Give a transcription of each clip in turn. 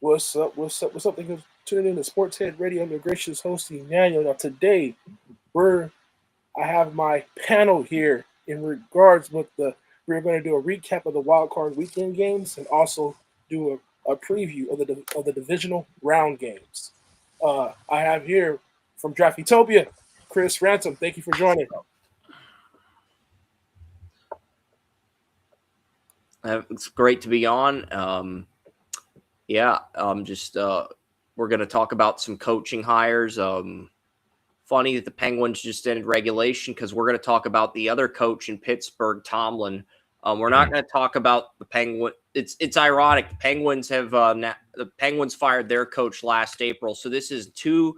What's up? What's up? What's up? Thank you for tuning in to Sports Head Radio. I'm your gracious host, Emmanuel. Now, today, we're I have my panel here in regards with we're going to do a recap of the wild card weekend games and also do a preview of the divisional round games. I have here from Draftopia, Chris Ransom. Thank you for joining. It's great to be on. Just we're going to talk about some coaching hires. Funny that the Penguins just ended regulation because we're going to talk about the other coach in Pittsburgh, Tomlin. We're not going to talk about the Penguin. It's ironic. The Penguins fired their coach last April, so this is two.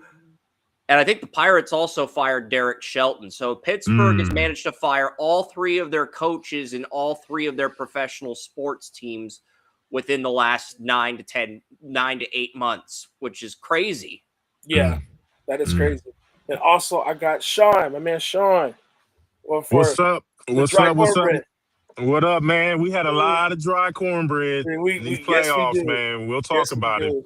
And I think the Pirates also fired Derek Shelton. So Pittsburgh has managed to fire all three of their coaches in all three of their professional sports teams within the last 9 to 8 months, which is crazy. Yeah, that is crazy. And also, I got Shaun, my man Shaun. What's up? What's Dry up? What's up? Cornbread. What up, man? We had a lot of dry cornbread in these playoffs, yes, man. We'll talk about it. We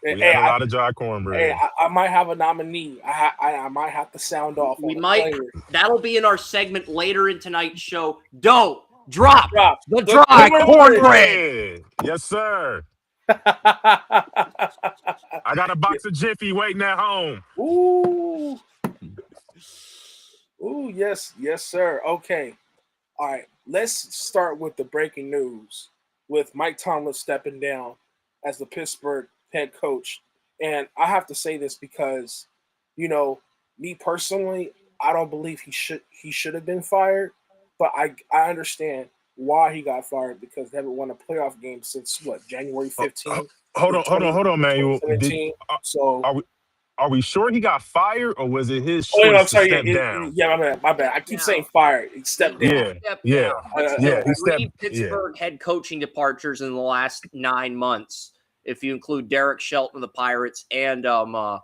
Hey, had a lot of dry cornbread. Hey, I might have a nominee. I might have to sound off. We might. That'll be in our segment later in tonight's show. Don't drop the dry cornbread. Yes, sir. I got a box of Jiffy waiting at home. Ooh, yes, sir. Okay, all right. Let's start with the breaking news with Mike Tomlin stepping down as the Pittsburgh head coach. And I have to say this because, me personally, I don't believe he should have been fired, but I understand why he got fired because they haven't won a playoff game since January 15th. Hold on, man. Are we sure he got fired, or was it his choice to step down? My bad. I keep saying fired. He stepped down. Three Pittsburgh head coaching departures in the last 9 months, if you include Derek Shelton of the Pirates and the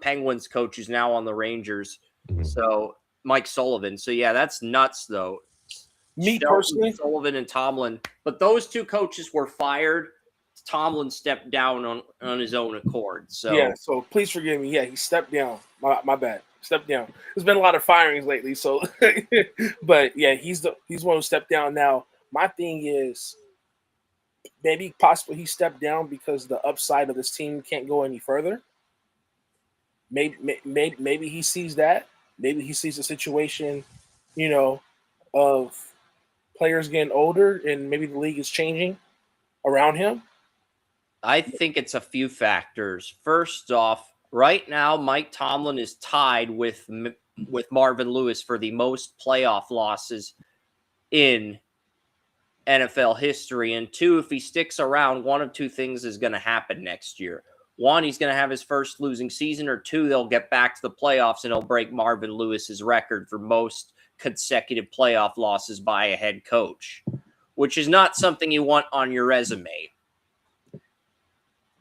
Penguins coach who's now on the Rangers. Mm-hmm. So Mike Sullivan. So yeah, that's nuts though. Me personally, Sullivan and Tomlin, but those two coaches were fired. Tomlin stepped down on his own accord. So yeah, so please forgive me. Yeah, he stepped down. My bad. Stepped down. There's been a lot of firings lately, so but yeah, he's one who stepped down. Now, my thing is maybe possibly he stepped down because the upside of this team can't go any further. Maybe he sees that. Maybe he sees the situation, of players getting older and maybe the league is changing around him. I think it's a few factors. First off, right now, Mike Tomlin is tied with Marvin Lewis for the most playoff losses in NFL history. And two, if he sticks around, one of two things is going to happen next year. One, he's going to have his first losing season, or two, they'll get back to the playoffs and he'll break Marvin Lewis's record for most consecutive playoff losses by a head coach, which is not something you want on your resume.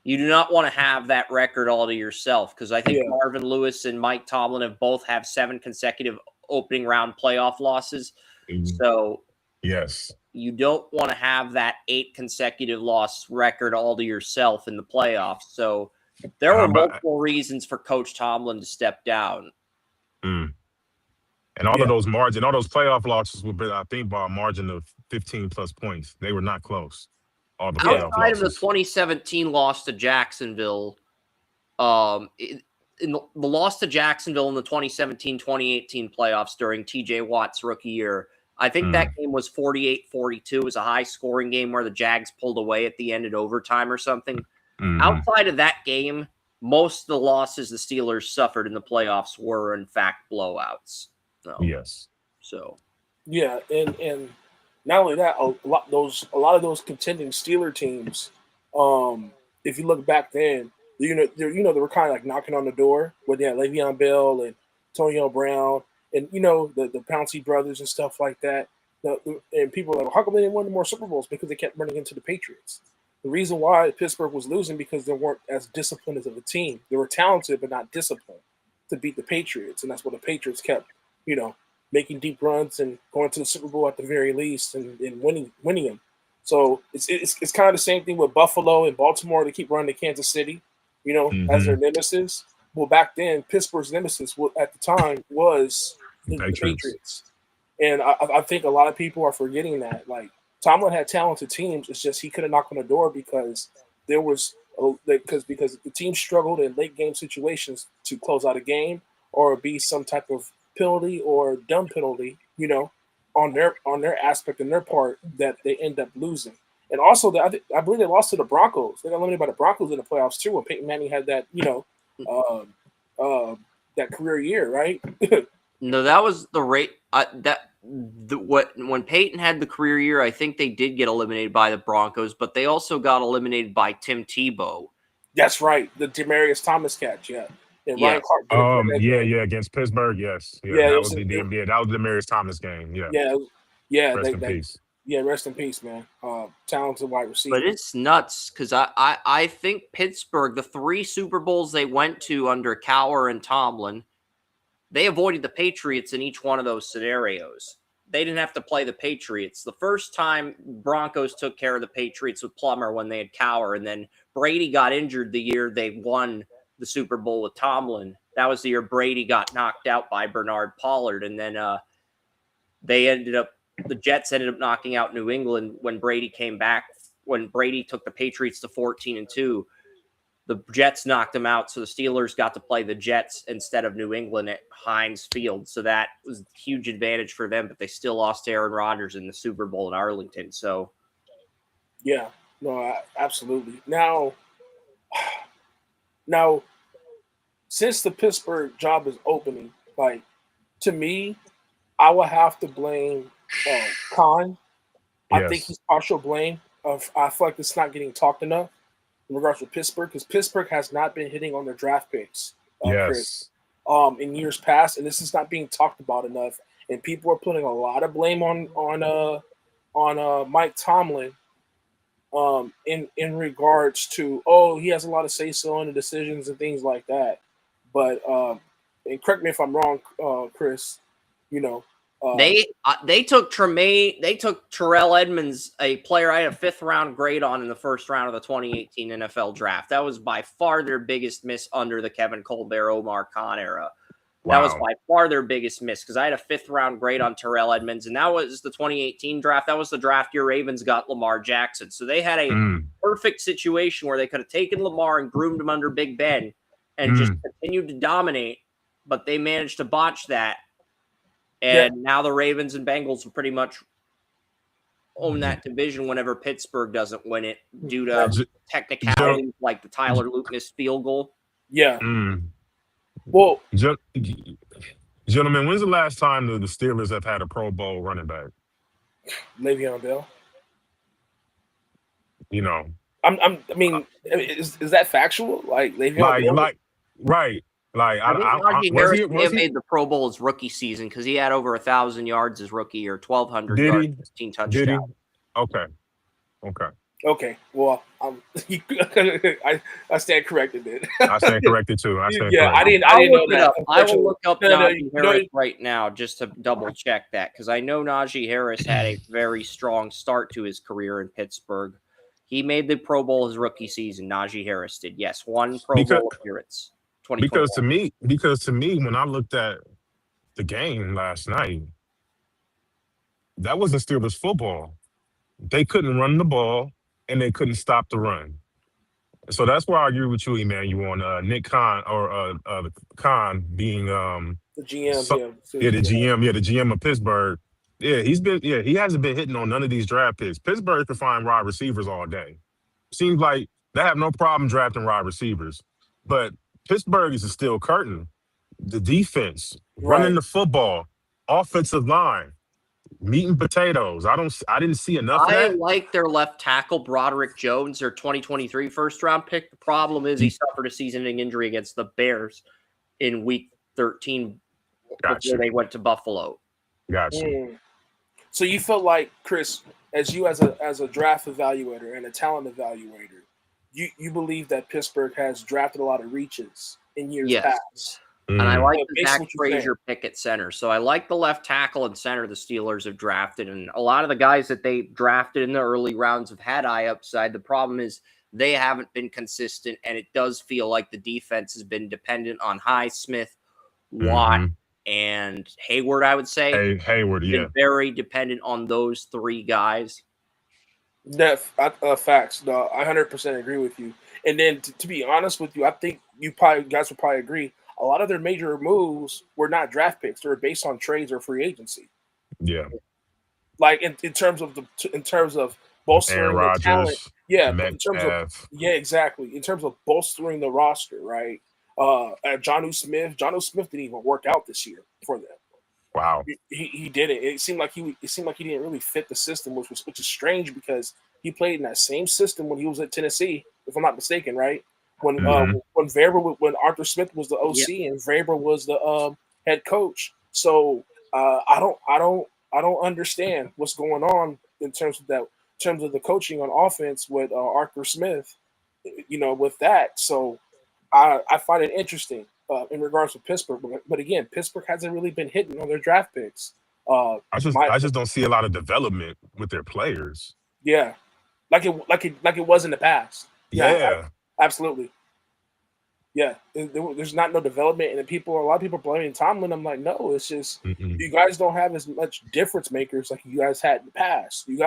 You do not want to have that record all to yourself because I think Marvin Lewis and Mike Tomlin have both 7 consecutive opening round playoff losses. Mm-hmm. So yes, you don't want to have that 8 consecutive loss record all to yourself in the playoffs. So there were multiple reasons for Coach Tomlin to step down. And all of those playoff losses were, I think, by a margin of 15 plus points. They were not close. Outside of the 2017 loss to Jacksonville, in the loss to Jacksonville in the 2017-2018 playoffs during TJ Watt's rookie year, I think that game was 48-42. It was a high-scoring game where the Jags pulled away at the end in overtime or something. Mm-hmm. Outside of that game, most of the losses the Steelers suffered in the playoffs were, in fact, blowouts. So, yes. So. Yeah, and not only that, a lot of those contending Steeler teams, if you look back then, they were kind of like knocking on the door with Le'Veon Bell and Antonio Brown and the Pouncey brothers and stuff like that. And people were like, how come they didn't win more Super Bowls? Because they kept running into the Patriots. The reason why Pittsburgh was losing because they weren't as disciplined as of a team. They were talented but not disciplined to beat the Patriots, and that's what the Patriots kept, making deep runs and going to the Super Bowl at the very least and winning them. So it's kind of the same thing with Buffalo and Baltimore. They keep running to Kansas City, as their nemesis. Well, back then, Pittsburgh's nemesis at the time was the Patriots. And I think a lot of people are forgetting that. Like, Tomlin had talented teams. It's just he couldn't knock on the door because because the team struggled in late game situations to close out a game or be some type of penalty or dumb penalty, on their aspect and their part that they end up losing. And also, I believe they lost to the Broncos. They got eliminated by the Broncos in the playoffs too. When Peyton Manning had that, that career year, right? No, that was the rate. When Peyton had the career year, I think they did get eliminated by the Broncos, but they also got eliminated by Tim Tebow. That's right, the Demaryius Thomas catch, yeah. And Ryan Clark against Pittsburgh, yes, that was the Demaryius Thomas game, Rest in peace. Yeah, rest in peace, man. Talented wide receiver. But it's nuts because I think Pittsburgh, the 3 Super Bowls they went to under Cowher and Tomlin, they avoided the Patriots in each one of those scenarios. They didn't have to play the Patriots. The first time Broncos took care of the Patriots with Plummer when they had Cowher, and then Brady got injured the year they won the Super Bowl with Tomlin. That was the year Brady got knocked out by Bernard Pollard, and then the Jets ended up knocking out New England when Brady came back. When Brady took the Patriots to 14-2, the Jets knocked them out, so the Steelers got to play the Jets instead of New England at Heinz Field. So that was a huge advantage for them, but they still lost to Aaron Rodgers in the Super Bowl in Arlington. So, yeah, no, absolutely. Now, since the Pittsburgh job is opening, like, to me, I will have to blame Khan. I think he's partial blame. I feel like it's not getting talked enough in regards to Pittsburgh, because Pittsburgh has not been hitting on their draft picks, Chris, in years past, and this is not being talked about enough. And people are putting a lot of blame on Mike Tomlin, in regards to he has a lot of say so in the decisions and things like that. But and correct me if I'm wrong, Chris, they took Terrell Edmonds, a player I had a 5th round grade on in the first round of the 2018 NFL draft. That was by far their biggest miss under the Kevin Colbert, Omar Khan era. Wow. That was by far their biggest miss because I had a 5th round grade on Terrell Edmonds, and that was the 2018 draft. That was the draft year Ravens got Lamar Jackson. So they had a perfect situation where they could have taken Lamar and groomed him under Big Ben and just continued to dominate, but they managed to botch that. And now the Ravens and Bengals will pretty much own that division whenever Pittsburgh doesn't win it due to technicalities like the Tyler Lucas field goal. Yeah. Well, gentlemen, when's the last time the Steelers have had a Pro Bowl running back? Le'Veon Bell. I mean, is that factual? Like Le'Veon Bell? Right. Like, Najee Harris may have made the Pro Bowl his rookie season because he had over 1,000 yards his rookie year, 1,200 yards, 15 touchdowns. Okay. Well, I stand corrected then. I stand corrected too. I didn't know that. I will look up Najee Harris right now just to double check that because I know Najee Harris had a very strong start to his career in Pittsburgh. He made the Pro Bowl his rookie season. Najee Harris did. Yes, 1 Pro Bowl appearance. Because to me, when I looked at the game last night, that wasn't Steelers football. They couldn't run the ball and they couldn't stop the run. So that's why I agree with you, Emmanuel, on Nick Khan or Khan being the GM. The GM of Pittsburgh. Yeah, he hasn't been hitting on none of these draft picks. Pittsburgh can find wide receivers all day. Seems like they have no problem drafting wide receivers, but Pittsburgh is a steel curtain. The defense, running the football, offensive line, meat and potatoes. I didn't see enough of that. I like their left tackle, Broderick Jones, their 2023 first-round pick. The problem is he suffered a season-ending injury against the Bears in Week 13 before they went to Buffalo. Gotcha. So you felt like, Chris, as a draft evaluator and a talent evaluator, you believe that Pittsburgh has drafted a lot of reaches in years past. And I like the based Zach what you're saying. Frazier pick at center. So I like the left tackle and center the Steelers have drafted. And a lot of the guys that they drafted in the early rounds have had eye upside. The problem is they haven't been consistent. And it does feel like the defense has been dependent on Highsmith, Watt, and Hayward, I would say. Hayward, Been very dependent on those three guys. Facts. No, I 100% agree with you. And then to be honest with you, I think guys will probably agree. A lot of their major moves were not draft picks; they were based on trades or free agency. Yeah. Like in terms of bolstering the talent. Yeah, but in terms of exactly. In terms of bolstering the roster, right? Jonnu Smith didn't even work out this year for them. Wow. He didn't. It seemed like he didn't really fit the system, which is strange because he played in that same system when he was at Tennessee, if I'm not mistaken, right? When Arthur Smith was the OC and Vrabel was the head coach. So I don't understand what's going on in terms of the coaching on offense with Arthur Smith, with that. So I find it interesting in regards to Pittsburgh, but again, Pittsburgh hasn't really been hitting on their draft picks. I just don't see a lot of development with their players. Yeah, like it was in the past. Yeah, absolutely. Yeah, there's not no development, and a lot of people blaming Tomlin. I'm like, no, it's just you guys don't have as much difference makers like you guys had in the past. You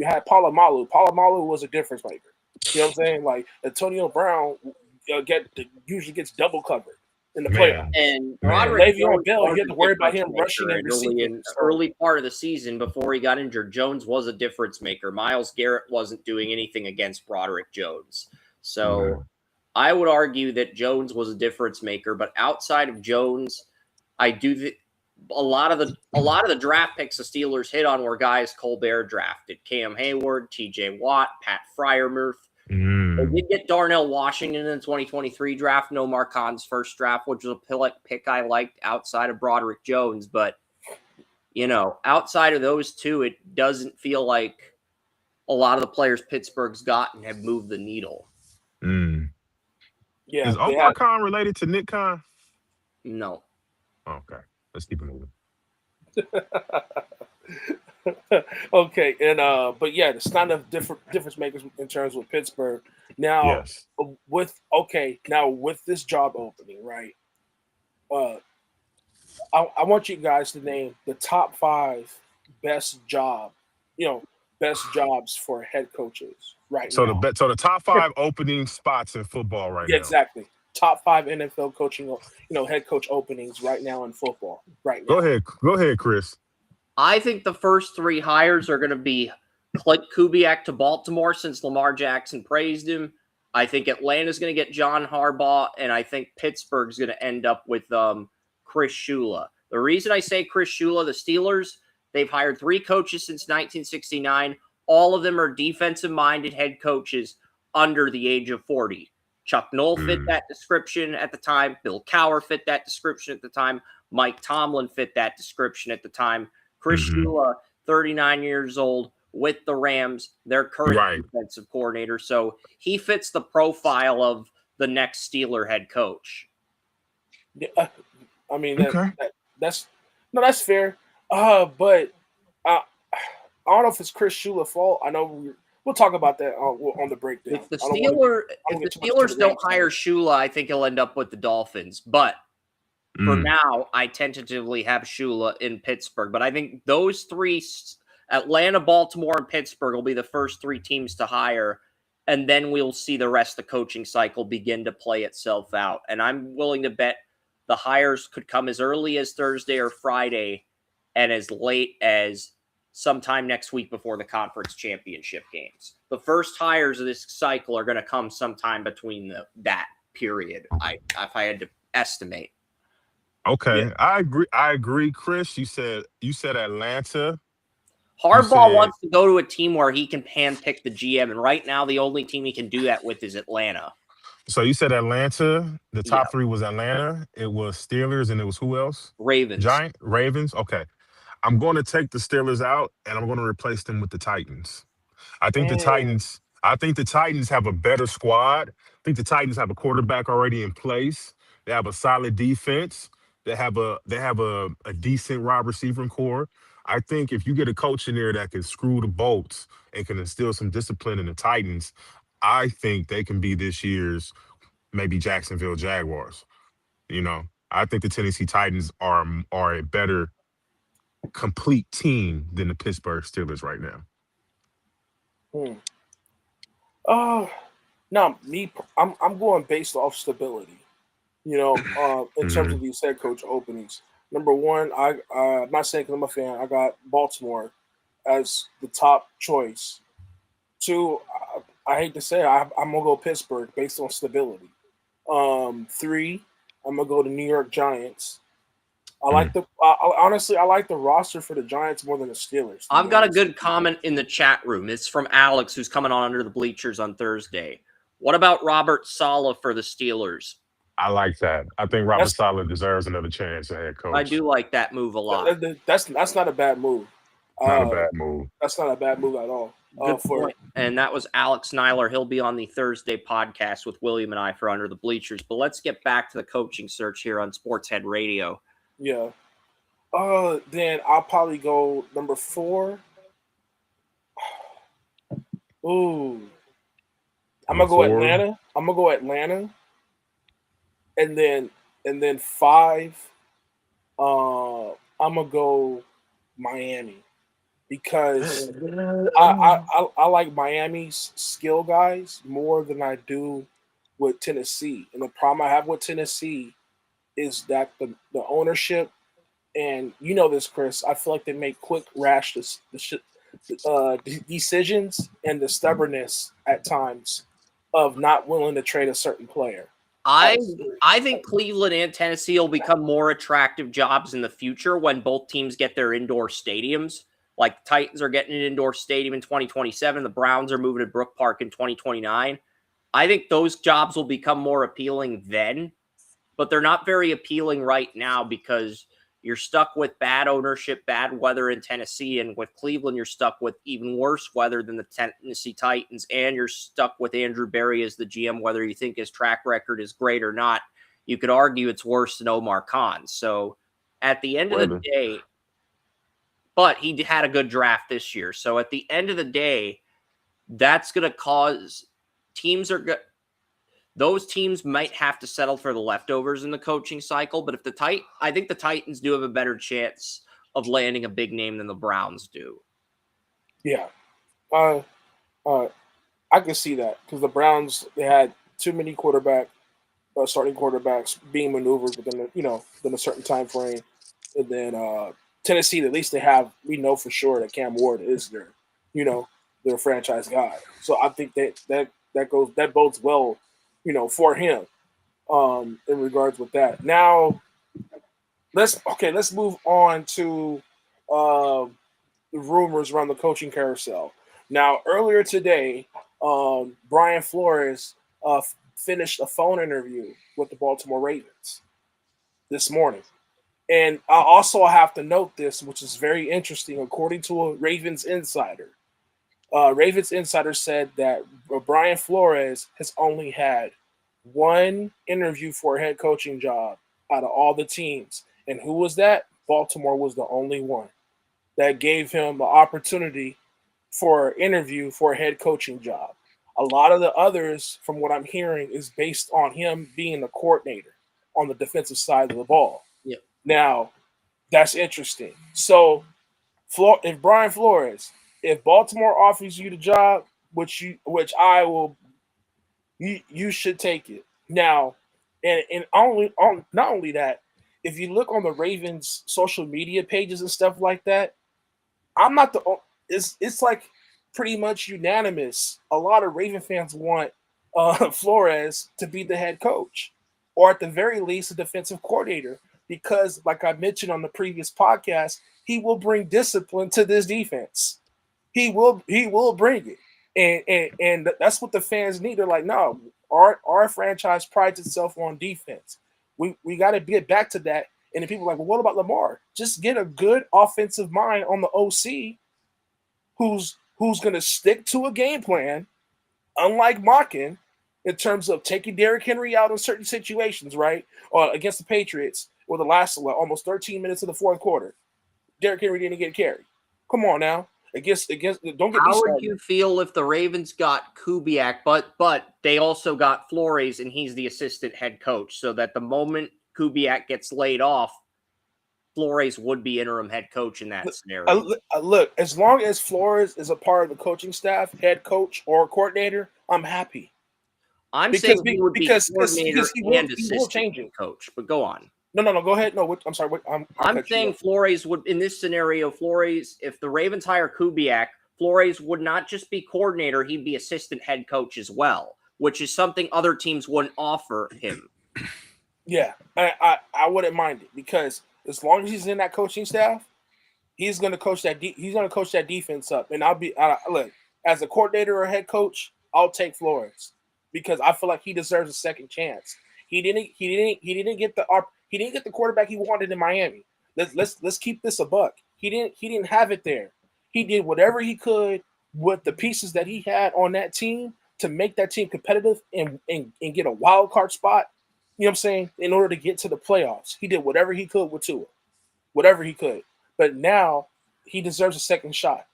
had Polamalu. Polamalu was a difference maker. You know what I'm saying? Like Antonio Brown usually gets double covered in the playoffs. And Le'Veon Bell, you have to worry about him rushing and receiving. In the early part of the season before he got injured, Jones was a difference maker. Myles Garrett wasn't doing anything against Broderick Jones. So I would argue that Jones was a difference maker, but outside of Jones, I do a lot of the draft picks the Steelers hit on were guys Colbert drafted: Cam Hayward, T.J. Watt, Pat Freiermuth. They did get Darnell Washington in the 2023 draft, no Marcon's first draft, which was a pick I liked outside of Broderick Jones. But, outside of those two, it doesn't feel like a lot of the players Pittsburgh's gotten have moved the needle. Yeah, is Omar Khan related to Nick Khan? No. Okay, let's keep it moving. Okay, and but yeah, it's not enough difference makers in terms of Pittsburgh. Now, with this job opening, right? I want you guys to name the top 5 best jobs for head coaches now. So the top 5 opening spots in football now. Exactly. Top 5 NFL coaching, head coach openings right now in football right now. Go ahead, Chris. I think the first 3 hires are going to be Clint Kubiak to Baltimore since Lamar Jackson praised him. I think Atlanta's going to get John Harbaugh, and I think Pittsburgh's going to end up with Chris Shula. The reason I say Chris Shula, the Steelers, they've hired 3 coaches since 1969. All of them are defensive-minded head coaches under the age of 40. Chuck Noll fit that description at the time. Bill Cowher fit that description at the time. Mike Tomlin fit that description at the time. Chris Shula, 39 years old, with the Rams, their current defensive coordinator. So he fits the profile of the next Steeler head coach. Yeah, I mean, that's fair. But I don't know if it's Chris Shula's fault. I know we'll talk about that on the breakdown. If the Steelers don't hire Shula, I think he'll end up with the Dolphins. But for now, I tentatively have Shula in Pittsburgh. But I think those 3, Atlanta, Baltimore, and Pittsburgh, will be the first 3 teams to hire. And then we'll see the rest of the coaching cycle begin to play itself out. And I'm willing to bet the hires could come as early as Thursday or Friday and as late as sometime next week before the conference championship games. The first hires of this cycle are going to come sometime between that period, if I had to estimate. Okay, yeah. I agree, Chris. You said Atlanta. Harbaugh wants to go to a team where he can handpick the GM, and right now the only team he can do that with is Atlanta. So you said Atlanta. The top 3 was Atlanta. It was Steelers, and it was who else? Ravens. Ravens. Okay, I'm going to take the Steelers out, and I'm going to replace them with the Titans. I think the Titans have a better squad. I think the Titans have a quarterback already in place. They have a solid defense. They have a decent wide receiving core. I think if you get a coach in there that can screw the bolts and can instill some discipline in the Titans, I think they can be this year's maybe Jacksonville Jaguars. You know, I think the Tennessee Titans are a better complete team than the Pittsburgh Steelers right now. Hmm. Uh, Now I'm going based off stability. In terms Hmm. of these head coach openings. Number one, I'm not saying 'cause I'm a fan. I got Baltimore as the top choice. Two, I hate to say it, I'm gonna go Pittsburgh based on stability. Three, I'm gonna go to New York Giants. Honestly, I like the roster for the Giants more than the Steelers. To I've be got a honest with good you. comment in the chat room. It's from Alex, who's coming on under the bleachers on Thursday. What about Robert Saleh for the Steelers? I like that. I think Robert That's Saleh deserves another chance at head I coach. do like that move a lot. that's not a bad move. Not a Uh, bad move. that's not a bad move at all. Good For point. And that was Alex Nyler. He'll be on the Thursday podcast with William and I for Under the Bleachers. But let's get back to the coaching search here on Sportshead Radio. Yeah. Then I'll probably go number 4. Ooh, I'm Number gonna go four. Atlanta. I'm gonna go Atlanta, and then 5. I'm gonna go Miami because I like Miami's skill guys more than I do with Tennessee. And the problem I have with Tennessee is that the ownership, and you know this, Chris. I feel like they make quick, rash decisions, and the stubbornness at times of not willing to trade a certain player. I think Cleveland and Tennessee will become more attractive jobs in the future when both teams get their indoor stadiums. Like the Titans are getting an indoor stadium in 2027. The Browns are moving to Brook Park in 2029. I think those jobs will become more appealing then, but they're not very appealing right now because you're stuck with bad ownership, bad weather in Tennessee, and with Cleveland, you're stuck with even worse weather than the Tennessee Titans, and you're stuck with Andrew Berry as the GM, whether you think his track record is great or not. You could argue it's worse than Omar Khan. So at the end of the Weather. day, but he had a good draft this year. So at the end of the day, that's going to cause teams are good. Those teams might have to settle for the leftovers in the coaching cycle, but I think the Titans do have a better chance of landing a big name than the Browns do. Yeah, uh, uh, I can see that because the Browns, they had too many starting quarterbacks being maneuvered within a certain time frame, and then Tennessee, at least we know for sure that Cam Ward is their franchise guy. So I think that bodes well, for him, in regards with that. Now let's move on to uh, the rumors around the coaching carousel. Now, earlier today, Brian Flores finished a phone interview with the Baltimore Ravens this morning. And I also have to note this, which is very interesting. According to a Ravens insider, said that Brian Flores has only had one interview for a head coaching job out of all the teams. And who was that? Baltimore was the only one that gave him the opportunity for an interview for a head coaching job. A lot of the others, from what I'm hearing, is based on him being the coordinator on the defensive side of the ball. Yeah. Now, that's interesting. So, if Brian Flores, if Baltimore offers you the job, which I will, you should take it. Now, and not only that, if you look on the Ravens social media pages and stuff like that, I'm not the. It's like pretty much unanimous. A lot of Raven fans want Flores to be the head coach, or at the very least, a defensive coordinator, because, like I mentioned on the previous podcast, he will bring discipline to this defense. He will bring it, and that's what the fans need. They're like, no, our franchise prides itself on defense. We got to get back to that. And then people are like, well, what about Lamar? Just get a good offensive mind on the OC who's going to stick to a game plan, unlike Mockin, in terms of taking Derrick Henry out in certain situations, right? Or against the Patriots, or the last almost 13 minutes of the fourth quarter, Derrick Henry didn't get carried. Come on now. Against don't get me How would started. you feel if the Ravens got Kubiak, but they also got Flores and he's the assistant head coach, so that the moment Kubiak gets laid off, Flores would be interim head coach in that scenario. Look, as long as Flores is a part of the coaching staff, head coach or coordinator, I'm happy. I'm saying he would be coordinator he and will assistant change head it. coach, but go on. No, go ahead. No, I'm sorry. I'm saying Flores would, in this scenario, Flores, if the Ravens hire Kubiak, Flores would not just be coordinator, he'd be assistant head coach as well, which is something other teams wouldn't offer him. Yeah, I wouldn't mind it, because as long as he's in that coaching staff, he's going to coach that. He's going to coach that defense up. And look, as a coordinator or head coach, I'll take Flores, because I feel like he deserves a second chance. He didn't get the quarterback he wanted in Miami. Let's keep this a buck. He didn't have it there. He did whatever he could with the pieces that he had on that team to make that team competitive and get a wild card spot. You know what I'm saying? In order to get to the playoffs, he did whatever he could with Tua, whatever he could. But now he deserves a second shot.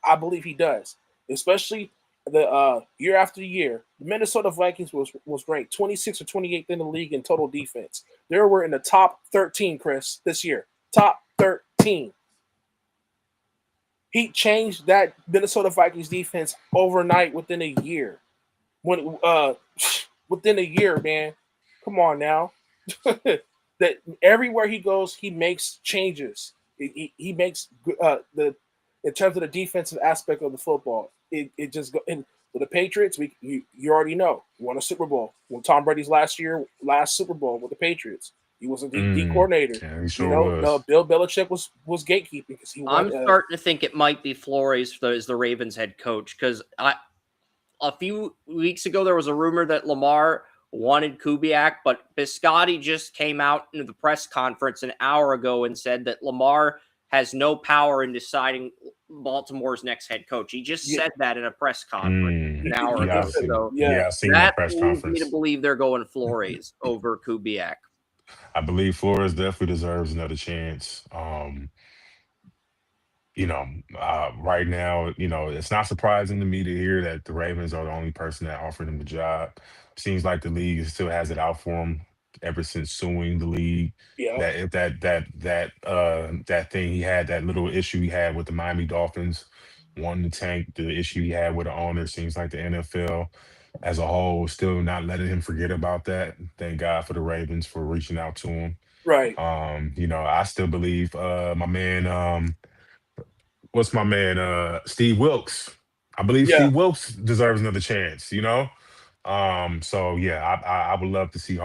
I believe he does, especially the year after year. The Minnesota Vikings was ranked 26th or 28th in the league in total defense. They were in the top 13, Chris, this year. Top 13. He changed that Minnesota Vikings defense overnight within a year. Within a year, man. Come on now. That everywhere he goes, he makes changes. He makes in terms of the defensive aspect of the football. It just go. And with the Patriots, you already know, won a Super Bowl. When Tom Brady's last Super Bowl with the Patriots, he was a D coordinator. Yeah, he sure was. Bill Belichick was gatekeeping because he. I'm starting to think it might be Flores as the Ravens head coach, because a few weeks ago there was a rumor that Lamar wanted Kubiak, but Biscotti just came out into the press conference an hour ago and said that Lamar has no power in deciding Baltimore's next head coach. He just said that in a press conference an hour ago. So I've seen that press conference. Leads me to believe they're going Flores over Kubiak. I believe Flores definitely deserves another chance. Right now, it's not surprising to me to hear that the Ravens are the only person that offered him the job. Seems like the league still has it out for him ever since suing the league. Yeah. That if that thing he had, that little issue he had with the Miami Dolphins, wanting to tank, the issue he had with the owner, seems like the NFL as a whole still not letting him forget about that. Thank God for the Ravens for reaching out to him. Right. I still believe my man what's my man Steve Wilkes. I believe Steve Wilkes deserves another chance, So yeah, I would love to see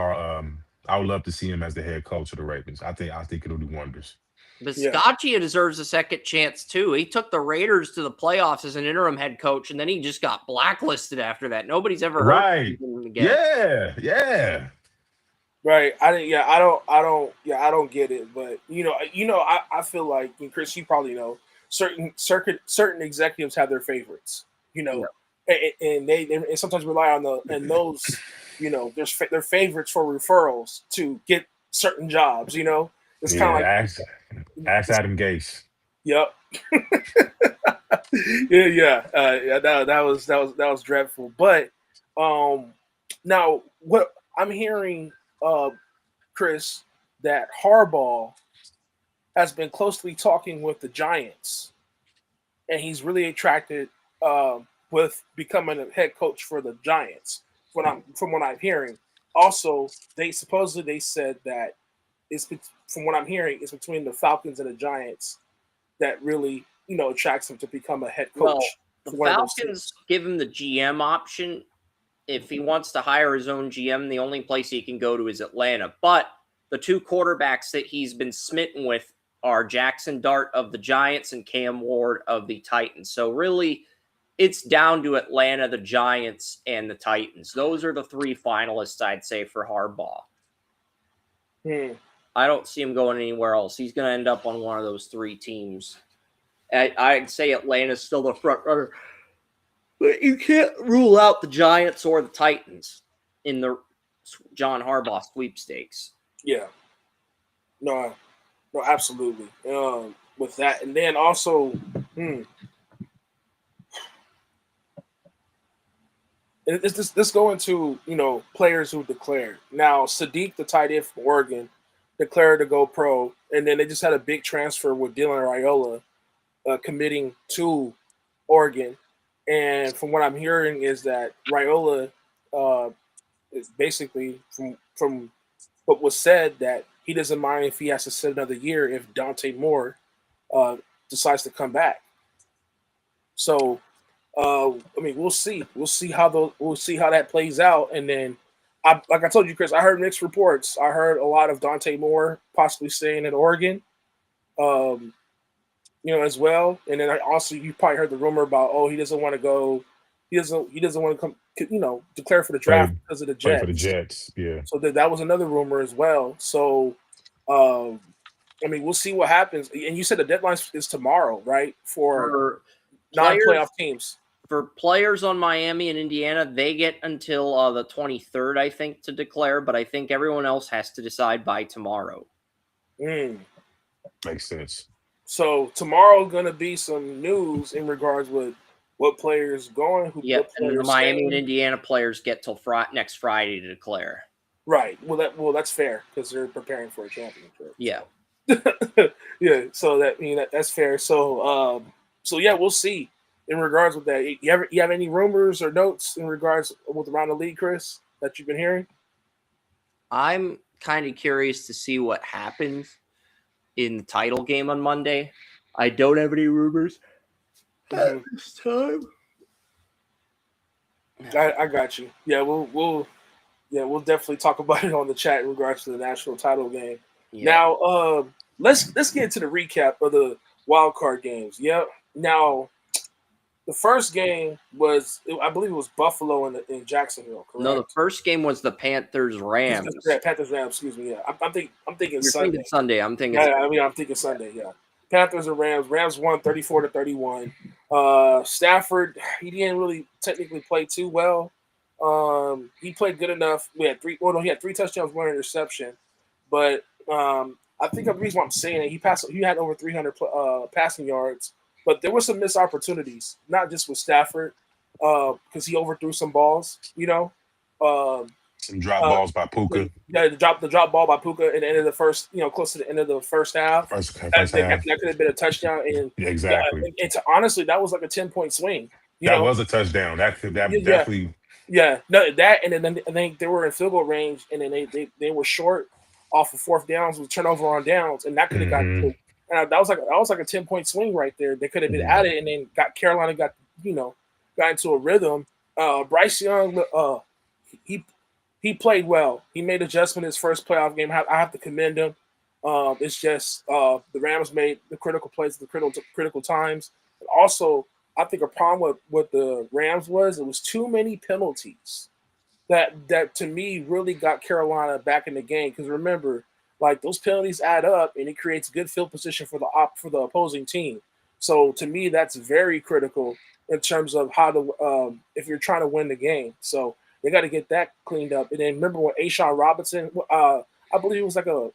I would love to see him as the head coach of the Ravens. I think it'll do wonders. Biscaccia deserves a second chance too. He took the Raiders to the playoffs as an interim head coach, and then he just got blacklisted after that. Nobody's ever heard of him again. Yeah. Right. I don't get it. But I feel like, and Chris, you probably know, certain executives have their favorites, and they sometimes rely on those, their favorites for referrals to get certain jobs. It's kind of like ask Adam Gase. Yep. That was dreadful. But now what I'm hearing, Chris, that Harbaugh has been closely talking with the Giants, and he's really attracted with becoming a head coach for the Giants. From what I'm hearing, also they said that from what I'm hearing, it's between the Falcons and the Giants that really attracts him to become a head coach. Well, the Falcons give him the GM option. If he wants to hire his own GM, the only place he can go to is Atlanta. But the two quarterbacks that he's been smitten with are Jackson Dart of the Giants and Cam Ward of the Titans. So really, it's down to Atlanta, the Giants, and the Titans. Those are the three finalists, I'd say, for Harbaugh. I don't see him going anywhere else. He's going to end up on one of those three teams. I'd say Atlanta's still the front runner. But you can't rule out the Giants or the Titans in the John Harbaugh sweepstakes. Yeah. No, no, absolutely. With that, and then also, and this going to players who declared. Now, Sadiq, the tight end from Oregon, declared to go pro, and then they just had a big transfer with Dylan Raiola committing to Oregon. And from what I'm hearing is that Raiola is basically from what was said that he doesn't mind if he has to sit another year if Dante Moore decides to come back. So I mean, we'll see. We'll see how that plays out. And then, like I told you, Chris, I heard mixed reports. I heard a lot of Dante Moore possibly staying at Oregon, as well. And then you probably heard the rumor about he doesn't want to go. He doesn't want to come. Declare for the draft because of the Play Jets. for the Jets, yeah. So that was another rumor as well. So, I mean, we'll see what happens. And you said the deadline is tomorrow, right? For non-playoff teams. For players on Miami and Indiana, they get until the 23rd, I think, to declare. But I think everyone else has to decide by tomorrow. Makes sense. So tomorrow going to be some news in regards with what players going. Yep, and the Miami and Indiana players get till next Friday to declare. Right. Well, that's fair because they're preparing for a championship. Yeah. Yeah. So that's fair. So yeah, we'll see. In regards with that, you have any rumors or notes in regards with around the league, Chris, that you've been hearing? I'm kind of curious to see what happens in the title game on Monday. I don't have any rumors at this time. I got you. Yeah, we'll definitely talk about it on the chat in regards to the national title game. Yeah. Now, let's get into the recap of the wild card games. Yeah. Now, the first game was, I believe it was Buffalo in Jacksonville, correct? No, the first game was the Panthers-Rams. Panthers-Rams, excuse me. Yeah, I'm thinking You're Sunday. Thinking Sunday. I'm thinking. Yeah, I'm thinking Sunday. Yeah, Panthers and Rams. Rams won 34-31. Stafford, he didn't really technically play too well. He played good enough. He had 3 touchdowns, 1 interception. But I think the reason why I'm saying it, he had over 300 passing yards. But there were some missed opportunities, not just with Stafford, because he overthrew some balls, some drop balls by Puka. Yeah, the drop ball by Puka at the end of the first, close to the end of the first half. First half. That could have been a touchdown. And yeah, exactly. And honestly, that was like a 10-point swing. That was a touchdown. That definitely. Yeah, no, that, and then I think they were in field goal range, and then they were short off of 4th downs with turnover on downs, and that could have got. And that was like a 10-point swing right there. They could have been at it, and then Carolina got into a rhythm. Bryce Young, he played well. He made adjustment his first playoff game. I have to commend him. It's just the Rams made the critical plays at the critical times. And also, I think a problem with the Rams was it was too many penalties that to me really got Carolina back in the game. Because remember, like those penalties add up, and it creates good field position for the opposing team. So to me, that's very critical in terms of how to if you're trying to win the game. So they got to get that cleaned up. And then remember when Ashawn Robinson, I believe it was like a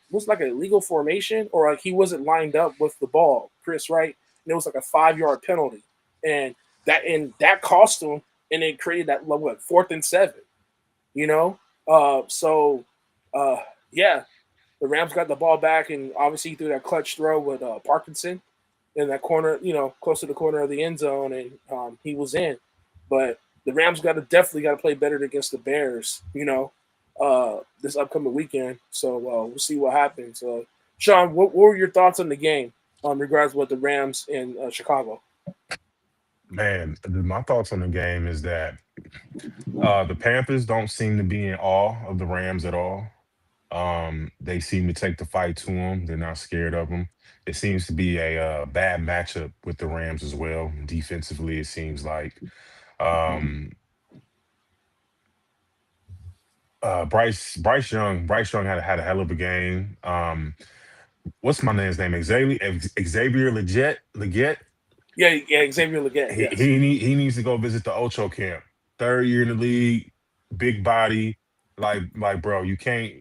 illegal formation, or like he wasn't lined up with the ball, Chris, right? And it was like a 5-yard penalty, and that cost them, and it created that 4th and 7. Yeah. The Rams got the ball back, and obviously threw that clutch throw with Parkinson in that corner, close to the corner of the end zone, and he was in. But the Rams definitely got to play better against the Bears, this upcoming weekend. So we'll see what happens. Shaun, what were your thoughts on the game regards with the Rams in Chicago? Man, my thoughts on the game is that the Panthers don't seem to be in awe of the Rams at all. They seem to take the fight to them. They're not scared of them. It seems to be a bad matchup with the Rams as well. Defensively, it seems like Bryce Young had a hell of a game. What's my man's name? Xavier Legette. Yeah, Xavier Leggett. Yes. He needs to go visit the Ocho camp. 3rd year in the league, big body. Like bro, you can't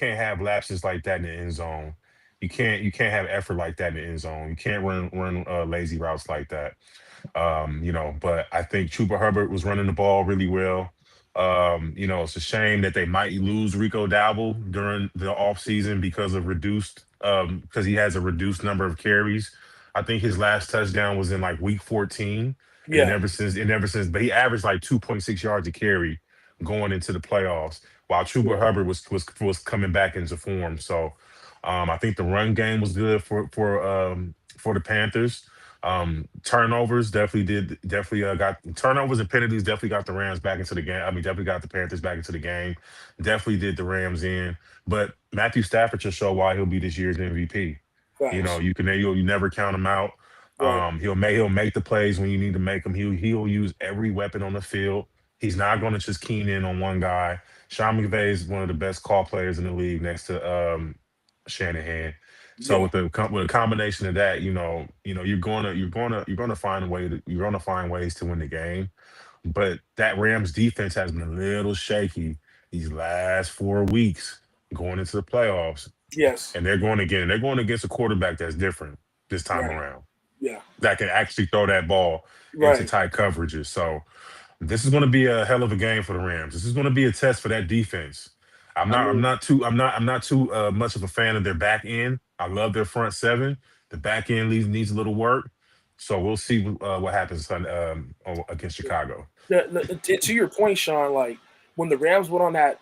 have lapses like that in the end zone. You can't have effort like that in the end zone. You can't run lazy routes like that. But I think Chuba Hubbard was running the ball really well. It's a shame that they might lose Rico Dabble during the offseason because of reduced because he has a reduced number of carries. I think his last touchdown was in like week 14. And then Yeah. but he averaged like 2.6 yards a carry going into the playoffs, while Chuba Yeah. Hubbard was coming back into form. So I think the run game was good for the Panthers. Turnovers definitely got turnovers and penalties definitely got the Rams back into the game. I mean, definitely got the Panthers back into the game. Definitely did the Rams in. But Matthew Stafford just showed why he'll be this year's MVP. Facts. You never count him out. Right. He'll make the plays when you need to make them. He'll use every weapon on the field. He's not going to just keen in on one guy. Sean McVay is one of the best call players in the league next to Shanahan. So Yeah. with a combination of that, you're gonna find ways to win the game. But that Rams defense has been a little shaky these last 4 weeks going into the playoffs, Yes. and they're going against a quarterback that's different this time Right. around, Yeah. that can actually throw that ball into Right. tight coverages. So this is going to be a hell of a game for the Rams. This is going to be a test for that defense. I mean, I'm not too much of a fan of their back end. I love their front seven. The back end needs a little work. So we'll see what happens against Chicago. to your point, Sean, like when the Rams went on that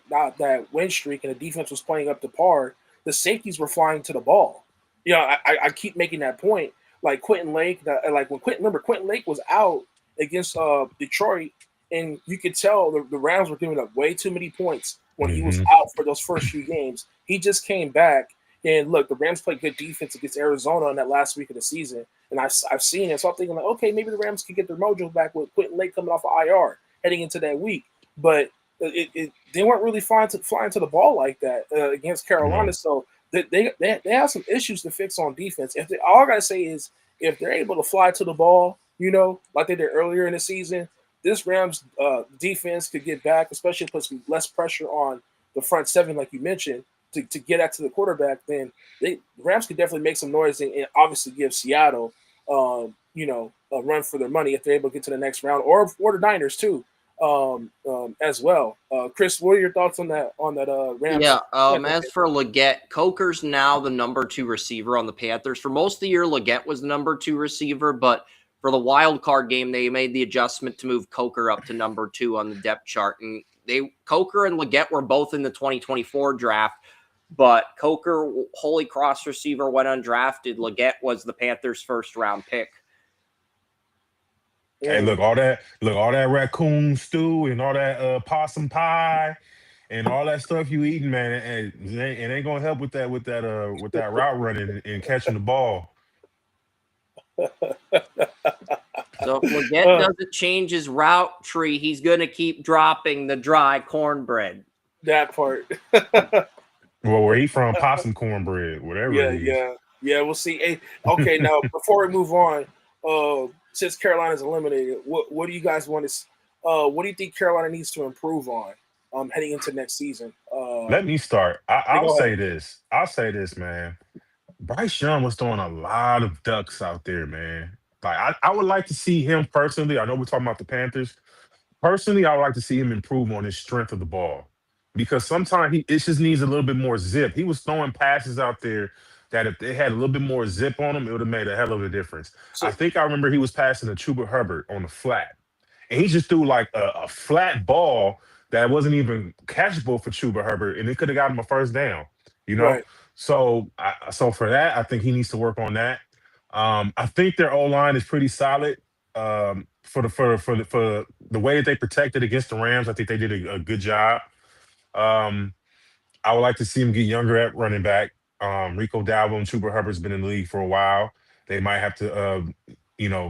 win streak and the defense was playing up to par, the safeties were flying to the ball. I keep making that point. Like Quentin Lake, like when Quentin Lake was out against Detroit, and you could tell the Rams were giving up way too many points when he was Hmm. out for those first few games. He just came back, and look, the Rams played good defense against Arizona in that last week of the season, and I've seen it. So I'm thinking like, okay, maybe the Rams could get their mojo back with Quentin Lake coming off of IR heading into that week. But they weren't really flying to the ball like that against Carolina. No. So they have some issues to fix on defense. All I gotta say is if they're able to fly to the ball, like they did earlier in the season, this Rams defense could get back, especially put some less pressure on the front seven, like you mentioned, to get at to the quarterback. Then the Rams could definitely make some noise and obviously give Seattle, a run for their money if they're able to get to the next round, or the Niners too, as well. Chris, what are your thoughts on that Rams? Yeah. As for Leggett, Coker's now the number 2 receiver on the Panthers. For most of the year, Leggett was the number 2 receiver, but for the wild card game, they made the adjustment to move Coker up to number 2 on the depth chart. And Coker and Leggett were both in the 2024 draft, but Coker, Holy Cross receiver, went undrafted. Leggett was the Panthers' first round pick. Hey, Mm, all that raccoon stew and all that possum pie and all that stuff you eating, man, it ain't gonna help with that route running and catching the ball. So if Leggett doesn't change his route tree, he's going to keep dropping the dry cornbread. that part. Well, where he from, possum cornbread, whatever Yeah, it is. yeah. We'll see. Hey, okay, now before we move on, since Carolina's eliminated, what do you guys want to? What do you think Carolina needs to improve on heading into next season? Let me start. I'll Go ahead. say this. I'll say this, man. Bryce Young was throwing a lot of ducks out there, man. Like I would like to see him personally. I know we're talking about the Panthers. Personally, I would like to see him improve on his strength of the ball because sometimes it just needs a little bit more zip. He was throwing passes out there that if they had a little bit more zip on them, it would have made a hell of a difference. So I think I remember he was passing to Chuba Hubbard on the flat, and he just threw like a flat ball that wasn't even catchable for Chuba Hubbard, and it could have got him a first down. You know, right, so for that, I think he needs to work on that. I think their O line is pretty solid. For the way that they protected against the Rams, I think they did a good job. Um, I would like to see him get younger at running back. Rico Dalbo and Chuba Hubbard's been in the league for a while. They might have to,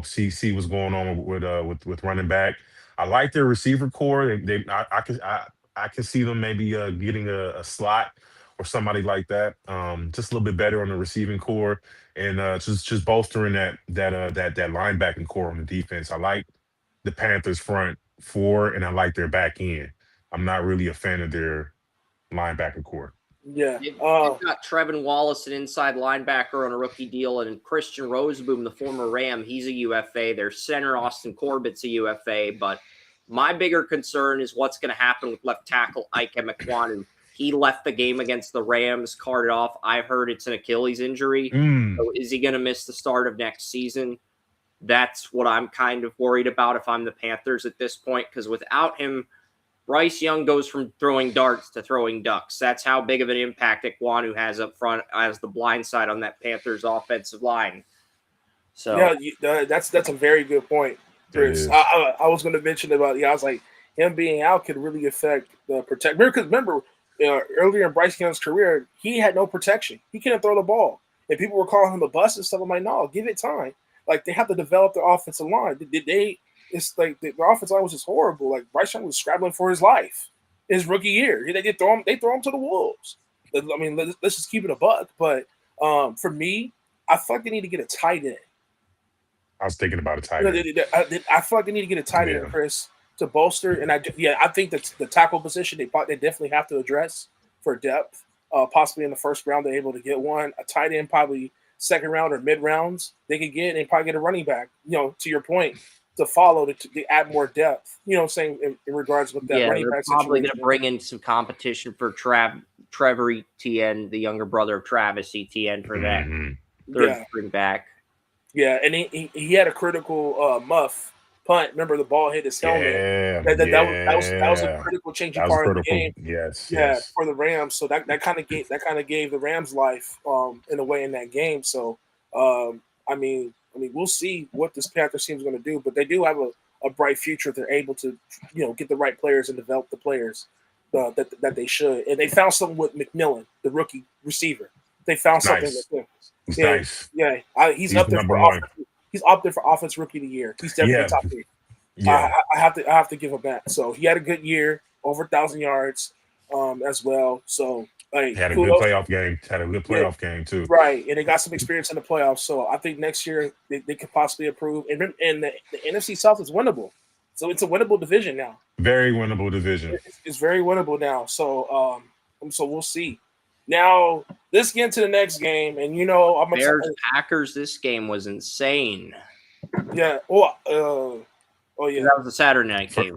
see what's going on with running back. I like their receiver core. I can see them maybe getting a slot or somebody like that. Just a little bit better on the receiving core, and just bolstering that linebacking core on the defense. I like the Panthers front four, and I like their back end. I'm not really a fan of their linebacker core. Yeah. They've got Trevin Wallace, an inside linebacker, on a rookie deal, and Christian Roseboom, the former Ram, he's a UFA. Their center, Austin Corbett's a UFA. But my bigger concern is what's going to happen with left tackle Ike Emekwanu. He left the game against the Rams, carted off. I've heard it's an Achilles injury. So is he going to miss the start of next season? That's what I'm kind of worried about if I'm the Panthers at this point, because without him, Bryce Young goes from throwing darts to throwing ducks. That's how big of an impact Ekwonu has up front as the blind side on that Panthers offensive line. So yeah, that's a very good point, Chris. I was going to mention about I was like, him being out could really affect the protect. Because remember, earlier in Bryce Young's career, he had no protection. He couldn't throw the ball, and people were calling him a bust and stuff. I'm like, no, give it time. Like, they have to develop their offensive line. It's like the offensive line was just horrible. Like, Bryce Young was scrabbling for his life his rookie year. They throw him to the wolves. I mean, let's just keep it a buck. But for me, I feel like they need to get a tight end. I was thinking about a tight end. I feel like they need to get a tight end, Chris, to bolster. And I think that the tackle position they definitely have to address for depth. Possibly in the first round, they're able to get one. A tight end, probably second round or mid rounds, they could get and probably get a running back. To your point, to follow to add more depth. You know what I'm saying in regards with that running back situation. They're probably going to bring in some competition for Trevor Etienne, the younger brother of Travis Etienne, for that third string back. Yeah, and he had a critical muff punt. Remember, the ball hit his helmet. That was a critical changing part of the game. Yes. For the Rams. So that kind of gave the Rams life in a way in that game. So I mean, we'll see what this Panthers team is going to do, but they do have a bright future if they're able to, get the right players and develop the players that they should. And they found something with McMillan, the rookie receiver. They found something with him. Nice. Yeah, he's up there for offense. He's up there for offense rookie of the year. He's definitely top 3. Yeah, I have to give him that. So he had a good year, over 1,000 yards, as well. So he had a good playoff game. Had a good playoff game too. Right, and they got some experience in the playoffs. So I think next year they could possibly improve. And the NFC South is winnable. So it's a winnable division now. Very winnable division. It's very winnable now. So so we'll see. Now let's get into the next game, and I'm Bears Packers. This game was insane. Yeah. Oh yeah. That was a Saturday night game.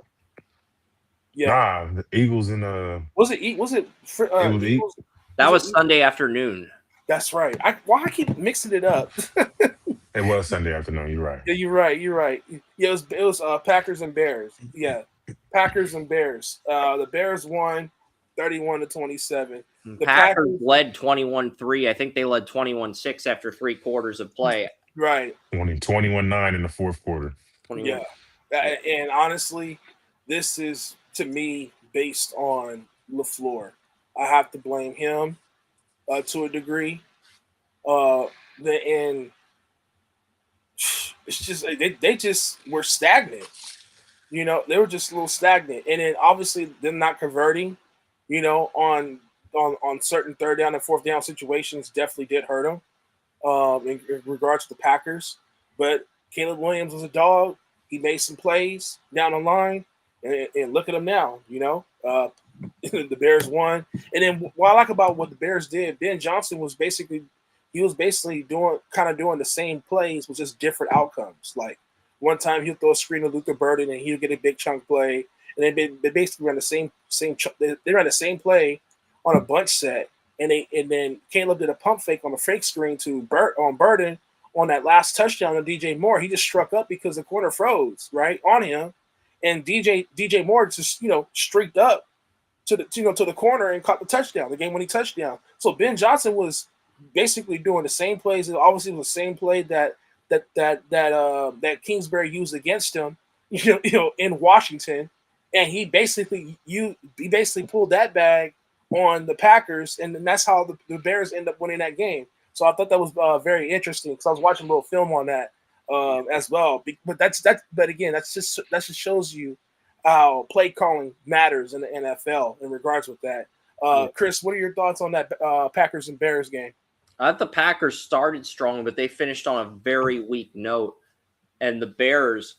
Yeah. The Eagles and was it Eagles? That was Sunday afternoon. That's right. I keep mixing it up. It was Sunday afternoon. You're right. Yeah, you're right. Yeah, it was Packers and Bears. Yeah, Packers and Bears. The Bears won 31-27. The Packers led 21-3. I think they led 21-6 after 3 quarters of play. Right. 21-9 in the fourth quarter. 21. Yeah. And honestly, this is, to me, based on LaFleur. I have to blame him to a degree. And it's just they just were stagnant. They were just a little stagnant. And then obviously them not converting, on certain third down and fourth down situations definitely did hurt them in regards to the Packers. But Caleb Williams was a dog. He made some plays down the line, and look at him now. The Bears won. And then what I like about what the Bears did, Ben Johnson was basically doing the same plays with just different outcomes. Like one time he'll throw a screen to Luther Burden and he'll get a big chunk play. And they basically ran the same they ran the same play on a bunch set, and then Caleb did a pump fake on a fake screen to Burden on that last touchdown of DJ Moore. He just struck up because the corner froze right on him, and DJ Moore just streaked up to the corner and caught the touchdown, the game-winning touchdown. So Ben Johnson was basically doing the same plays. It obviously was the same play that Kingsbury used against him, in Washington. And he basically pulled that bag on the Packers, and then that's how the Bears end up winning that game. So I thought that was very interesting because I was watching a little film on that as well. But but again, that just shows you how play calling matters in the NFL in regards with that. Chris, what are your thoughts on that Packers and Bears game? I thought the Packers started strong, but they finished on a very weak note. And the Bears,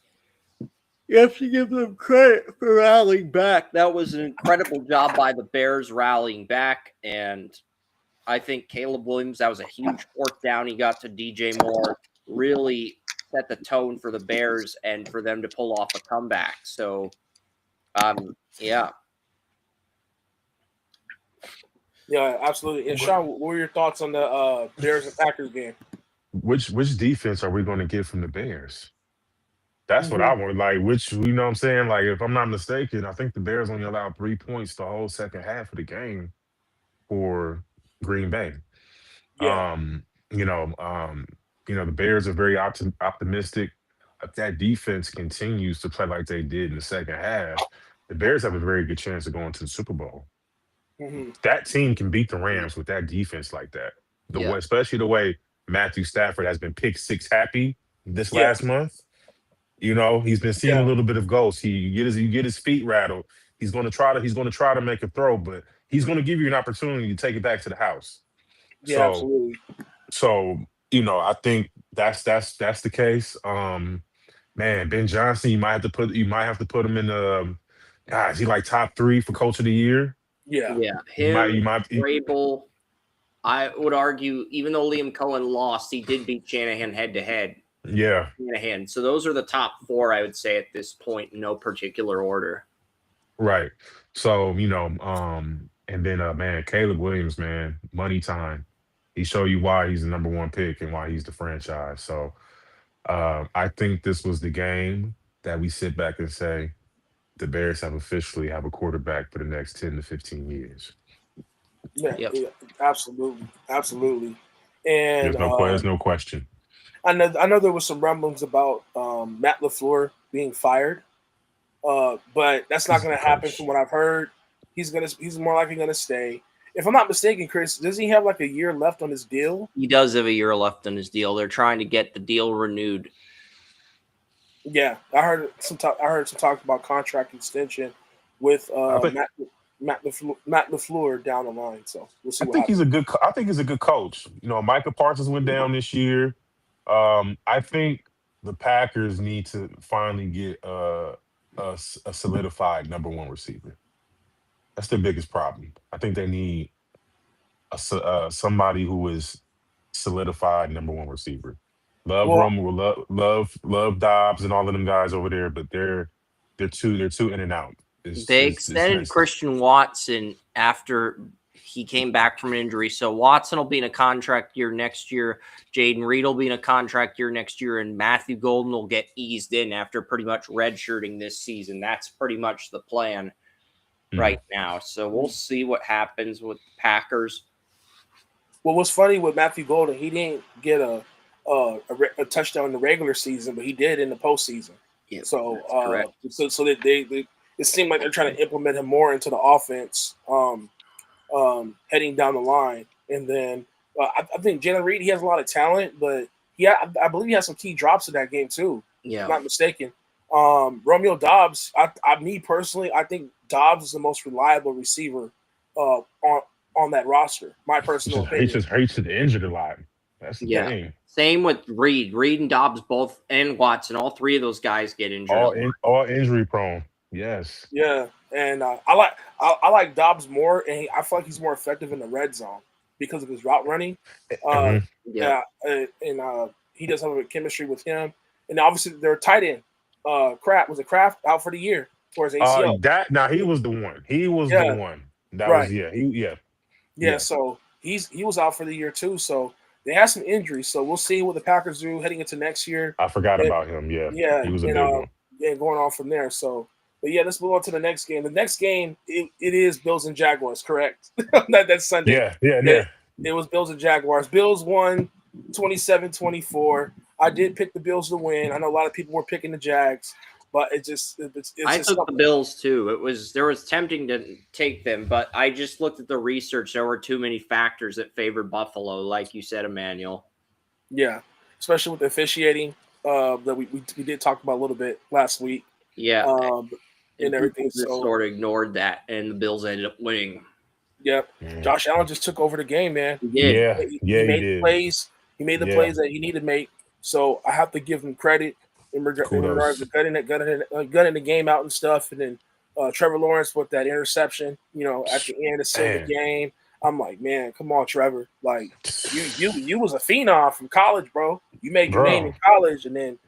you have to give them credit for rallying back. That was an incredible job by the Bears rallying back. And I think Caleb Williams, that was a huge fourth down. He got to DJ Moore, really set the tone for the Bears and for them to pull off a comeback. So, yeah. Yeah, absolutely. And Shaun, what were your thoughts on the Bears and Packers game? Which defense are we going to get from the Bears? That's what I want. Like, which, you know what I'm saying? Like, if I'm not mistaken, I think the Bears only allowed 3 points the whole second half of the game for Green Bay. Yeah. You know, the Bears are very optimistic. If that defense continues to play like they did in the second half, the Bears have a very good chance of going to the Super Bowl. That team can beat the Rams with that defense like that. Yeah. Especially the way Matthew Stafford has been pick six happy this Yeah. last month. You know, he's been seeing a little bit of ghosts. You get his feet rattled. He's going to try to make a throw, but he's going to give you an opportunity to take it back to the house. Yeah, absolutely. So I think that's the case. Man, Ben Johnson, you might have to put him in the guys. He like top 3 for Coach of the Year. Yeah. Him, You might Vrabel. I would argue, even though Liam Cohen lost, he did beat Shanahan head to head. Yeah. Shanahan. So those are the top 4, I would say, at this point, in no particular order. Right. So, and then man, Caleb Williams, man, money time. He showed you why he's the number 1 pick and why he's the franchise. So I think this was the game that we sit back and say the Bears officially have a quarterback for the next 10 to 15 years. Yeah, absolutely. And there's no question. I know there was some rumblings about Matt LaFleur being fired, but that's not going to happen from what I've heard. He's more likely going to stay. If I'm not mistaken, Chris, does he have like a year left on his deal? He does have a year left on his deal. They're trying to get the deal renewed. Yeah, I heard some talk about contract extension with Matt LaFleur down the line. So we'll see. I think he's a good coach. Micah Parsons went down this year. I think the Packers need to finally get a solidified number 1 receiver. That's their biggest problem. I think they need somebody who is solidified number 1 receiver. Love Dobbs and all of them guys over there, but they're too in and out. They extended Christian Watson after he came back from an injury. So Watson will be in a contract year next year. Jaden Reed will be in a contract year next year. And Matthew Golden will get eased in after pretty much redshirting this season. That's pretty much the plan right now. So we'll see what happens with the Packers. Well, what's funny with Matthew Golden, he didn't get a touchdown in the regular season, but he did in the postseason. Yeah, so they it seemed like they're trying to implement him more into the offense heading down the line. And then I think Jalen Reed, he has a lot of talent, but I believe he has some key drops in that game too. Yeah. If I'm not mistaken. Romeo Dobbs, me personally, I think Dobbs is the most reliable receiver on that roster. My personal opinion. He's just injured a lot. That's the thing. Same with Reed. Reed and Dobbs both, and Watson. All 3 of those guys get injured. All injury prone. Yes. Yeah, and I like Dobbs more, and I feel like he's more effective in the red zone because of his route running. And he does have a chemistry with him, and obviously their tight end, Kraft out for the year for his ACL. He was the one. He was the one. That was Yeah. So he was out for the year too. So they had some injuries. So we'll see what the Packers do heading into next year. I forgot about him. Yeah, he was a big one. Yeah, going on from there. So. But yeah, let's move on to the next game. The next game, it is Bills and Jaguars, correct? That's Sunday. Yeah. It was Bills and Jaguars. Bills won 27-24. I did pick the Bills to win. I know a lot of people were picking the Jags, but I took the Bills too. There was tempting to take them, but I just looked at the research. There were too many factors that favored Buffalo, like you said, Emmanuel. Yeah, especially with the officiating that we did talk about a little bit last week. Yeah. And everything. So sort of ignored that, and the Bills ended up winning. Yep. Yeah. Josh Allen just took over the game, man. He did. Yeah, He he made the did. plays. He made the Yeah. plays that he needed to make. So I have to give him credit in regards Kudos. to gutting the game out and stuff. And then Trevor Lawrence with that interception, at the end to seal the Man. game. I'm like, man, come on, Trevor. Like you was a phenom from college, bro. You made your name in Bro. college, and then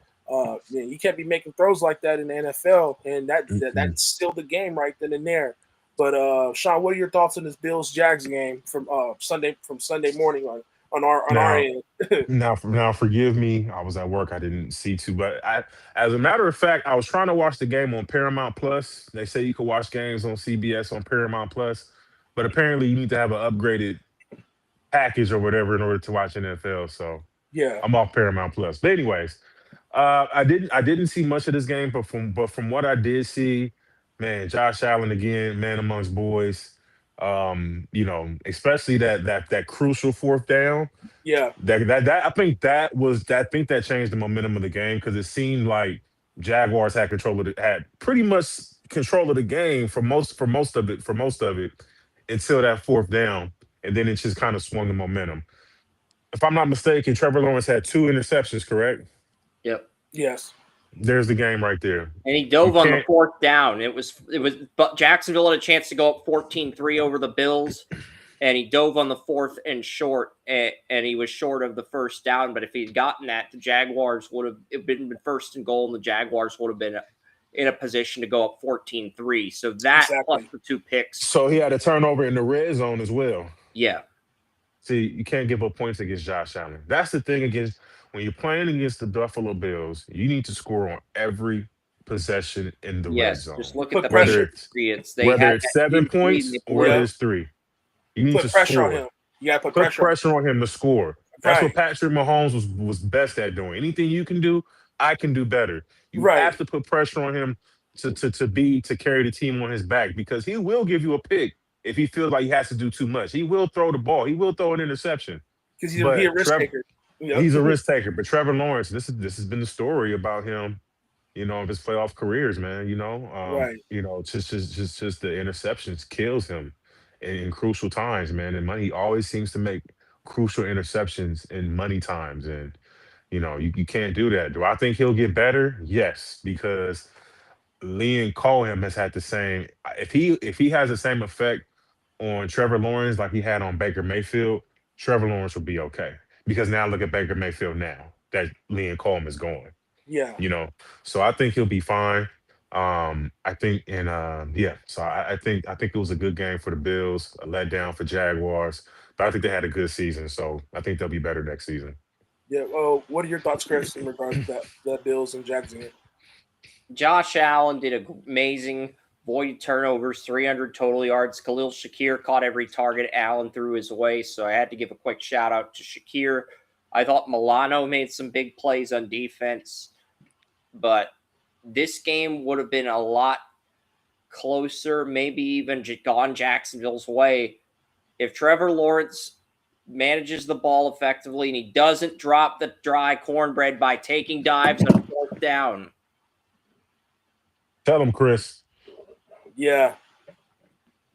you can't be making throws like that in the NFL, and Mm-mm. that's still the game right then and there. But Shaun, what are your thoughts on this Bills Jags game from Sunday morning on our Now, end? now, forgive me. I was at work. I didn't see to, but as a matter of fact, I was trying to watch the game on Paramount Plus. They say you can watch games on CBS on Paramount Plus, but apparently you need to have an upgraded package or whatever in order to watch NFL. So Yeah, I'm off Paramount Plus. But anyways, I didn't see much of this game, but from what I did see, man, Josh Allen again, man amongst boys. Especially that crucial fourth down. yeah, That I think that changed the momentum of the game because it seemed like Jaguars had pretty much control of the game for most of it until that fourth down, and then it just kind of swung the momentum. If I'm not mistaken, Trevor Lawrence had two interceptions, correct? Yep. yes, There's the game right there. And he You dove on the can't. fourth down. But Jacksonville had a chance to go up 14-3 over the Bills, and he dove on the fourth and short, and he was short of the first down. But if he'd gotten that, the Jaguars would have been first and goal, and the Jaguars would have been in a position to go up 14-3. So that plus exactly. the two picks, So he had a turnover in the red zone as well. yeah. See, you can't give up points against Josh Allen. That's the thing against when you're playing against the Buffalo Bills, you need to score on every possession in the red Yes, just zone. look at Put the Whether pressure. it's Patriots. They whether had it's that 7 huge lead and points they or blew whether it. Yeah, it's 3. You you need to put pressure on score. him. You gotta put Put pressure on him. pressure on him to score. That's what Right, Patrick Mahomes was best at doing. Anything you can do, I can do better. You right. have to put pressure on him to carry the team on his back because he will give you a pick if he feels like he has to do too much. He will throw the ball. He will throw an interception. Because he a But risk Trevor, taker. Yep. he's a risk taker. But Trevor Lawrence, this has been the story about him, of his playoff careers, man. Right. Just the interceptions kills him in crucial times, man. And money always seems to make crucial interceptions in money times, and you can't do that. Do I think he'll get better? Yes, because Liam Cohen has had the same. If he has the same effect on Trevor Lawrence like he had on Baker Mayfield, Trevor Lawrence will be okay. Because now look at Baker Mayfield now that Liam Cohen is gone. Yeah. You know, so I think he'll be fine. I think, and yeah, so I think it was a good game for the Bills, a letdown for Jaguars, but I think they had a good season, so I think they'll be better next season. Yeah. Oh, what are your thoughts, Chris, in regards to that Bills and Jags game? Josh Allen did amazing. Avoided turnovers, 300 total yards. Khalil Shakir caught every target Allen threw his way, so I had to give a quick shout out to Shakir. I thought Milano made some big plays on defense, but this game would have been a lot closer, maybe even gone Jacksonville's way if Trevor Lawrence manages the ball effectively and he doesn't drop the dry cornbread by taking dives on fourth down. Tell him, Chris. Yeah.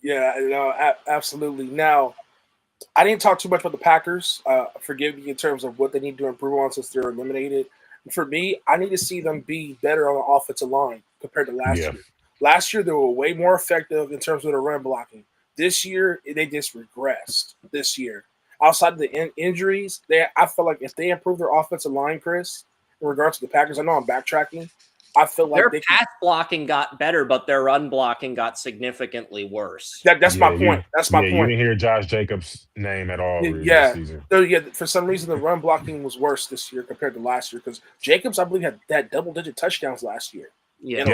Yeah. Absolutely. Now, I didn't talk too much about the Packers. Forgive me in terms of what they need to improve on since they're eliminated. For me, I need to see them be better on the offensive line compared to last Yeah. year. Last year, they were way more effective in terms of the run blocking. This year, they just regressed. This year, outside of the injuries, I feel like if they improve their offensive line, Chris, in regards to the Packers, I know I'm backtracking. I feel like Their they pass blocking got better, but their run blocking got significantly worse. that's Yeah, my point. That's my you point. didn't hear Josh Jacobs' name at all really this Yeah. season. So, yeah, for some reason, the run blocking was worse this year compared to last year because Jacobs, I believe, had double-digit touchdowns last year. Yeah. And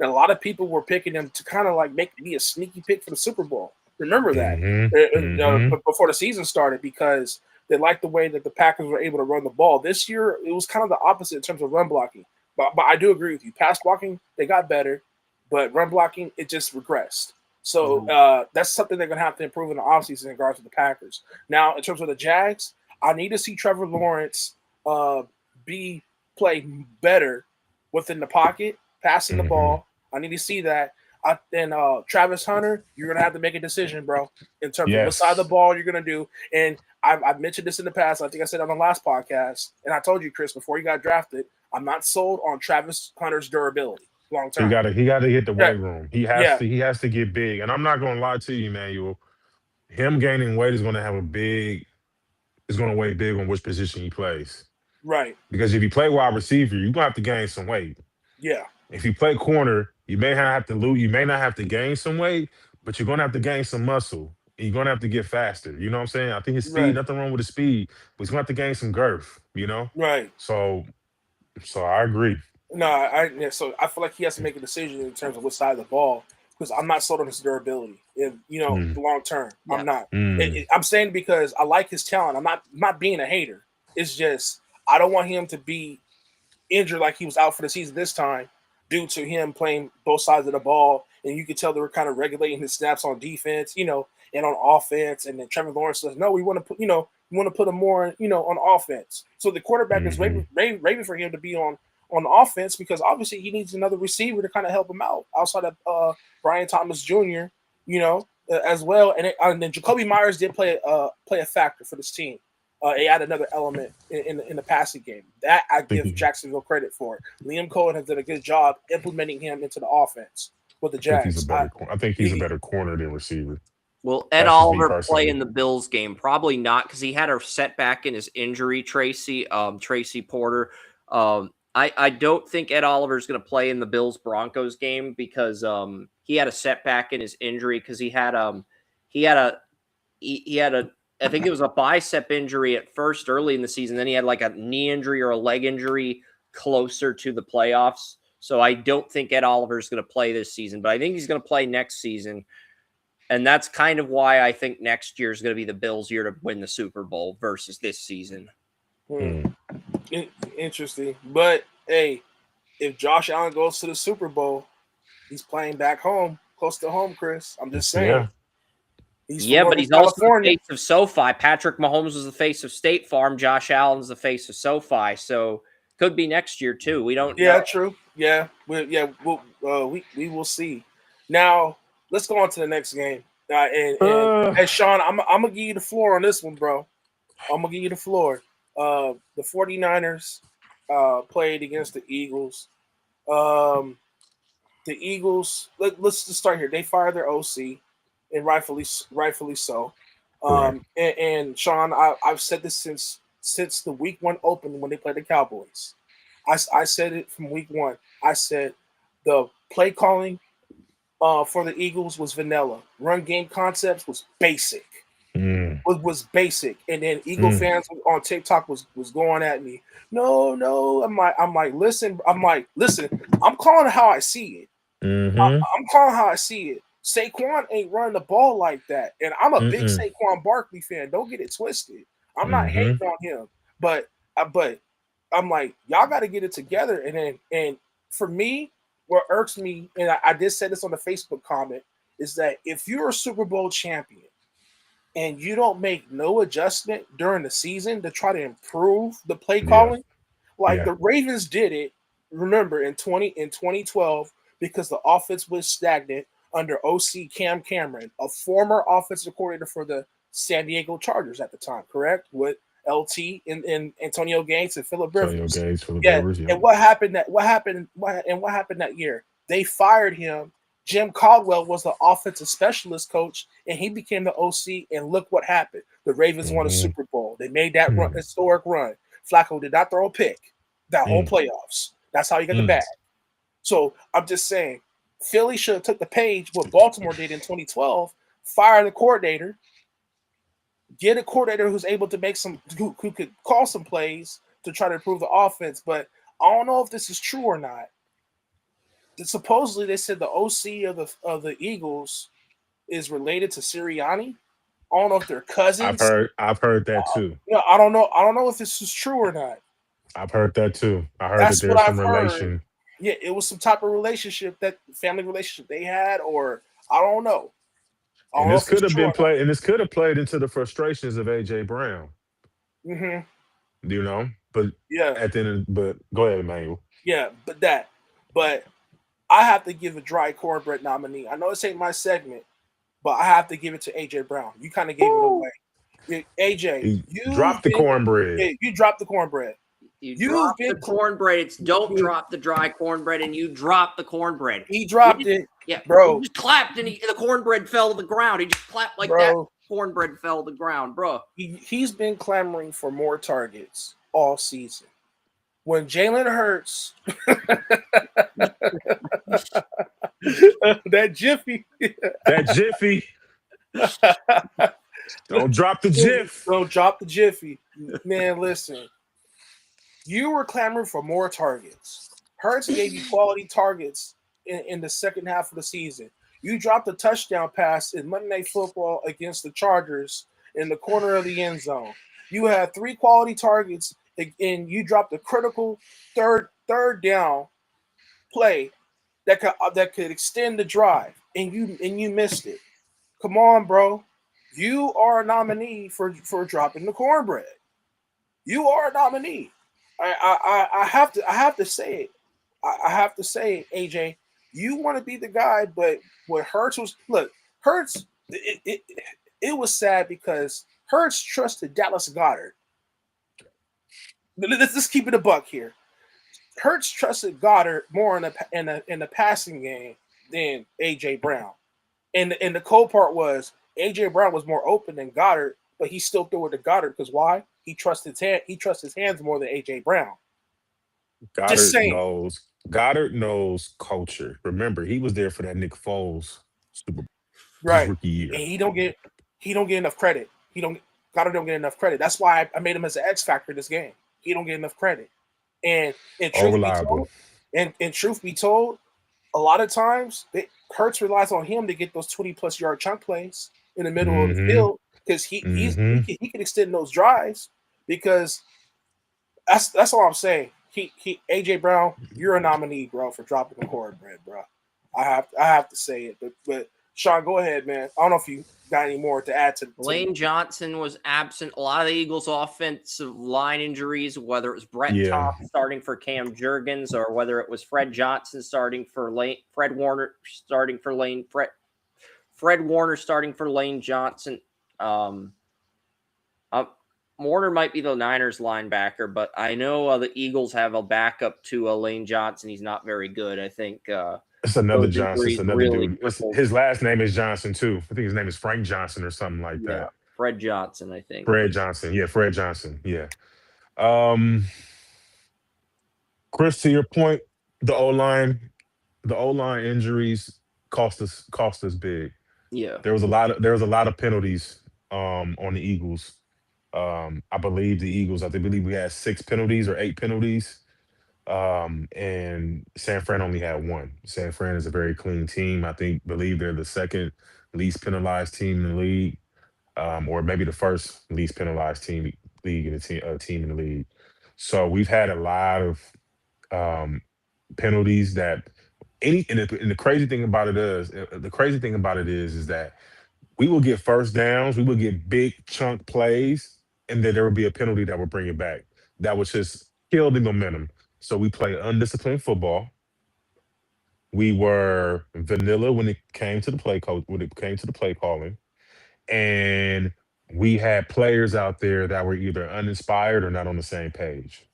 a lot of people were picking him to kind of like be a sneaky pick for the Super Bowl. Remember that before the season started because they liked the way that the Packers were able to run the ball. This year, it was kind of the opposite in terms of run blocking. But I do agree with you. Pass blocking, they got better, but run blocking, it just regressed. So that's something they're going to have to improve in the offseason in regards to the Packers. Now, in terms of the Jags, I need to see Trevor Lawrence play better within the pocket, passing the ball. I need to see that. Travis Hunter, you're gonna have to make a decision, bro, in terms of what side of the Yes. ball you're gonna do. And I've mentioned this in the past. I think I said on the last podcast, and I told you, Chris, before he got drafted, I'm not sold on Travis Hunter's durability long term. He gotta hit the Yeah, weight room. yeah, He has to get big. And I'm not gonna lie to you, Manuel. Him gaining weight is gonna have a big is gonna weigh big on which position he plays. right, Because if you play wide receiver, you're gonna have to gain some weight. yeah, If you play corner, you may have to lose, you may not have to gain some weight, but you're gonna have to gain some muscle. You're gonna have to get faster. You know what I'm saying? I think his speed, right, nothing wrong with his speed, but he's gonna have to gain some girth, you know? right. So I agree. No, yeah, so I feel like he has to make a decision in terms of which side of the ball because I'm not sold on his durability. In Mm, the long term, Yeah. I'm not. mm, I'm saying because I like his talent. I'm not being a hater. It's just I don't want him to be injured like he was out for the season this time due to him playing both sides of the ball. And you could tell they were kind of regulating his snaps on defense, and on offense. And then Trevor Lawrence says, no, we want to put him more, on offense. So the quarterback is hmm raving for him to be on offense because obviously he needs another receiver to kind of help him out outside of Brian Thomas Jr., as well. And then Jacoby Myers did play a factor for this team. He had another element in the passing game. That I think give Jacksonville credit for. Liam Cohen has done a good job implementing him into the offense with the he's a Jags. better I think he's a He, better corner than receiver. Will Ed That's just me Oliver play personally. in the Bills game? Probably not because he had a setback in his injury, Tracy Porter. I don't think Ed Oliver is going to play in the Bills Broncos game because he had a setback in his injury because he had a he had a I think it was a bicep injury at first early in the season. Then he had like a knee injury or a leg injury closer to the playoffs. So I don't think Ed Oliver is going to play this season, but I think he's going to play next season. And that's kind of why I think next year is going to be the Bills' year to win the Super Bowl versus this season. Mm. Interesting. But hey, if Josh Allen goes to the Super Bowl, he's playing back home, close to home, Chris. I'm just saying. Yeah. He's from Yeah, but Northern he's also the California. face of SoFi. Patrick Mahomes was the face of State Farm. Josh Allen's the face of SoFi. So could be next year too. We don't Yeah, know. true. Yeah, we will see. Now let's go on to the next game. And Uh, Sean, I'm gonna give you the floor on this one, bro. I'm gonna give you the floor. The 49ers played against the Eagles. Um, the Eagles. Let's just start here. They fired their OC, and rightfully so. correct. And Sean, I've said this since the week one opened when they played the Cowboys. I said it from week one. I said the play calling for the Eagles was vanilla. Run game concepts was basic. Mm, Was basic. And then Eagle mm, fans on TikTok was going at me. No, no. Listen. I'm calling it how I see it. mm-hmm, I'm calling how I see it. Saquon ain't running the ball like that. And I'm a big mm-mm, Saquon Barkley fan. Don't get it twisted. I'm not mm-hmm. hating on him. But I'm like, y'all got to get it together. And for me, what irks me, and I did say this on the Facebook comment, is that if you're a Super Bowl champion and you don't make no adjustment during the season to try to improve the play Yeah, calling, like yeah. the Ravens did it, remember in 2012, because the offense was stagnant under OC Cam Cameron, a former offensive coordinator for the San Diego Chargers at the time, correct? With LT and Antonio Gates and Philip Antonio Rivers. Gates for the Yeah. Rivers. Yep. And what happened that year? They fired him. Jim Caldwell was the offensive specialist coach, and he became the OC. And look what happened. The Ravens won a Mm-hmm. Super Bowl. They made that Mm, historic run. Flacco did not throw a pick that whole mm, playoffs. That's how he got the mm. bag. So I'm just saying, Philly should have took the page what Baltimore did in 2012, fire the coordinator, get a coordinator who's able to make who could call some plays to try to improve the offense. But I don't know if this is true or not. Supposedly they said the OC of the Eagles is related to Sirianni. I don't know if they're cousins. I've heard that too. I don't know. I don't know if this is true or not. I've heard that too. I heard that That's what there's some I've heard. relation. Yeah, it was some type of relationship, that family relationship they had, or I don't know. I don't And know this if it's could have true been or not. played, and this could have played into the frustrations of AJ Brown, Hmm. you know. But Yeah, at the end, but go ahead, Emmanuel. yeah, but I have to give a Dry Cornbread nominee. I know this ain't my segment, but I have to give it to AJ Brown. You kind of gave it Woo! away. AJ, He dropped the cornbread. you dropped the cornbread. You You've drop the been cornbread. It's don't drop the dry cornbread, and you drop the cornbread. he dropped it, Yeah, bro. He just clapped, and the cornbread fell to the ground. He just clapped like that. Cornbread fell to the ground, bro. He's been clamoring for more targets all season. When Jalen Hurts, that jiffy, That jiffy. Don't drop the jiff. Don't drop the jiffy, man. Listen, you were clamoring for more targets. Hurts gave you quality targets in the second half of the season. You dropped a touchdown pass in Monday Night Football against the Chargers in the corner of the end zone. You had 3 quality targets, and you dropped a critical third down play that could extend the drive, and you missed it. Come on, bro. You are a nominee for dropping the cornbread. You are a nominee. I have to say it. I have to say it, AJ. You want to be the guy, but what Hurts was Hurts. It was sad because Hurts trusted Dallas Goedert. Let's keep it a buck here. Hurts trusted Goddard more in the passing game than AJ Brown. And the cold part was AJ Brown was more open than Goddard, but he still threw it to Goddard because why? He trusts his hands more than AJ Brown. Goddard knows culture. Remember, he was there for that Nick Foles Super Bowl right rookie year. And he don't get enough credit. Goddard don't get enough credit. That's why I made him as an X factor in this game. He don't get enough credit. And truth be told, a lot of times Hurts relies on him to get those 20+ yard chunk plays in the middle of the field because he can extend those drives because that's all I'm saying. He AJ Brown, you're a nominee, bro, for dropping the cornbread, bro. I have to say it, but Shaun, go ahead, man. I don't know if you got any more to add to. Lane Johnson was absent. A lot of the Eagles' offensive line injuries, whether it was Brett Toth starting for Cam Jurgens or whether it was Fred Johnson starting for Lane, Fred Warner starting for Lane, Fred Warner starting for Lane Johnson. Warner might be the Niners linebacker, but I know the Eagles have a backup to Lane Johnson. He's not very good. I think it's another Johnson. It's another dude. His last name is Johnson, too. I think his name is Frank Johnson or something like that. Fred Johnson, I think. Fred Johnson. Yeah, Fred Johnson. Yeah. Chris, to your point, the O-line injuries cost us big. Yeah. There was a lot of penalties on the Eagles. I believe we had 6 penalties or 8 penalties. And San Fran only had 1. San Fran is a very clean team. Believe they're the second least penalized team in the league, or maybe the first least penalized team in the league. So we've had a lot of penalties that and the crazy thing about it is that we will get first downs, we will get big chunk plays, and then there will be a penalty that will bring it back. That would just kill the momentum. So we play undisciplined football. We were vanilla when it came to the play calling, and we had players out there that were either uninspired or not on the same page.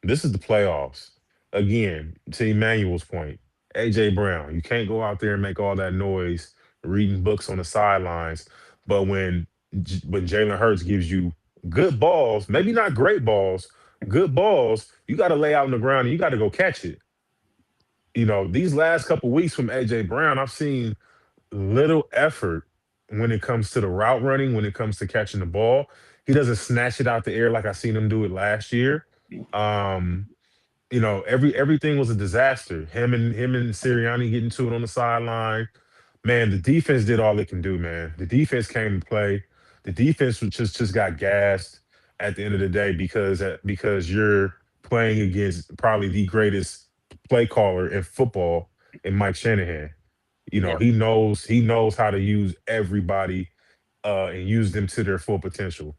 This is the playoffs. Again, to Emmanuel's point, AJ Brown, you can't go out there and make all that noise reading books on the sidelines. But when Jalen Hurts gives you good balls, maybe not great balls, good balls, you got to lay out on the ground and you got to go catch it. These last couple weeks from AJ Brown, I've seen little effort when it comes to the route running, when it comes to catching the ball. He doesn't snatch it out the air like I seen him do it last year. Everything was a disaster. Him and Sirianni getting to it on the sideline. Man, the defense did all it can do, man. The defense came to play. The defense just got gassed at the end of the day because you're playing against probably the greatest play caller in football in Mike Shanahan. He knows how to use everybody and use them to their full potential.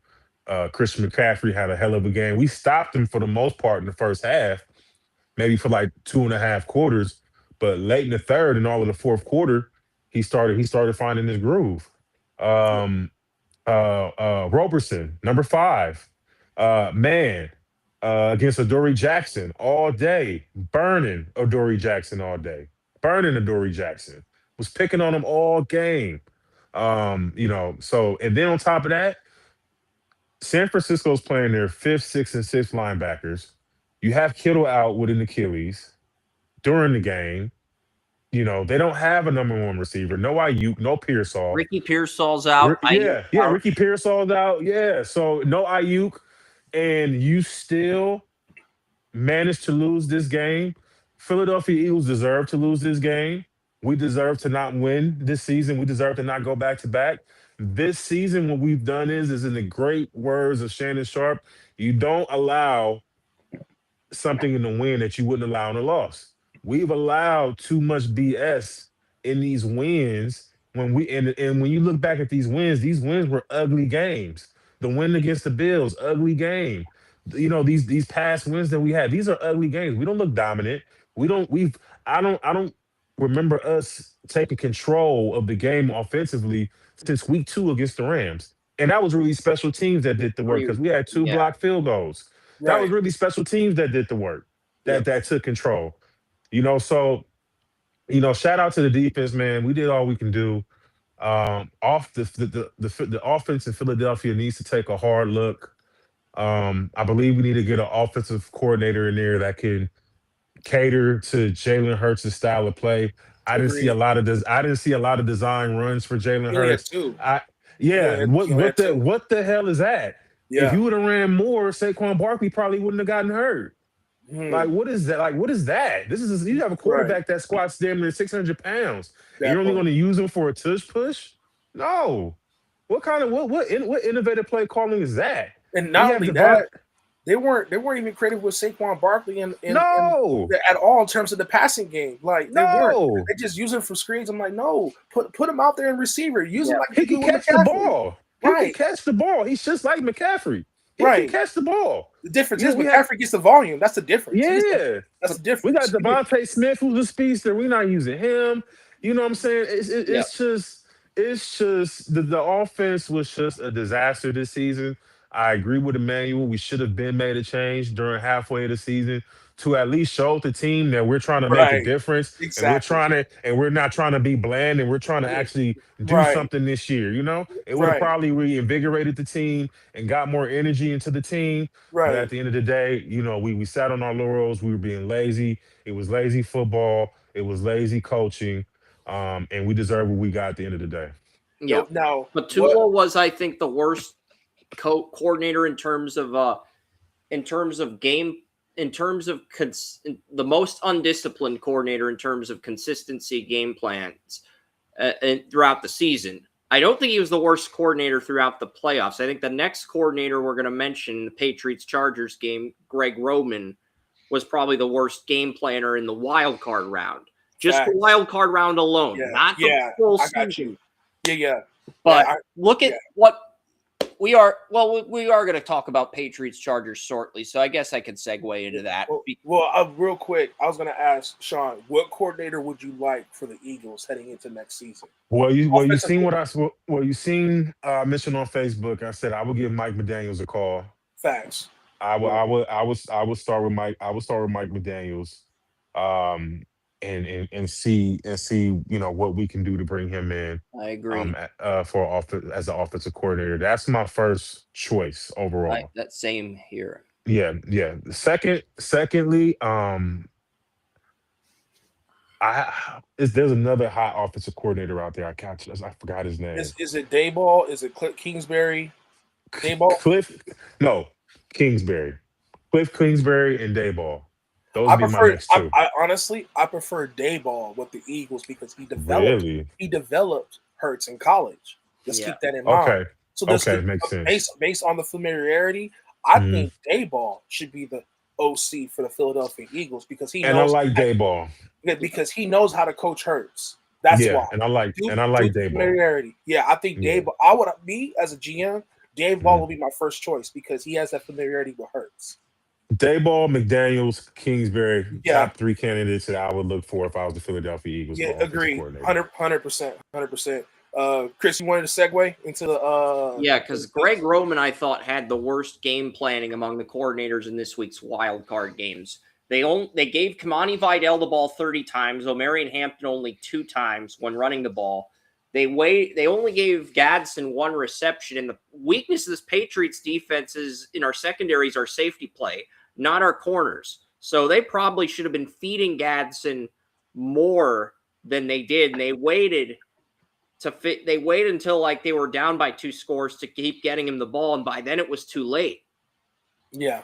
Christian McCaffrey had a hell of a game. We stopped him for the most part in the first half, maybe for like 2.5 quarters. But late in the third and all of the fourth quarter, he started finding his groove. Um, Roberson, number 5, man, against Adoree Jackson all day, burning Adoree Jackson all day, burning Adoree Jackson, was picking on him all game. So and then on top of that, San Francisco's playing their fifth, sixth, and sixth linebackers. You have Kittle out with an Achilles during the game. They don't have a number 1 receiver. No Ayuk, no Pearsall. Ricky Pearsall's out. Yeah. Ricky Pearsall's out. Yeah. So no Ayuk, and you still managed to lose this game. Philadelphia Eagles deserve to lose this game. We deserve to not win this season. We deserve to not go back to back. This season, what we've done is in the great words of Shannon Sharp, you don't allow something in the win that you wouldn't allow in a loss. We've allowed too much BS in these wins. And when you look back at these wins were ugly games. The win against the Bills, ugly game. These past wins that we had, these are ugly games. We don't look dominant. We don't we've I don't remember us taking control of the game offensively since week 2 against the Rams. And that was really special teams that did the work because we had 2 Yeah. blocked field goals. That was Right. really special teams that did the work, Yep. that took control. So shout out to the defense, man. We did all we can do. Off the offense in Philadelphia needs to take a hard look. I believe we need to get an offensive coordinator in there that can cater to Jalen Hurts' style of play. I didn't see a Agreed. lot of I didn't see a lot of design runs for Jalen He only had Hurts. 2. I He only Yeah, had, what he only what had the 2. what the hell is that? If Yeah. you would have ran more, Saquon Barkley probably wouldn't have gotten hurt. Like, what is that? Like, what is that? You have a Right. quarterback that squats damn near 600 pounds, and That you're only part. going to use him for a tush push? No. What kind of what innovative play calling is that? And We not have only Devon. that, they weren't even creative with Saquon Barkley in No, at all in terms of the passing game. Like they weren't. no. They just use him for screens. I'm like, no, put him out there in receiver. Use him Yeah. like He you do can with catch the McCaffrey. ball. He can Right. catch the ball. He's just like McCaffrey. He can Right. catch the ball. The difference is We have McCaffrey gets the volume. That's the difference. Yeah. That's the We got difference. Devontae Smith, who's a speedster. We're not using him. You know what I'm saying? Yeah. It's just the offense was just a disaster this season. I agree with Emmanuel. We should have been made a change during halfway of the season to at least show the team that we're trying to make a Right. difference, and Exactly. we're not trying to be bland, and we're trying to actually do Right. something this year. It would have Right. probably reinvigorated the team and got more energy into the team. But at Right. the end of the day, we sat on our laurels. We were being lazy. It was lazy football. It was lazy coaching. And we deserve what we got at the end of the day. Yeah. Now, But what? Tua was, I think, the worst coordinator in terms of game, in terms of the most undisciplined coordinator in terms of consistency game plans and throughout the season. I don't think he was the worst coordinator throughout the playoffs. I think the next coordinator we're going to mention, the Patriots-Chargers game, Greg Roman, was probably the worst game planner in the wild card round. Just Facts. the wild card round alone, Yeah. not the Yeah. full I got season. you. Yeah. But Yeah, look at what we are. Well, we are going to talk about Patriots Chargers shortly, so I guess I could segue into that. Real quick, I was going to ask Shaun, what coordinator would you like for the Eagles heading into next season? You Offensive seen mentioned on Facebook. I said I would give Mike McDaniels a call. Facts. I would start with Mike. I would start with Mike McDaniels, and see what we can do to bring him in. I agree. As an offensive coordinator. That's my first choice overall. That same here. Yeah. Secondly, there's another hot offensive coordinator out there. I forgot his name. Is it Dayball? Is it Kingsbury? Dayball? Kingsbury. Cliff Kingsbury and Dayball. Those would be my next two. I honestly prefer Dayball with the Eagles because he developed Hurts in college. Let's keep that in mind. Okay. So makes sense. Based on the familiarity, I think Dayball should be the OC for the Philadelphia Eagles because he knows. And I like Dayball because he knows how to coach Hurts. That's why. And I like Dayball. Familiarity. Yeah, I think Dayball. I would be as a GM. Dayball will be my first choice because he has that familiarity with Hurts. Dayball, McDaniels, Kingsbury, Yeah, top 3 candidates that I would look for if I was the Philadelphia Eagles yeah, for offensive agree. coordinator. 100%, 100%. Chris, you wanted to segue into Yeah, because Greg Roman, I thought, had the worst game planning among the coordinators in this week's wild card games. They gave Kamani Vidal the ball 30 times, O'Marion Hampton only 2 times when running the ball. They only gave Gadsden 1 reception, and the weakness of this Patriots defense is in our secondaries, our safety play, not our corners. So they probably should have been feeding Gadsden more than they did, and they waited until like they were down by 2 scores to keep getting him the ball, and by then it was too late. Yeah.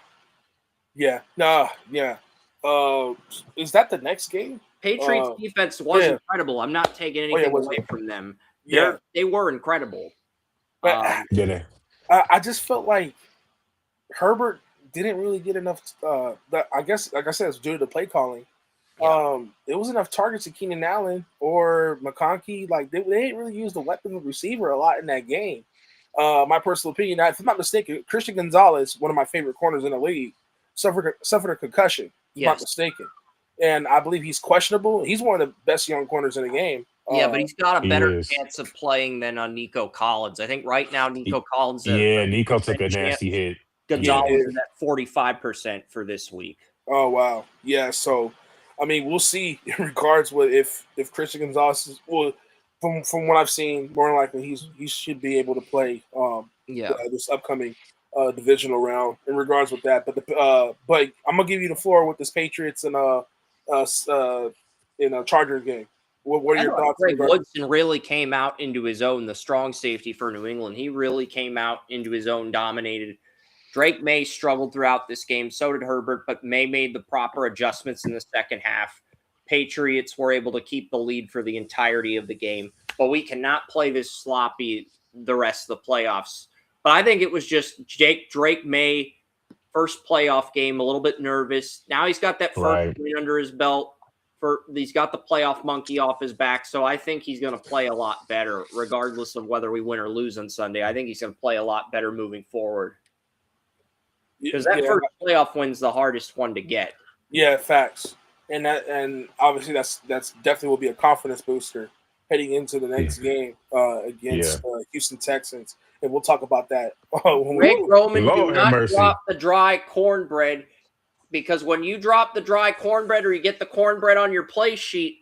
Is that the next game? Patriots defense was incredible. I'm not taking anything away from them. They were incredible. But I just felt like Herbert didn't really get enough. I guess, like I said, it's due to the play calling. Yeah. There was enough targets to Keenan Allen or McConkey. Like they didn't really use the weapon of receiver a lot in that game. My personal opinion, if I'm not mistaken, Christian Gonzalez, one of my favorite corners in the league, suffered a concussion. If I'm not mistaken, and I believe he's questionable. He's one of the best young corners in the game. Yeah, but he's got a better chance of playing than Nico Collins. I think right now Nico Collins. Nico took a nasty hit. Gonzalez is at 45% for this week. Oh wow, yeah. So, I mean, we'll see in regards with if Christian Gonzalez is, well, from what I've seen, more than likely he should be able to play this upcoming divisional round in regards with that. But I'm gonna give you the floor with this Patriots and Chargers game. What are your thoughts? Greg Woodson really came out into his own, the strong safety for New England. He really came out into his own, dominated. Drake May struggled throughout this game. So did Herbert, but May made the proper adjustments in the second half. Patriots were able to keep the lead for the entirety of the game, but we cannot play this sloppy the rest of the playoffs. But I think it was just Drake May, first playoff game, a little bit nervous. Now he's got that first win under his belt. He's got the playoff monkey off his back, so I think he's going to play a lot better, regardless of whether we win or lose on Sunday. I think he's going to play a lot better moving forward. Because that first playoff win's the hardest one to get. Yeah, facts. And obviously that's definitely will be a confidence booster heading into the next game against Houston Texans. And we'll talk about that. Greg Roman, do not drop the dry cornbread, because when you drop the dry cornbread or you get the cornbread on your play sheet,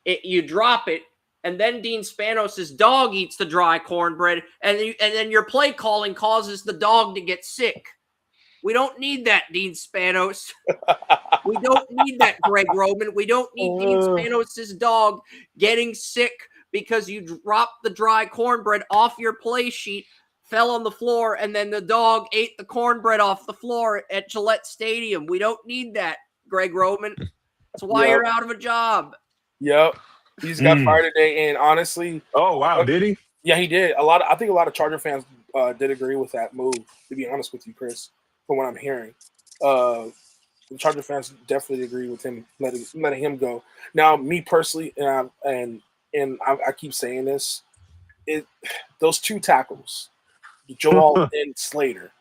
you drop it, and then Dean Spanos' dog eats the dry cornbread, and then your play calling causes the dog to get sick. We don't need that, Dean Spanos. We don't need that, Greg Roman. We don't need Dean Spanos' dog getting sick because you dropped the dry cornbread off your play sheet, fell on the floor, and then the dog ate the cornbread off the floor at Gillette Stadium. We don't need that, Greg Roman. That's why you're out of a job. Yep. He's got fired today, and honestly... Oh, wow. Did he? Yeah, he did. I think a lot of Charger fans did agree with that move, to be honest with you, Chris. From what I'm hearing, the Charger fans definitely agree with him letting him go. Now, me personally, and I keep saying this, those 2 tackles, Joel and Slater,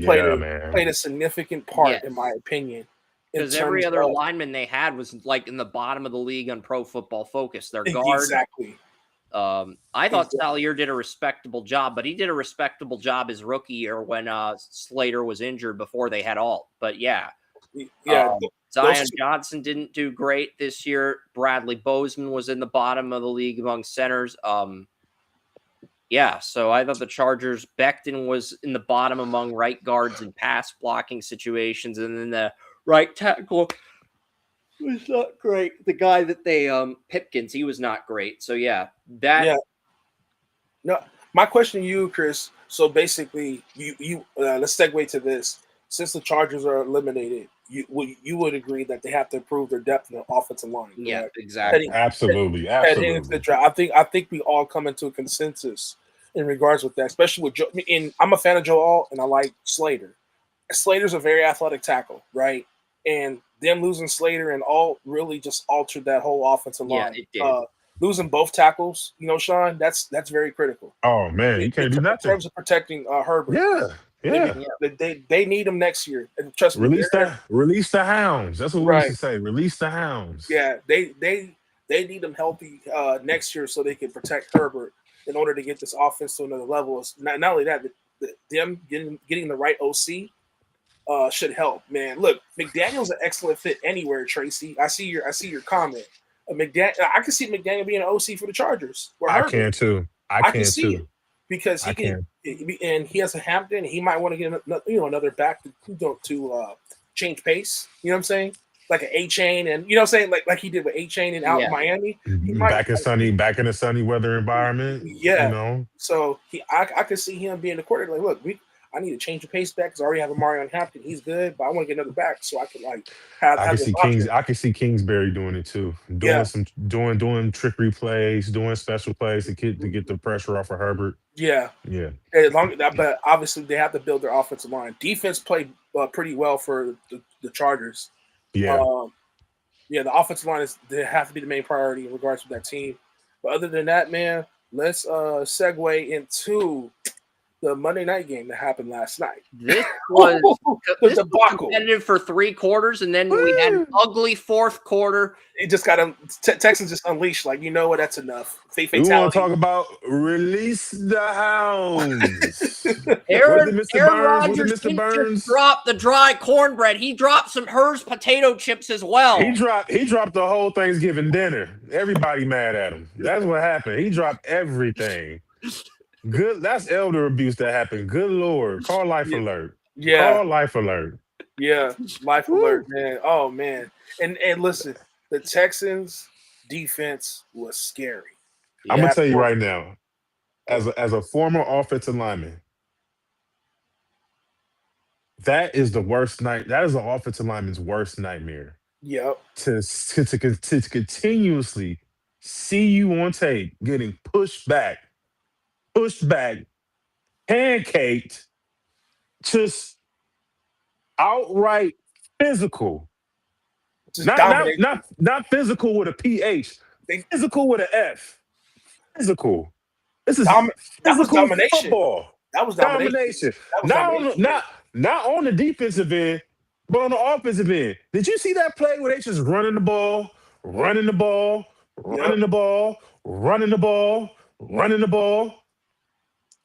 played a significant part, in my opinion. Because every other lineman they had was like in the bottom of the league on Pro Football Focus. Their guard, exactly. I thought Sallier did a respectable job, but he did a respectable job his rookie year when Slater was injured before they had Alt. But Zion Johnson didn't do great this year. Bradley Bozeman was in the bottom of the league among centers. So I thought the Chargers, Becton was in the bottom among right guards in pass blocking situations, and then the right tackle was not great. The guy that they Pipkins, he was not great. So No, my question to you, Chris. So basically, you let's segue to this. Since the Chargers are eliminated, you would agree that they have to improve their depth in the offensive line. Yeah, exactly. Absolutely. I think we all come into a consensus in regards with that, especially with Joe. And I'm a fan of Joe Alt, and I like Slater. Slater's a very athletic tackle, right? And them losing Slater and Alt really just altered that whole offensive line. Yeah, it did. Losing both tackles, Sean, that's very critical. Oh man, you can't do nothing in terms of protecting Herbert. Yeah, Yeah. They need him next year. And trust me, Release the hounds. That's what we used right. to say. Release the hounds. Yeah, they need them healthy next year so they can protect Herbert in order to get this offense to another level. Not only that, them getting the right OC should help. Man, look, McDaniel's an excellent fit anywhere. Tracy, I see your comment. I can see McDaniel being an OC for the Chargers or I Herbert. can too. I can see it because I can. and he has a Hampton. He might want to get another back to change pace. You know what I'm saying? Like an A-Chain, and you know what I'm saying, like he did with A-Chain and out in Miami. He might, back in a sunny weather environment. Yeah. You know. So I could see him being the quarterback. Like, look, I need to change the pace back because I already have a Mario Hampton. He's good, but I want to get another back so I can have I can see Kingsbury doing it too. Doing trickery plays, doing special plays to get the pressure off of Herbert. Yeah. Yeah. But obviously they have to build their offensive line. Defense played pretty well for the Chargers. Yeah. The offensive line they have to be the main priority in regards to that team. But other than that, man, let's segue into the Monday night game that happened last night. This was debacle. Competitive for 3 quarters, and then we had an ugly 4th quarter. It just got Texans just unleashed. Like, you know what? That's enough. We want to talk about release the hounds. Aaron Rodgers just dropped the dry cornbread. He dropped some Hers potato chips as well. He dropped the whole Thanksgiving dinner. Everybody mad at him. That's what happened. He dropped everything. Good. That's elder abuse that happened. Good Lord. Call life alert. Yeah. Call life alert. Yeah. Life alert, man. Oh, man. And listen, the Texans defense was scary. I'm going to tell you right now, as a former offensive lineman, that is the worst night. That is an offensive lineman's worst nightmare. Yep. To continuously see you on tape getting pushed back, pancaked, just outright physical. Not physical with a PH. Physical with an F. Physical. This is physical domination. Football. That was domination. Not on the defensive end, but on the offensive end. Did you see that play where they just running the ball?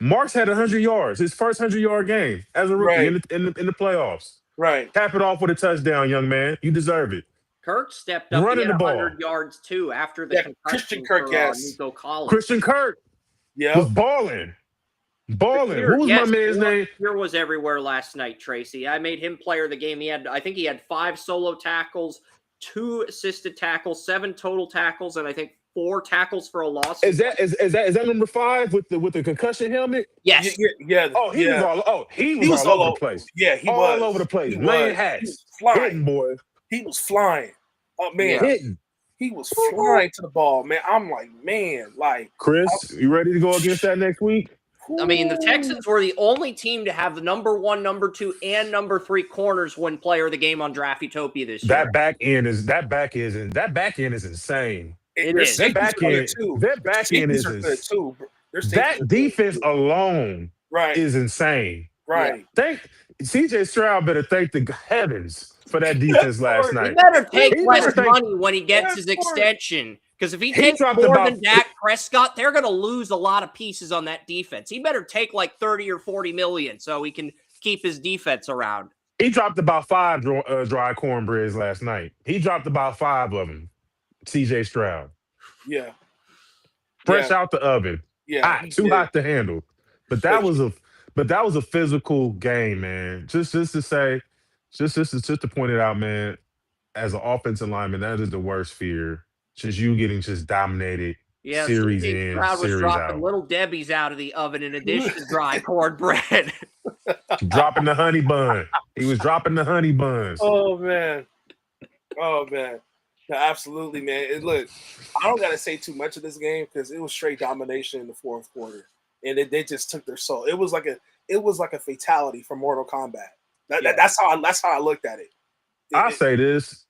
Marks had 100 yards, his first 100-yard game as a rookie in the playoffs. Right. Cap it off with a touchdown, young man. You deserve it. Kirk stepped up running to get the 100 yards too after the Christian Kirk, Nico Collins. Christian Kirk was balling. What was my man's name? Here was everywhere last night, Tracy. I made him player of the game. I think he had 5 solo tackles, 2 assisted tackles, 7 total tackles, and I think 4 tackles for a loss. Is that number 5 with the concussion helmet? Yes. Yeah. He was all over the place. Yeah, he was all over the place. Laying hats. Hitting, boy. He was flying. Oh man. Hitting. He was flying to the ball, man. I'm like, man, like Chris, you ready to go against that next week? I mean, the Texans were the only team to have the number 1, number 2, and number 3 corners win player of the game on Draftutopia this year. That back end is insane. That back end is good too. That defense alone is insane. Right. CJ Stroud better thank the heavens for that defense last night. He better take less money when he gets his extension. Because if he takes more than Dak Prescott, they're going to lose a lot of pieces on that defense. He better take like 30 or 40 million so he can keep his defense around. He dropped about 5 dry cornbreads last night. He dropped about 5 of them. CJ Stroud. Yeah. Fresh out the oven. Yeah. Too hot to handle. But that was a physical game, man. Just to point it out, man. As an offensive lineman, that is the worst fear. Just you getting just dominated. Yeah, series in, Stroud was series dropping out. Little Debbie's out of the oven in addition to dry cornbread. Dropping the honey bun. He was dropping the honey buns. Oh man. No, absolutely, man. Look, I don't gotta say too much of this game because it was straight domination in the 4th quarter, and they just took their soul. It was like a fatality from Mortal Kombat. That's how I looked at it. I'll say this.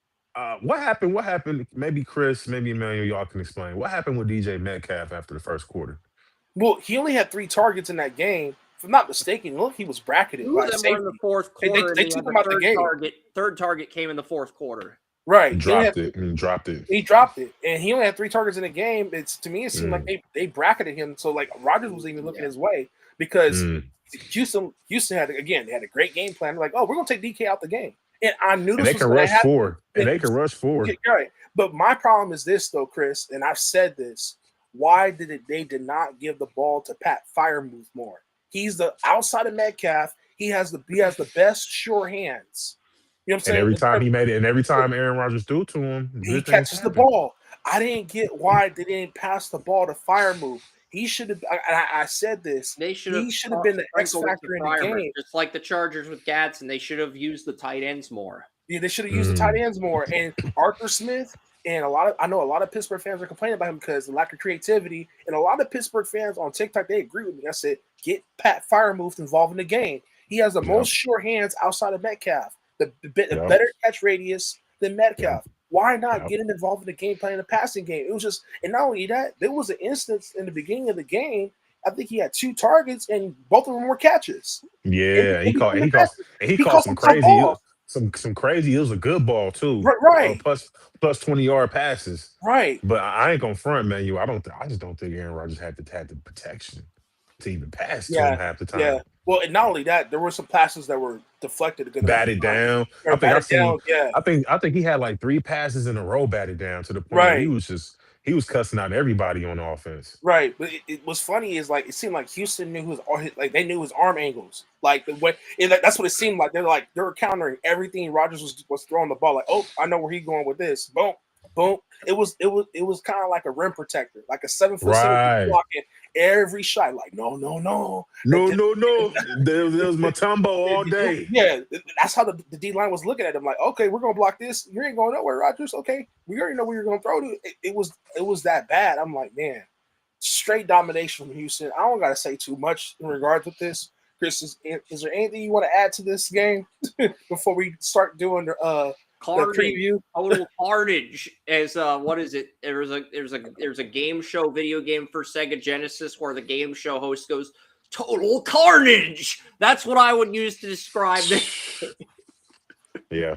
What happened? Maybe Chris, maybe Emmanuel, y'all can explain. What happened with DJ Metcalf after the first quarter? Well, he only had 3 targets in that game, I'm not mistaken, look, he was bracketed Two by of them were in the safety. fourth They quarter. and took the him out the game. Third target came in the fourth quarter. Right. Dropped it. Dropped it. He dropped it, and he only had 3 targets in the game. To me, it seemed like they bracketed him, so like Rodgers wasn't even looking his way because Houston had a great game plan. Like, oh, we're gonna take DK out the game, and I knew this was going to happen. They can rush 4. Right. But my problem is this, though, Chris, and I've said this: why they did not give the ball to Pat Freiermuth more? He's the outside of Metcalf. He has the best sure hands. You know what I'm saying? And every time he made it, and every time Aaron Rodgers threw to him, he catches the ball. I didn't get why they didn't pass the ball to Freiermuth. He should have. I said this. He should have been the X factor in the game, just like the Chargers with Gadsden. They should have used the tight ends more. Yeah, they should have used the tight ends more. And Arthur Smith and I know a lot of Pittsburgh fans are complaining about him because of the lack of creativity. And a lot of Pittsburgh fans on TikTok, they agree with me. I said, get Pat Freiermuth involved in the game. He has the most sure hands outside of Metcalf. The better catch radius than Metcalf. Why not get him involved in the game plan in the passing game? It was just, and not only that, there was an instance in the beginning of the game. I think he had 2 targets and both of them were catches. Yeah, he caught some crazy, some crazy. It was a good ball too. Right. Plus 20-yard passes. Right. But I ain't gonna front, man. I just don't think Aaron Rodgers had the protection to even pass to him half the time. Yeah. Well, and not only that, there were some passes that were deflected, batted down. I think he had like 3 passes in a row batted down to the point where he was cussing out everybody on offense. Right, but it was funny is like it seemed like Houston knew they knew his arm angles, like the way that's what it seemed like. They were countering everything Rodgers was throwing the ball. Like, oh, I know where he's going with this. Boom, boom. It was kind of like a rim protector, like a 7-foot center blocking every shot. Like, no. There was Mutombo all day. Yeah, that's how the D line was looking at him. Like, okay, we're gonna block this. You ain't going nowhere, Rodgers. Okay, we already know where you're gonna throw to. It was that bad. I'm like, man, straight domination from Houston. I don't gotta say too much in regards with this. Chris, is there anything you want to add to this game before we start doing the preview? Total carnage. As what is it? There's a game show video game for Sega Genesis where the game show host goes, "Total carnage." That's what I would use to describe this. Yeah.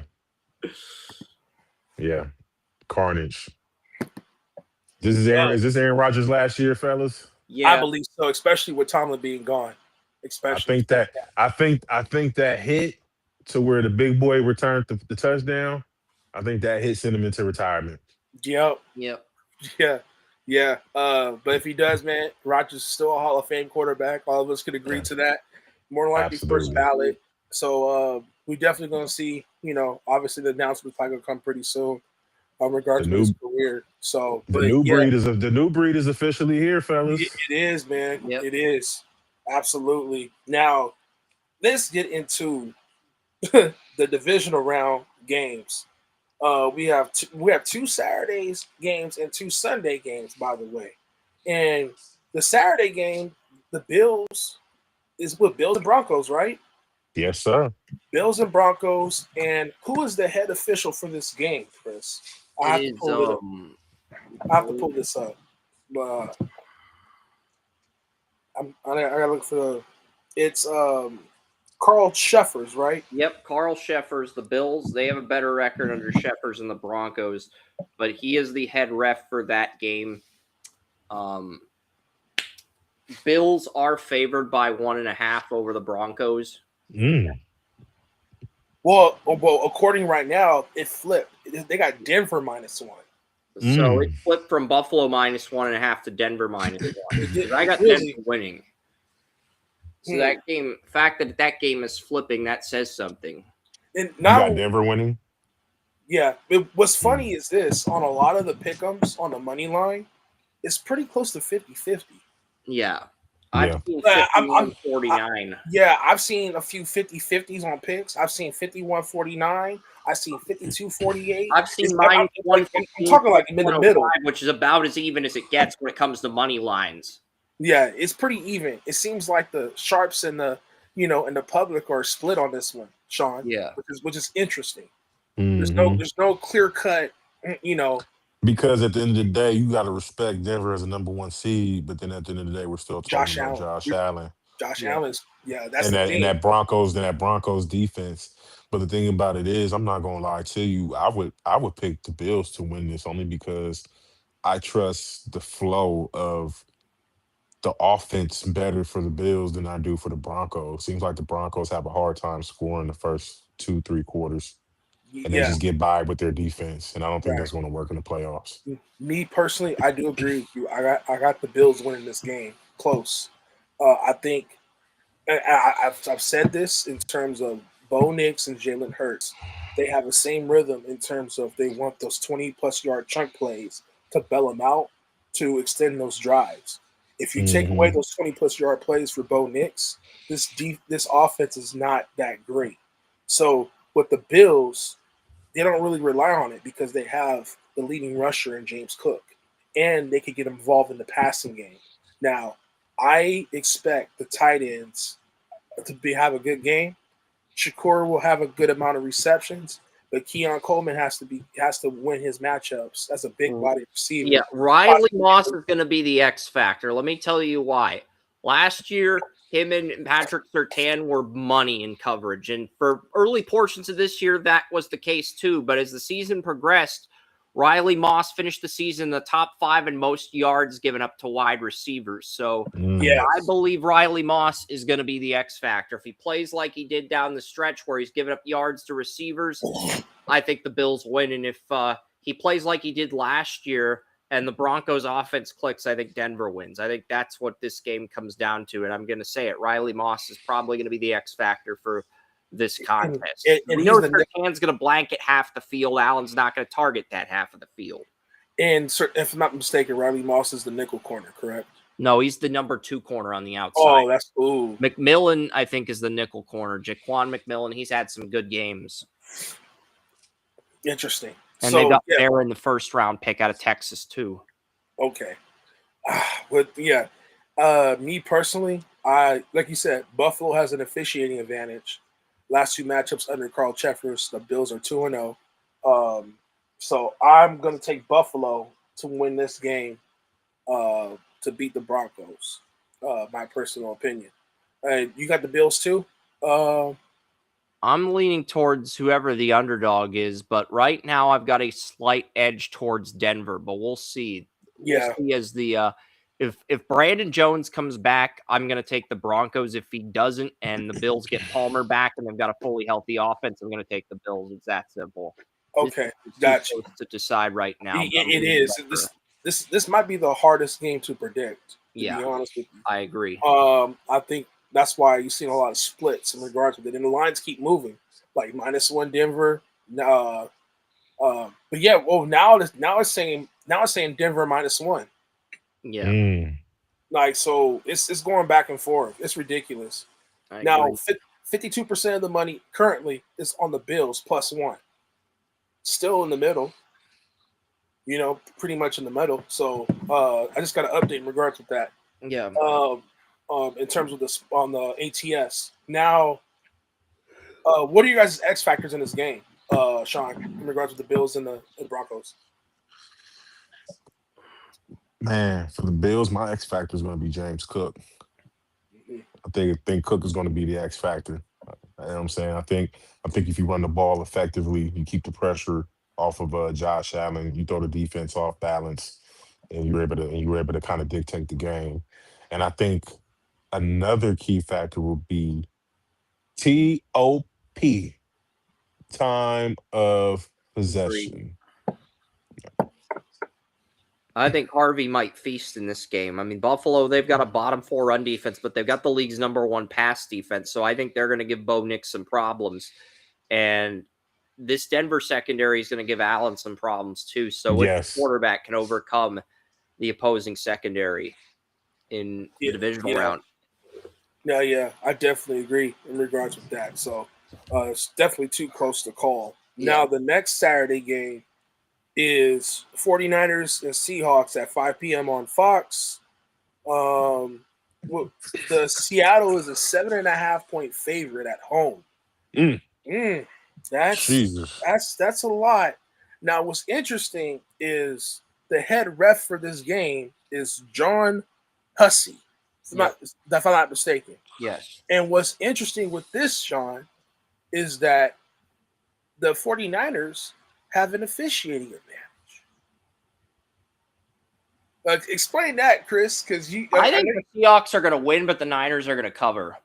Carnage. Is this Aaron Rodgers last year, fellas? Yeah, I believe so, especially with Tomlin being gone. I think that hit to where the big boy returned the touchdown. I think that hit sent him into retirement. Yep. Yeah. But if he does, man, Rodgers is still a Hall of Fame quarterback. All of us could agree to that. More likely first ballot. So we definitely going to see, obviously the announcement's probably going to come pretty soon in regards to his career. So the new breed is officially here, fellas. It is, man. Yep. It is. Absolutely. Now, let's get into the divisional round games. We have 2 Saturdays games and 2 Sunday games, by the way. And the Saturday game, the Bills is with Bills and Broncos, right? Yes, sir. Bills and Broncos. And who is the head official for this game, Chris? I have to pull this up. I gotta look for it's Carl Sheffers, right? Yep, Carl Sheffers. The Bills, they have a better record under Sheffers than the Broncos, but he is the head ref for that game. Bills are favored by 1.5 over the Broncos. Well, according right now, it flipped. They got Denver -1. So it flipped from Buffalo -1.5 to Denver -1. I got Denver winning. So that game, the fact that game is flipping, that says something. And you got Denver winning? Yeah. What's funny is this, on a lot of the pick'ems on the money line, it's pretty close to 50-50. Yeah. I've seen 51-49. I've seen a few 50-50s on picks. I've seen 51-49. I've seen 52-48. I've seen mine. I'm talking like in the middle, which is about as even as it gets when it comes to money lines. Yeah, it's pretty even. It seems like the sharps and the and the public are split on this one, Shaun. Yeah, which is interesting. Mm-hmm. There's no clear cut, Because at the end of the day, you got to respect Denver as a number 1 seed, but then at the end of the day, we're still talking about Josh Allen. Josh Yeah. Allen's, that's and the that and thing. that Broncos defense. But the thing about it is, I'm not gonna lie to you. I would pick the Bills to win this only because I trust the flow of the offense better for the Bills than I do for the Broncos. Seems like the Broncos have a hard time scoring the first 2-3 quarters, and they Yeah, just get by with their defense. And I don't think right. that's going to work in the playoffs. Me personally, I do agree with you. I got the Bills winning this game close. I think I've said this in terms of Bo Nix and Jalen Hurts. They have the same rhythm in terms of they want those 20-plus yard chunk plays to bail them out to extend those drives. If you take away Hmm. those 20-plus yard plays for Bo Nix, this offense is not that great. So with the Bills, they don't really rely on it because they have the leading rusher in James Cook, and they can get involved in the passing game. Now, I expect the tight ends to have a good game. Shakur will have a good amount of receptions, but Keon Coleman has to win his matchups as a big body Yeah, receiver. Riley Moss is going to be the X factor. Let me tell you why. Last year, him and Patrick Surtain were money in coverage, and for early portions of this year, that was the case too. But as the season progressed, Riley Moss finished the season in the top 5 in most yards given up to wide receivers. So Mm. I Yes. believe Riley Moss is going to be the X factor. If he plays like he did down the stretch where he's giving up yards to receivers, I think the Bills win. And if he plays like he did last year and the Broncos offense clicks, I think Denver wins. I think that's what this game comes down to. And I'm going to say it. Riley Moss is probably going to be the X factor for this contest. And We he's know the Sertan's going to blanket half the field. Allen's not going to target that half of the field. and if I'm not mistaken, Riley Moss is the nickel corner, correct? No, he's the number 2 corner on the outside. Oh, that's cool. McMillan, I think, is the nickel corner. Jaquan McMillan, he's had some good games. Interesting. And So they got yeah, there in the first round pick out of Texas, too. okay. But yeah, me personally, I like you said, Buffalo has an officiating advantage. Last 2 matchups under Carl Cheffers, the Bills are 2-0. So I'm gonna take Buffalo to win this game, to beat the Broncos. My personal opinion. You got the Bills too. I'm leaning towards whoever the underdog is, but right now I've got a slight edge towards Denver, but we'll see. We'll Yeah. see as the if Brandon Jones comes back, I'm going to take the Broncos. If he doesn't and the Bills get Palmer back and they've got a fully healthy offense, I'm going to take the Bills. It's that simple. Okay. This is too Got you. close to decide right now. It is. This might be the hardest game to predict. To Yeah, be honest with you. I agree. I think that's why you've seen a lot of splits in regards to it, and the lines keep moving, like -1 Denver. But yeah, well now it's saying Denver -1. Yeah, Mm. Like so, it's going back and forth. It's ridiculous. I Now, agree. 52% of the money currently is on the Bills +1. Still in the middle, pretty much in the middle. So I just got an update in regards to that. Yeah. In terms of this on the ATS. Now, what are you guys' X factors in this game, Shaun, in regards to the Bills and the Broncos? Man, for the Bills, my X factor is going to be James Cook. Mhm. I think Cook is going to be the X factor. You know what I'm saying? I think if you run the ball effectively, you keep the pressure off of Josh Allen, you throw the defense off balance, and you're able to kind of dictate the game. And I think another key factor will be TOP, time of Agreed. possession. I think Harvey might feast in this game. I mean, Buffalo, they've got a bottom 4 run defense, but they've got the league's #1 pass defense. So I think they're going to give Bo Nix some problems. And this Denver secondary is going to give Allen some problems too. So which Yes. quarterback can overcome the opposing secondary in the Yeah, divisional yeah, round? yeah. I definitely agree in regards with that. So it's definitely too close to call. Yeah. Now, the next Saturday game is 49ers and Seahawks at 5 p.m. on Fox. The Seattle is a 7.5-point favorite at home. Mm. That's Jesus. that's a lot. Now, what's interesting is the head ref for this game is John Hussey if I'm not mistaken. Yes. And what's interesting with this, Sean, is that the 49ers have an officiating advantage. Explain that, Chris, because I think the Seahawks are going to win, but the Niners are going to cover.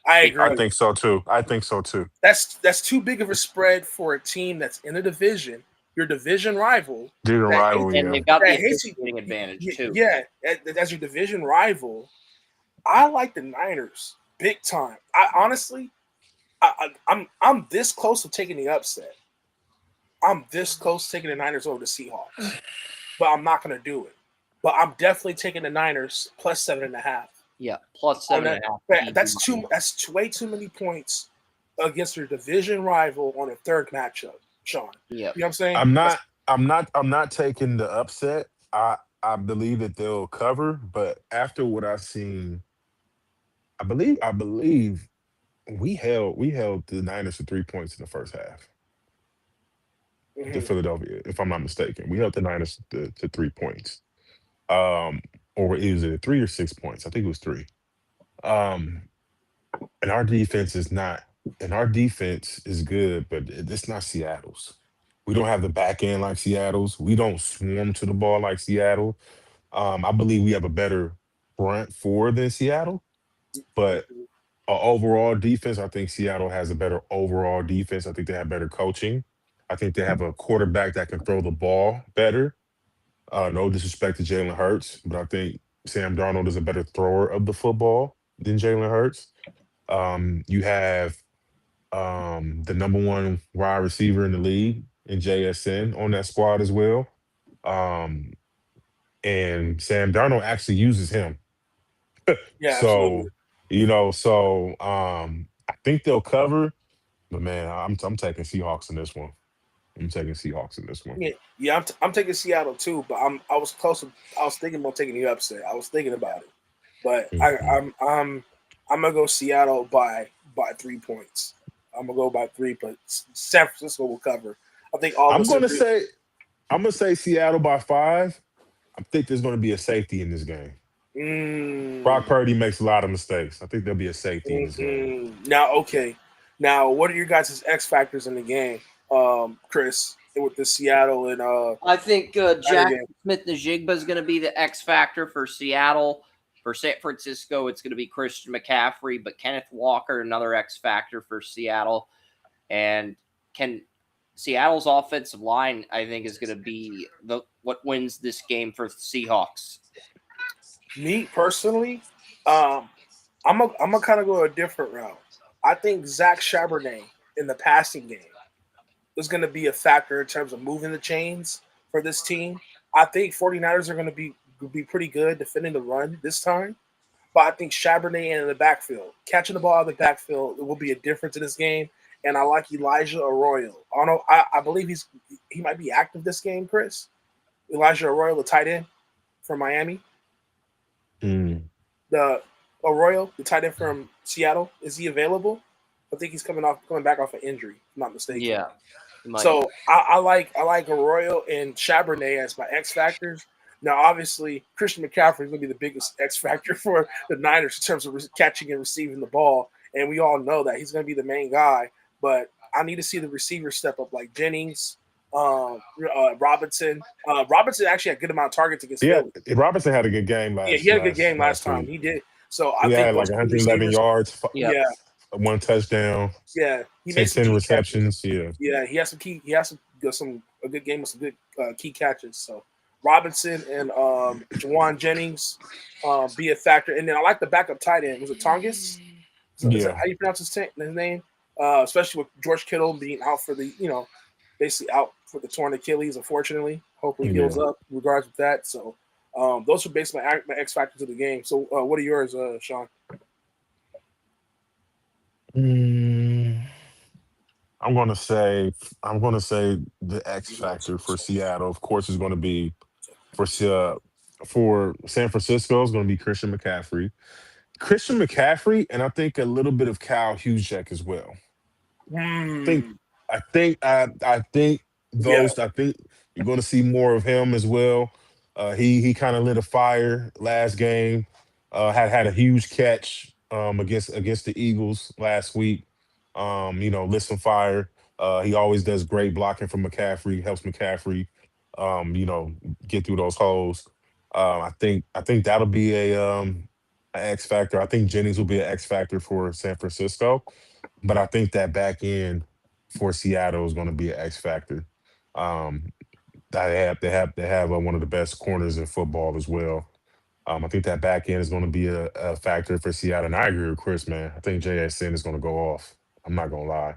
I I agree. think so too. I think so too. That's too big of a spread for a team that's in a division, your division rival, Division that rival, hates, And yeah. they've got the that hates you. officiating advantage, too. Yeah, as your division rival, I like the Niners big time. I honestly, I'm this close to taking the upset. I'm this close to taking the Niners over the Seahawks, but I'm not going to do it. But I'm definitely taking the Niners plus 7.5. Yeah, plus 7.5. That's way too many points against your division rival on a third matchup, Sean. Yep. You know what I'm saying? I'm not taking the upset. I believe that they'll cover, but after what I've seen, I believe we held the Niners to 3 points in the first half. To Mm-hmm. Philadelphia, if I'm not mistaken. We held the Niners to 3 points. Um, or is it 3 or 6 points? I think it was three. Um, and our defense is not, and our defense is good, but it's not Seattle's. We don't have the back end like Seattle's. We don't swarm to the ball like Seattle. I believe we have a better front four than Seattle, but overall defense, I think Seattle has a better overall defense. I think they have better coaching. I think they have a quarterback that can throw the ball better. No disrespect to Jalen Hurts, but I think Sam Darnold is a better thrower of the football than Jalen Hurts. You have the number one wide receiver in the league in JSN on that squad as well. Um, and Sam Darnold actually uses him. Yeah, absolutely. So I think they'll cover, but man, I'm taking Seahawks in this one. I'm taking Seahawks in this one. Yeah, I'm taking Seattle too, but I was close. I was thinking about taking the upset. I was thinking about it, but Mhm. I'm gonna go Seattle by 3 points. I'm gonna go by three, but San Francisco will cover. I think all of I'm us gonna agree. say I'm gonna say Seattle by 5. I think there's gonna be a safety in this game. Brock Mm, Purdy makes a lot of mistakes. I think there'll be a safety in this game. Now, okay. Now, what are your guys' X factors in the game, Chris, with the Seattle and I think Niner Jack game? Smith-Njigba is going to be the X factor for Seattle. For San Francisco, it's going to be Christian McCaffrey, but Kenneth Walker, another X factor for Seattle. And Seattle's offensive line, I think, is going to be what wins this game for the Seahawks. Me personally, um, I'm gonna kind of go a different route. I think Zach Charbonnet in the passing game is going to be a factor in terms of moving the chains for this team. I think 49ers are going to be pretty good defending the run this time. But I think Charbonnet in the backfield, catching the ball out of the backfield, it will be a difference in this game. And I like Elijah Arroyo. I believe he might be active this game, Chris. Elijah Arroyo, the tight end from Miami. Mm. The Arroyo, the tight end from Seattle, is he available? I think he's coming back off an injury, if I'm not mistaken. Yeah. So I like Arroyo and Charbonnet as my X factors. Now, obviously, Christian McCaffrey is going to be the biggest X factor for the Niners in terms of catching and receiving the ball, and we all know that he's going to be the main guy. But I need to see the receivers step up, like Jennings, Robinson. Robinson actually had a good amount of targets against Yeah, Philly. Robinson had a good game Yeah, he last had a good game last last last time. week. He did. So I He think had those like two 111 receivers. yards, Yep. Yeah, one touchdown, yeah, he made 10, some 10 key catches. receptions. Yeah. Yeah, he has some key. He has a good game with some good key catches. So Robinson and Jawan Jennings be a factor. And then I like the backup tight end. Was it Tongus? Is that Yeah. how you pronounce his name? Especially with George Kittle being out for the basically out for the torn Achilles. Unfortunately, hopefully heals Yeah. up. Regards with that. So those are basically my X factors of the game. So what are yours, Sean? Mm, I'm gonna say the X factor for Seattle, of course, is going to be for San Francisco is going to be Christian McCaffrey. Christian McCaffrey, and I think a little bit of Kyle Juszczyk as well. think Hmm. I think Yeah. I think you're going to see more of him as well. He kind of lit a fire last game. Had a huge catch against the Eagles last week. Listen fire. He always does great blocking from McCaffrey. Helps McCaffrey, um, you know, get through those holes. I think that'll be a X factor. I think Jennings will be an X factor for San Francisco, but I think that back end for Seattle is going to be an X factor. Um, they have one of the best corners in football as well. I think that back end is going to be a factor for Seattle. And I agree with Chris, man. I think JSN is going to go off. I'm not going to lie.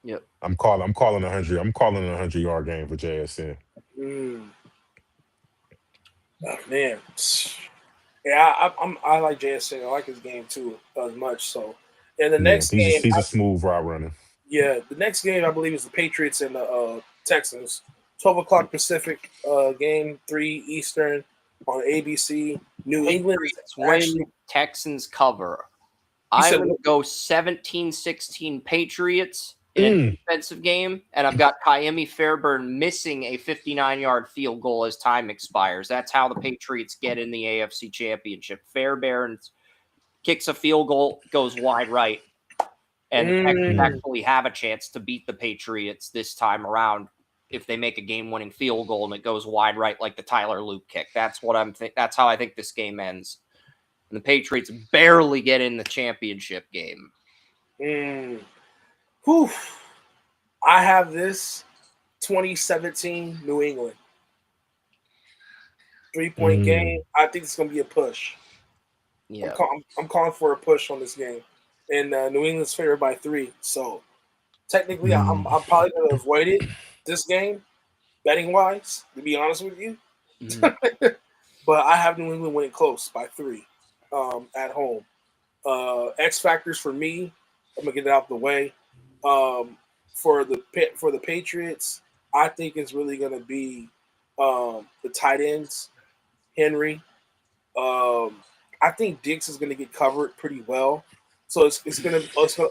Yep. I'm calling 100. I'm calling a 100-yard game for JSN. Mm. Oh, man. Yeah, I like JSN. I like his game too as much. So, and the Yeah, next he's a, game, he's a smooth route runner. the next game I believe is the Patriots and the Texans. 12 o'clock Pacific, game 3 Eastern on ABC. New England Patriots actually. win, Texans cover. You I'm said going to what? go 17-16 Patriots in an Mm. defensive game, and I've got Kaimi Fairburn missing a 59-yard field goal as time expires. That's how the Patriots get in the AFC Championship. Fairbairn kicks a field goal, goes wide right, and the Texans Mm, actually have a chance to beat the Patriots this time around if they make a game-winning field goal and it goes wide right like the Tyler Loop kick. That's how I think this game ends. And the Patriots barely get in the championship game. mm. Whew. I have this 2017 New England 3-point game. Mm. I think it's going to be a push. Yeah. I'm calling for a push on this game, and New England's favored by 3. So technically, I'm Mm. probably going to avoid it this game, betting wise. To be honest with you, but I have New England winning close by 3 at home. X factors for me. I'm gonna get it out the way. Um, for the Patriots, I think it's really gonna be the tight ends, Henry. Um, I think Diggs is gonna get covered pretty well, so it's gonna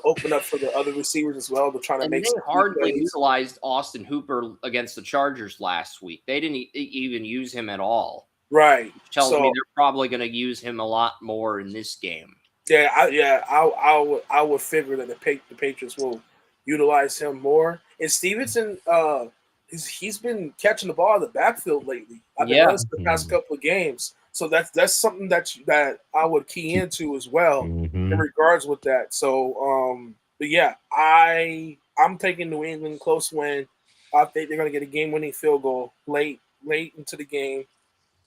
open up for the other receivers as well. They're trying to And make they some key hardly plays. utilized Austin Hooper against the Chargers last week. They didn't even use him at all. Right. Which tells me So they're probably going to use him a lot more in this game. I would figure that the Patriots will utilize him more. And Stevenson, he's been catching the ball in the backfield lately. I've been Yeah. noticing the past couple of games. So that's something that I would key into as well in Mm-hmm. regards with that. So but yeah, I'm taking New England close win. I think they're gonna get a game winning field goal late into the game.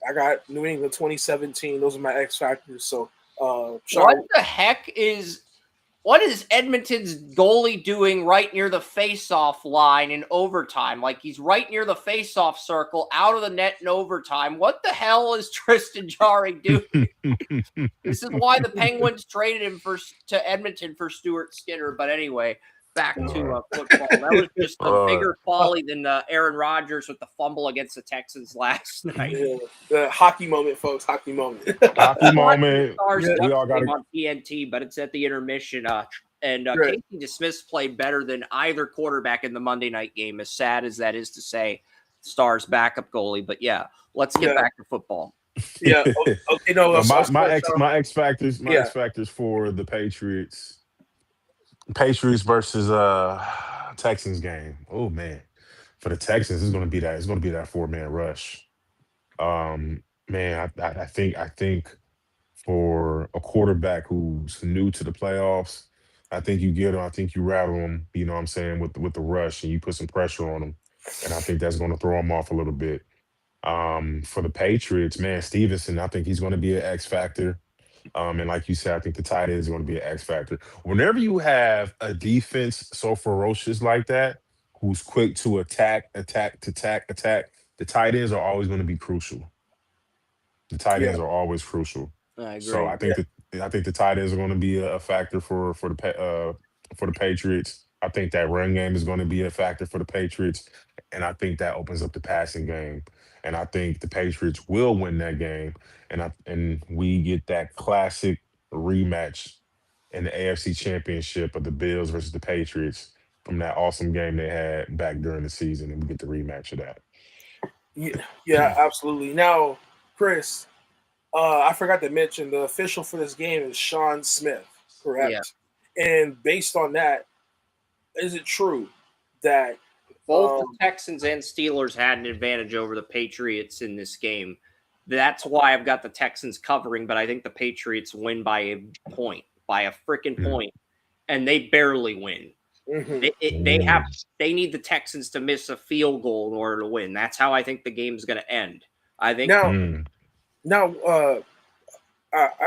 I got New England 2017. Those are my X factors. So What Sean, the heck what is Edmonton's goalie doing right near the face-off line in overtime? Like he's right near the face-off circle, out of the net in overtime. What the hell is Tristan Jarry doing? This is why the Penguins traded him to Edmonton for Stuart Skinner. But anyway, back to football. That was just a bigger folly than Aaron Rodgers with the fumble against the Texans last night. yeah, the hockey moment, folks. Hockey moment. Hockey I'm watching the moment. Stars We Ducks all got game to. on TNT, but it's at the intermission. And Right. Casey DeSmith played better than either quarterback in the Monday night game, as sad as that is to say. Stars backup goalie. But yeah, let's get back to football. Yeah. Okay. No. My X factors. My Yeah. X factors for the Patriots. Patriots versus Texans game. Oh man, for the Texans, it's gonna be that 4-man rush. Man, I think for a quarterback who's new to the playoffs, I think you get him. I think you rattle him. You know what I'm saying with the rush, and you put some pressure on him, and I think that's going to throw him off a little bit. For the Patriots, man, Stevenson, I think he's going to be an X factor. And like you said, I think the tight end is going to be an X factor. Whenever you have a defense so ferocious like that, who's quick to attack, the tight ends are always going to be crucial. The tight Yeah. ends are always crucial. I So agree. I think the tight ends are going to be a factor for the Patriots. I think that run game is going to be a factor for the Patriots, and I think that opens up the passing game. And I think the Patriots will win that game, and we get that classic rematch in the AFC Championship of the Bills versus the Patriots from that awesome game they had back during the season, and we get the rematch of that. Yeah. Yeah. Absolutely. Now, Chris, I forgot to mention the official for this game is Sean Smith, Yeah. correct? And based on that, is it true that Both the Texans and Steelers had an advantage over the Patriots in this game. That's why I've got the Texans covering, but I think the Patriots win by a point, by a freaking point, and they barely win. They need the Texans to miss a field goal in order to win. That's how I think the game's going to end. I think I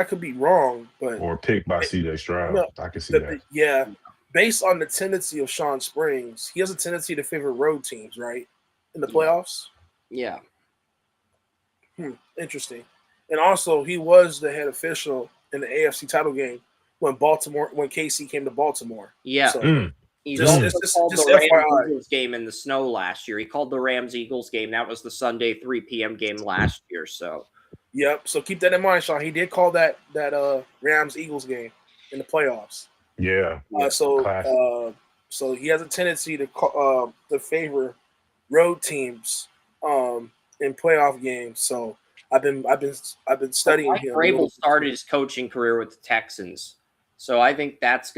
could be wrong, but or picked by C.J. Stroud. no, I can see that. Yeah, based on the tendency of Sean Springs, he has a tendency to favor road teams, right, in the playoffs. Yeah. Interesting. And also, he was the head official in the AFC title game when KC came to Baltimore. Yeah. So, He's also called the Rams-Eagles game in the snow last year. He called the Rams-Eagles game. That was the Sunday 3 p.m. game last year. So, yep. So keep that in mind, Sean. He did call that Rams-Eagles game in the playoffs. Yeah. So he has a tendency to favor road teams in playoff games. So I've been studying him. Vrabel started his coaching career with the Texans. So I think that's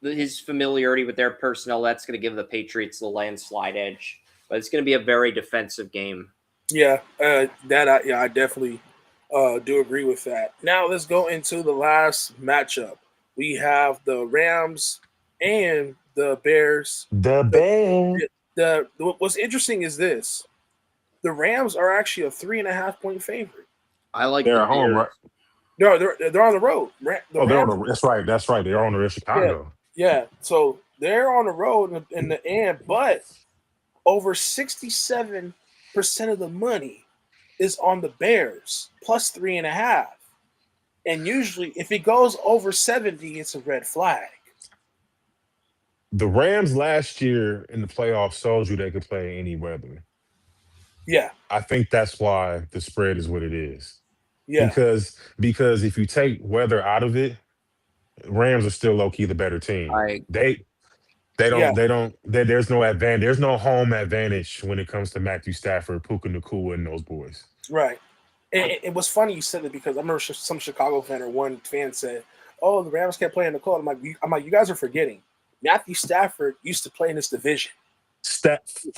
his familiarity with their personnel, that's going to give the Patriots the landslide edge. But it's going to be a very defensive game. Yeah, I definitely do agree with that. Now let's go into the last matchup. We have the Rams and the Bears. The Bears. What's interesting is this: the Rams are actually a 3.5-point favorite. I like they're at home, right? No, they're on the road. That's right. They're on the road in Chicago. Yeah. So they're on the road in the end, but over 67% of the money is on the Bears plus 3.5. And usually, if it goes over 70, it's a red flag. The Rams last year in the playoffs told you they could play any weather. Yeah. I think that's why the spread is what it is. Yeah. Because if you take weather out of it, Rams are still low key the better team. There's no advantage. There's no home advantage when it comes to Matthew Stafford, Puka Nacua, and those boys. Right. And it was funny you said it because I remember some Chicago fan or one fan said, "Oh, the Rams can't play in the cold." I'm like, you guys are forgetting. Matthew Stafford used to play in this division.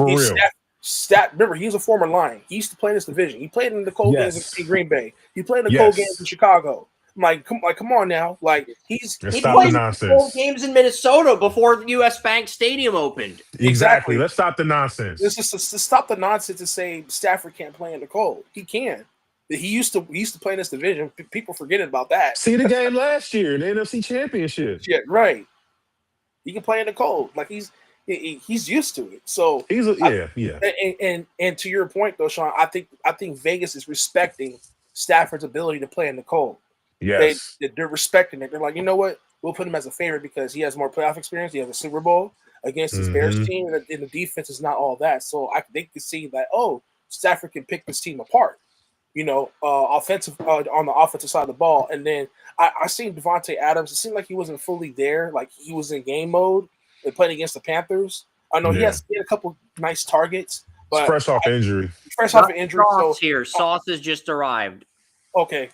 Remember, he's a former Lion. He used to play in this division. He played in the cold games in Green Bay. He played in the cold games in Chicago. I'm like, come on now. Like he played cold games in Minnesota before U.S. Bank Stadium opened. Exactly. Let's stop the nonsense. Let's just stop the nonsense and say Stafford can't play in the cold. He can. He used to play in this division. People forget about that. See the game last year in the NFC Championship. Yeah, right. He can play in the cold. Like he's used to it. So And to your point though, Sean, I think Vegas is respecting Stafford's ability to play in the cold. Yes. They're respecting it. They're like, you know what? We'll put him as a favorite because he has more playoff experience. He has a Super Bowl against his Bears team, and the defense is not all that. So they can see that, Stafford can pick this team apart. On the offensive side of the ball. And then I seen Devontae Adams. It seemed like he wasn't fully there. Like he was in game mode and playing against the Panthers. I know he had a couple nice targets, but fresh off injury. Sauce here. Sauce has just arrived. Okay.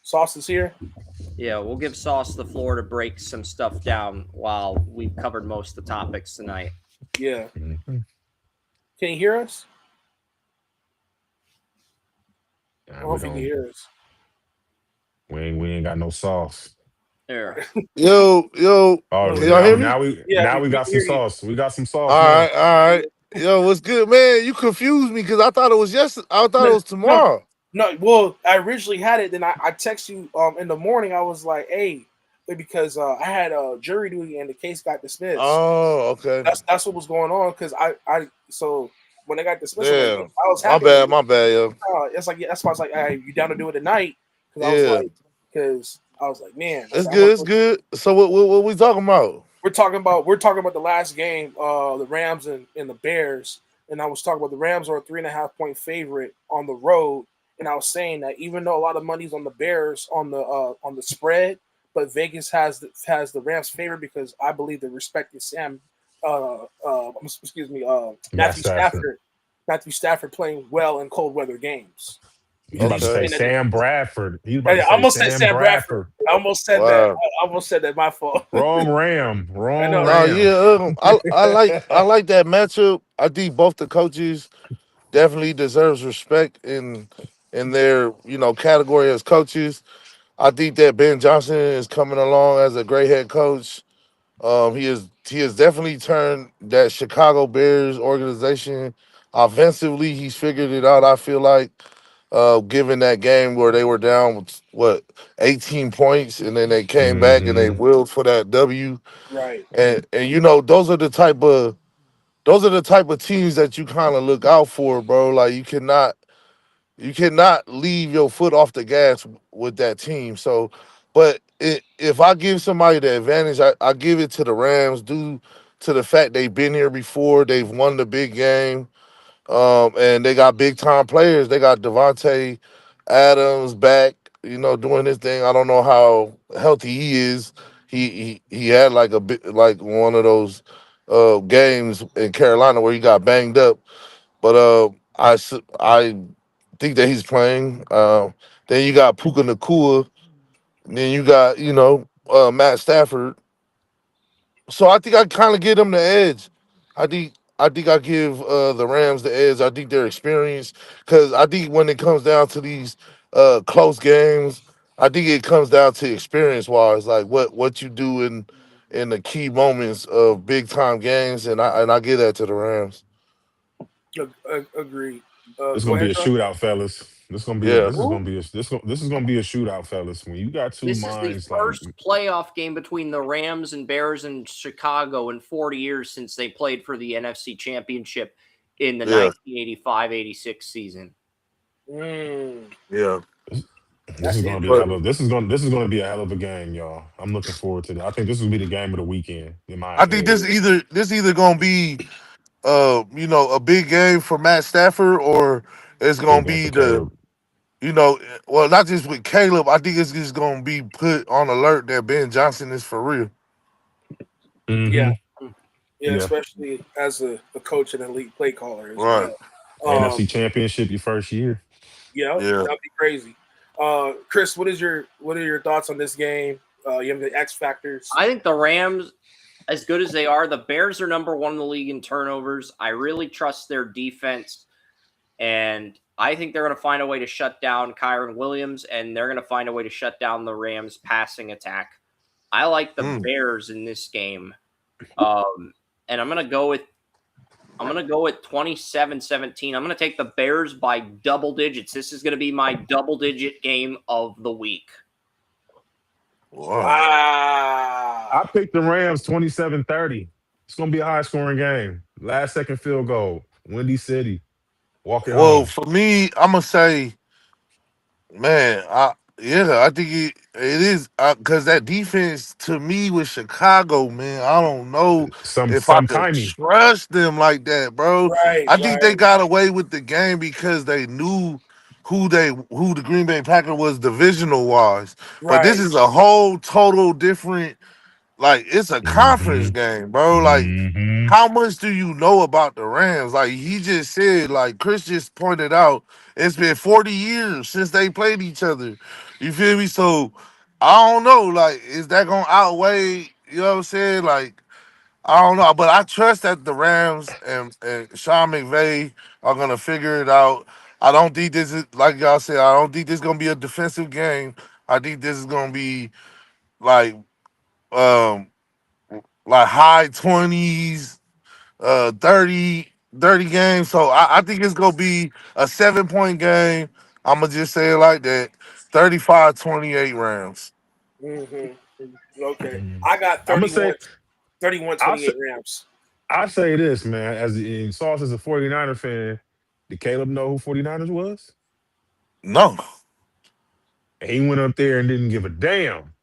Sauce is here. Yeah, we'll give Sauce the floor to break some stuff down while we've covered most of the topics tonight. Yeah. Can you hear us? I don't know if you can hear us. We ain't got no sauce. There. Yo. Oh, can y'all hear me? Now we got some sauce. We got some sauce. All right. Yo, what's good, man? You confused me because I thought it was yesterday. I thought it was tomorrow. No, well, I originally had it. Then I text you in the morning. I was like, hey, because I had jury duty and the case got dismissed. Oh, okay. That's what was going on because so when they got dismissed, I was happy. My bad, yo. It's like that's why I was like, hey, you down to do it tonight? Because I was like, man, it's good. So what we talking about? We're talking about the last game, the Rams and the Bears, and I was talking about the Rams are a 3.5-point favorite on the road, and I was saying that even though a lot of money's on the Bears on the spread, but Vegas has the Rams favorite because I believe they're respecting Matthew Stafford playing well in cold weather games. He's At about to least Okay. say win a Sam division. Bradford. He's about Hey, to I say almost said Sam Sam Bradford. Bradford. I almost said that. Wow. I almost said that. My fault. Wrong Ram. I Wrong know. No, Ram. yeah, I like that matchup. I think both the coaches definitely deserves respect in their category as coaches. I think that Ben Johnson is coming along as a great head coach. He has definitely turned that Chicago Bears organization offensively. He's figured it out. I feel like, given that game where they were down with, what, 18 points, and then they came back and they Mm-hmm. willed for that W. Right. And those are the type of teams that you kind of look out for, bro. Like you cannot leave your foot off the gas with that team. So, but if I give somebody the advantage, I give it to the Rams due to the fact they've been here before. They've won the big game, and they got big time players. They got Devontae Adams back, doing his thing. I don't know how healthy he is. He had like a bit like one of those games in Carolina where he got banged up, but I think that he's playing. Then you got Puka Nakua. Then you got Matt Stafford. So I think I kind of give them the edge. I think I give the Rams the edge. I think they're experienced because I think when it comes down to these close games, I think it comes down to experience wise, like what you do in the key moments of big time games, and I give that to the Rams. Agreed. It's Go gonna be ahead, a Sean. shootout, fellas. This gonna be a Yeah. this is Ooh. gonna be a this is gonna be a shootout, fellas. When you got two This is the minds like first playoff game between the Rams and Bears in Chicago in 40 years since they played for the NFC Championship in the Yeah. 1985-86 season. Mm, Yeah. this that's is gonna be a But hell interesting. of this is gonna be a hell of a game, y'all. I'm looking forward to that. I think this will be the game of the weekend, in my I think opinion. this either gonna be a big game for Matt Stafford, or it's Big gonna game for be the Caleb. well, not just with Caleb. I think it's just gonna be put on alert that Ben Johnson is for real. Yeah. Mm-hmm. Yeah. Yeah. Especially as a coach and elite play caller as Right. well. NFC Um. championship your first year. Yeah. Yeah. That'd be crazy. Chris, what are your thoughts on this game? You have the X factors. I think the Rams, as good as they are, the Bears are number one in the league in turnovers. I really trust their defense, and I think they're going to find a way to shut down Kyron Williams, and they're going to find a way to shut down the Rams' passing attack. I like the Mm. Bears in this game, and I'm going to go with 27-17. I'm going to take the Bears by double digits. This is going to be my double-digit game of the week. Wow. Wow. I picked the Rams 27-30. It's gonna be a high scoring game. Last second field goal. Windy City. Walk it Well, home. for me, I'm gonna say, man, I think it is because that defense to me with Chicago, man, I don't know if I Some could timey. trust them like that, bro. Right. I think they Right. got away with the game because they knew who the Green Bay Packer was divisional wise. But this Right. is a whole total different, like it's a conference Mm-hmm. game, bro. Like, Mm-hmm. how much do you know about the Rams? Like he just said, like Chris just pointed out, it's been 40 years since they played each other. You feel me? So I don't know. Like, is that gonna outweigh? You know what I'm saying? Like, I don't know. But I trust that the Rams and Sean McVay are gonna figure it out. I don't think this is like y'all said. I don't think this is gonna be a defensive game. I think this is gonna be like um high 20s, 30 games. So I think it's gonna be a 7 point game. I'm gonna just say it like that. 35-28 rounds. Hmm. Okay. I'm I got gonna 31, say 31, I'll say 28 Rams. I say this, man. As in Sauce as a 49er fan, did Caleb know who 49ers was? No. And he went up there and didn't give a damn.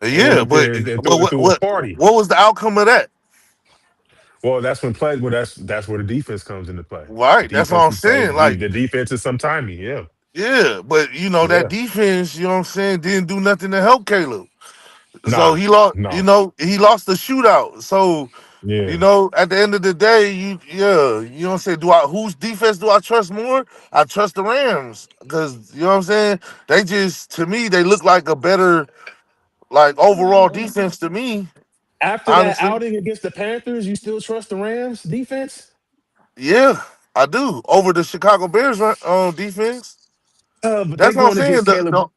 And went Yeah, up but there and but what threw a what party. what was the outcome of that? Well, that's where the defense comes into play. The Right. That's what defense I'm is plays saying. Like, the defense is some timing. Yeah. yeah, but that Yeah. defense, you know what I'm saying, didn't do nothing to help Caleb. So Nah. he lost, No. he lost the shootout. So Yeah. You know, at the end of the day, you know what I'm saying? Whose defense do I trust more? I trust the Rams. Because, you know what I'm saying? They just, to me, they look like a better, like, overall defense to me, After that honestly. outing against the Panthers, you still trust the Rams defense? Yeah, I do. Over the Chicago Bears defense. But they That's what I'm going saying. against Caleb.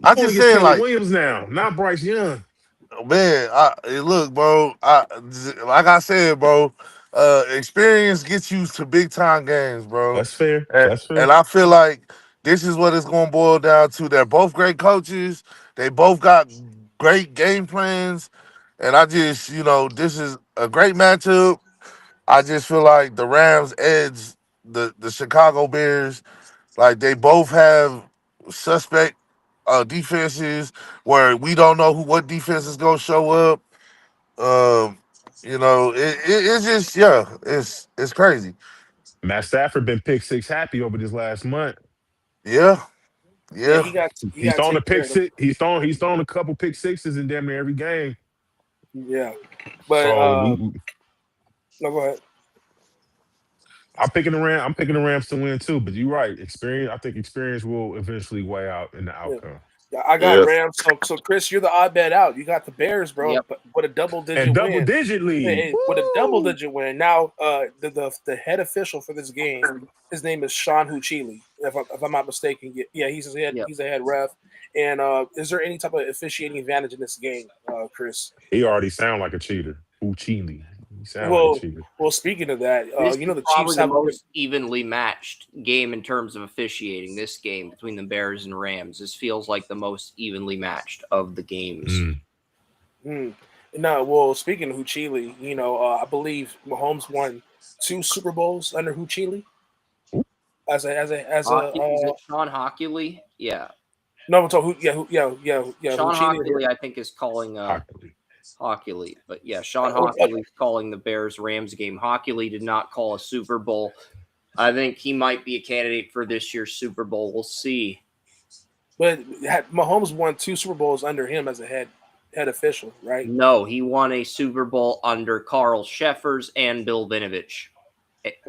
I Going just against saying, Caleb like, Williams now, not Bryce Young. man, look, bro. Like I said, bro. Experience gets you to big time games, bro. That's fair. And, That's fair. and I feel like this is what it's going to boil down to. They're both great coaches. They both got great game plans, and I just, this is a great matchup. I just feel like the Rams edge the Chicago Bears. Like they both have suspect defenses where we don't know what defense is gonna show up. Um, it's just it's crazy. Matt Stafford been pick six happy over this last month. Yeah, Yeah, yeah, he He's got thrown a taken care pick of them. six. He's thrown a couple pick sixes in damn near every game. Yeah, but So no, go ahead. I'm picking the Rams to win too. But you're right. Experience. I think experience will eventually weigh out in the Yeah. outcome. Yeah, I got yeah. Rams. So Chris, you're the odd bet out. You got the Bears, bro, Yep. but with a double And digit double win. digit lead. With a double Woo! digit win. Now, the head official for this game, his name is Sean Huchili, if I'm not mistaken. Yeah, Yep. he's a head ref. And is there any type of officiating advantage in this game, Chris? He already sound like a cheater. Uchili. He sound like a Well, cheater. speaking of that, This is the probably Chiefs the have a good. most evenly matched game in terms of officiating. This game between the Bears and Rams. This feels like the most evenly matched of the games. Mm. No, well, speaking of Huchili, I believe Mahomes won 2 Super Bowls under Huchili Ooh. Is it Sean Hockley? Yeah. no, I'm talking, yeah, Sean Huchili. Hockley, I think, is calling Hockley. Hockley. But yeah, Sean Oh, Hockley calling the Bears-Rams game. Hockley did not call a Super Bowl. I think he might be a candidate for this year's Super Bowl. We'll see. But Mahomes won 2 Super Bowls under him as a head official, right? No, he won a Super Bowl under Carl Sheffers and Bill Vinovich.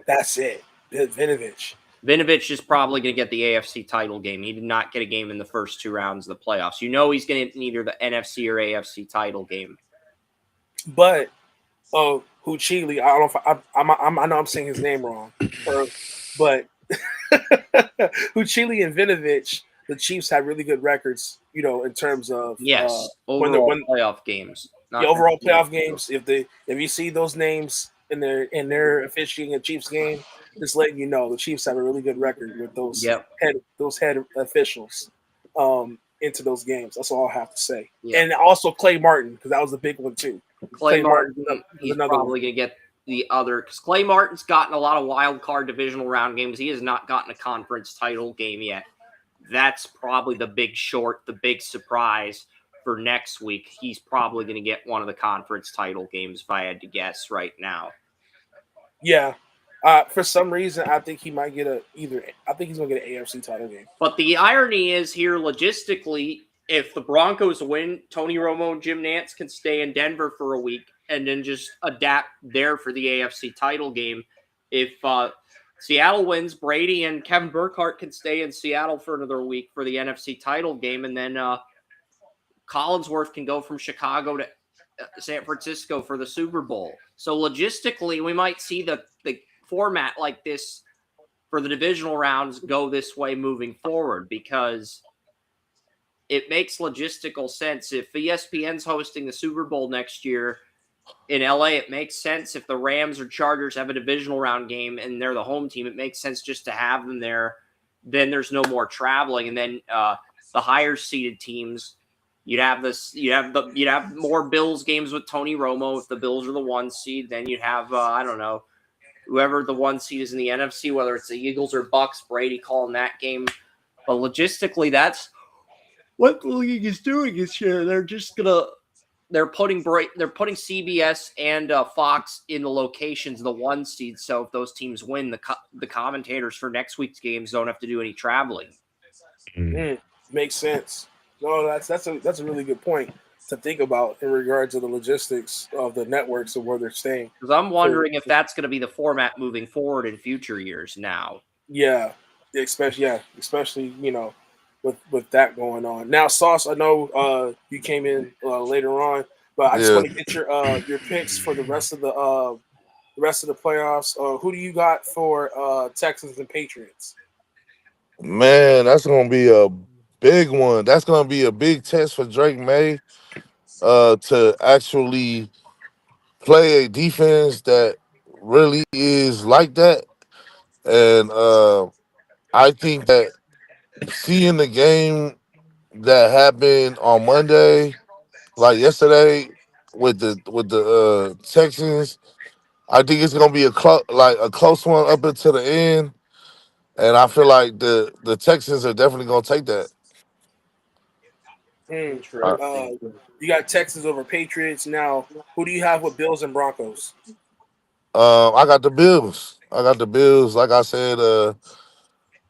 That's it. Vinovich. Vinovich is probably going to get the AFC title game. He did not get a game in the first 2 rounds of the playoffs. You know he's going to get either the NFC or AFC title game. But Huchili, I don't know if I know I'm saying his name wrong, but Huchili and Vinovich, the Chiefs have really good records, in terms of Yes, when overall playoff games. the overall playoff games. If you see those names in their officiating a Chiefs game, just letting you know the Chiefs have a really good record with those head officials into those games. That's all I have to say. Yep. And also Clay Martin, because that was the big one too. Clay Martin, is he's probably going to get the other, because Clay Martin's gotten a lot of wild card divisional round games. He has not gotten a conference title game yet. That's probably the big short, the big surprise for next week. He's probably going to get one of the conference title games, if I had to guess right now. Yeah. For some reason, I think he might get I think he's going to get an AFC title game. But the irony is here, logistically, if the Broncos win, Tony Romo and Jim Nantz can stay in Denver for a week and then just adapt there for the AFC title game. If Seattle wins, Brady and Kevin Burkhardt can stay in Seattle for another week for the NFC title game, and then Collinsworth can go from Chicago to San Francisco for the Super Bowl. So logistically, we might see the format like this for the divisional rounds go this way moving forward, because it makes logistical sense. If ESPN's hosting the Super Bowl next year in LA, it makes sense. If the Rams or Chargers have a divisional round game and they're the home team, it makes sense just to have them there. Then there's no more traveling. And then the higher seeded teams, you'd have more Bills games with Tony Romo. If the Bills are the 1 seed, then you'd have, I don't know, whoever the 1 seed is in the NFC, whether it's the Eagles or Bucks, Brady calling that game. But logistically, that's what the league is doing this year. They're putting CBS and Fox in the locations of the 1 seed. So if those teams win, the commentators for next week's games don't have to do any traveling. Makes sense. No, that's a really good point. to think about in regards to the logistics of the networks and where they're staying. Because I'm So wondering if that's going to be the format moving forward in future years now. yeah, especially with that going on. Now, Sauce, I know you came in later on, but I just Yeah, want to get your picks for the rest of the playoffs. Who do you got for Texans and Patriots? man, that's gonna be a big one. That's gonna be a big test for Drake May to actually play a defense that really is like that. And I think that seeing the game that happened on Monday, like yesterday, with the Texans, I think it's gonna be a close one up until the end. And I feel like the Texans are definitely gonna take that. Hmm. Uh, Interesting. you got Texans over Patriots. Now, who do you have with Bills and Broncos? I got the Bills. I got the Bills. Like I said,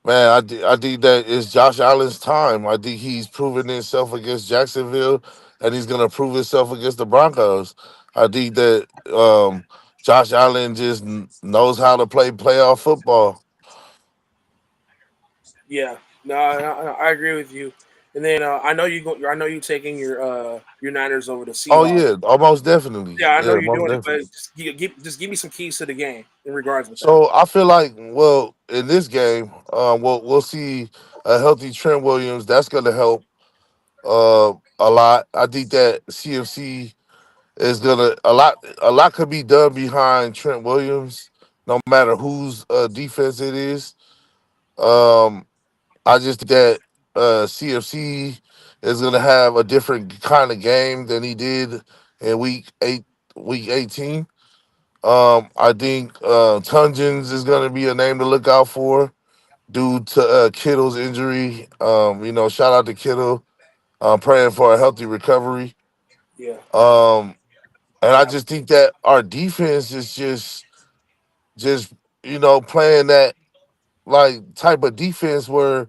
man, I think that it's Josh Allen's time. I think he's proven himself against Jacksonville, and he's gonna prove himself against the Broncos. I think that Josh Allen just knows how to play playoff football. Yeah, no, I agree with you. And then I know you go. I know you taking your Niners over the Oh Seahawks. yeah, almost definitely. Yeah, I know Yeah, you're most doing it, but definitely. just give me some keys to the game in regards with that. So I feel like, well, in this game, we'll see a healthy Trent Williams. That's gonna help a lot. I think that CFC is gonna a lot could be done behind Trent Williams, no matter whose defense it is. Um, I just think that CFC is gonna have a different kind of game than he did in week 18. I think Tungens is gonna be a name to look out for due to Kittle's injury. Shout out to Kittle. Praying for a healthy recovery. Yeah, Um, and I yeah, just think that our defense is just playing that like type of defense where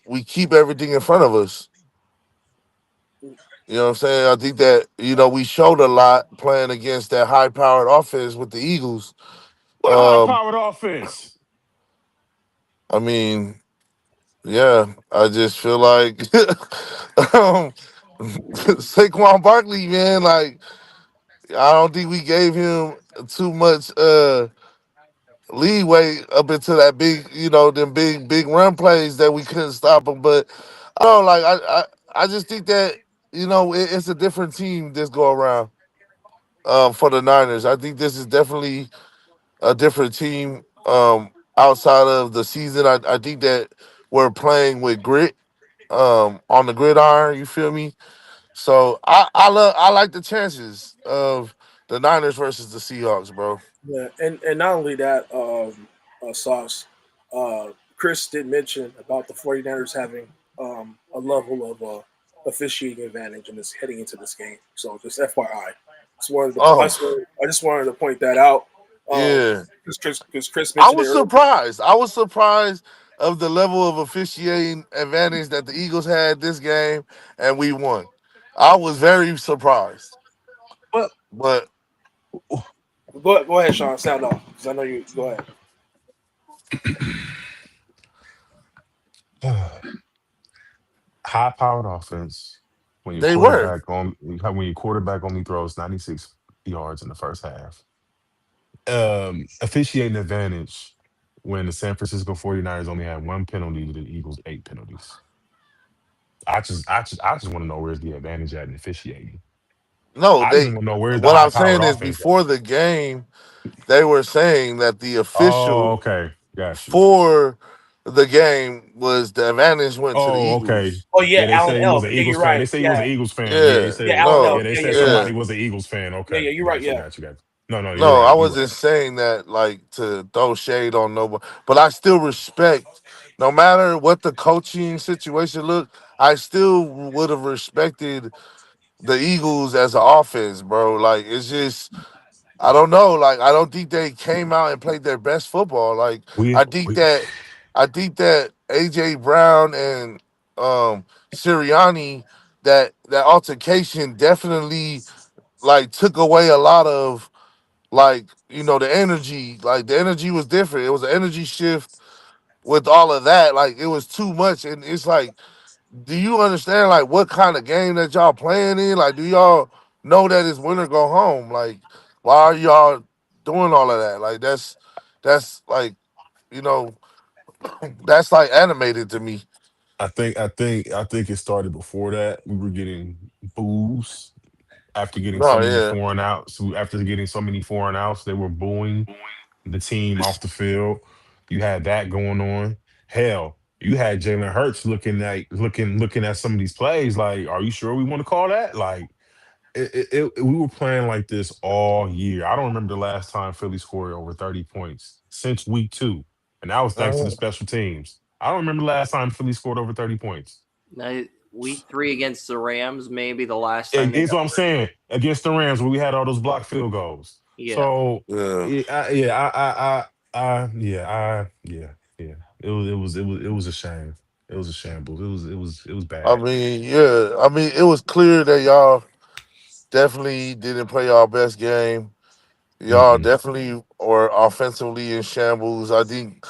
we keep everything in front of us. You know what I'm saying? I think that we showed a lot playing against that high powered offense with the Eagles. What a high Um, powered offense. I mean, yeah, I just feel like Saquon Barkley, man, like I don't think we gave him too much leeway up into that big, them big run plays that we couldn't stop him. But I don't like I just think that it's a different team this go around for the Niners. I think this is definitely a different team outside of the season. I think that we're playing with grit on the gridiron. You feel me? So I like the chances of the Niners versus the Seahawks, bro. yeah, and not only that, Sauce, Chris did mention about the 49ers having a level of officiating advantage in this heading into this game. So just FYI, Oh I just wanted to point that out. yeah, Because Chris I mentioned it was earlier. surprised. I was surprised of the level of officiating advantage that the Eagles had this game, and we won. I was very surprised, Well, but Go ahead, Sean. Sound off because I know you. Go ahead. high powered offense. When your they were. quarterback on when your quarterback only throws 96 yards in the first half. Officiating advantage when the San Francisco 49ers only had one penalty to the Eagles' eight penalties. I just want to know where's the advantage at in officiating. No, I just they. want to know where's the What high I'm powered saying is, offense at. before the game, they were saying that the Oh, official okay. Got you. for the game was the advantage went to the Oh, okay. Eagles. Oh yeah, Yeah, they Alan said he was Elf. an Yeah, Eagles you're fan. They right. say he was Yeah, an Eagles fan. Yeah, he Yeah, yeah, said Alan no, Elf. they Yeah, said yeah, you're right. somebody yeah. was an Eagles fan. Yeah, Okay. yeah, you're right. Got you, Yeah, got you, got you. No, you're No, I right. You're right. wasn't saying that like to throw shade on nobody, but I still respect. No matter what the coaching situation looked, I still would have respected the Eagles as an offense, bro. Like it's just I don't know. Like I don't think they came out and played their best football. Like We I think we that I think that AJ Brown and Sirianni that altercation definitely like took away a lot of like the energy. Like the energy was different. It was an energy shift with all of that. Like it was too much, and it's like, do you understand like what kind of game that y'all playing in? Like, do y'all know that it's win or go home? Like, why are y'all doing all of that? Like that's like you know that's like animated to me. I think it started before that. We were getting booze after getting so No, many yeah. foreign outs. So after getting so many foreign outs, they were booing the team off the field. You had that going on. Hell, you had Jalen Hurts looking at some of these plays. Like, are you sure we want to call that? Like, we were playing like this all year. I don't remember the last time Philly scored over 30 points since week 2, and that was thanks to the Uh, special teams. I don't remember the last time Philly scored over 30 points. Week 3 against the Rams, maybe the last time they It's got. what I'm saying against the Rams where we had all those blocked field goals. Yeah. So yeah. yeah. It was a shame. It was a shambles. It was I bad. mean, yeah. I mean, it was clear that y'all definitely didn't play y'all best game. Y'all Mm-mm. definitely were offensively in shambles. I think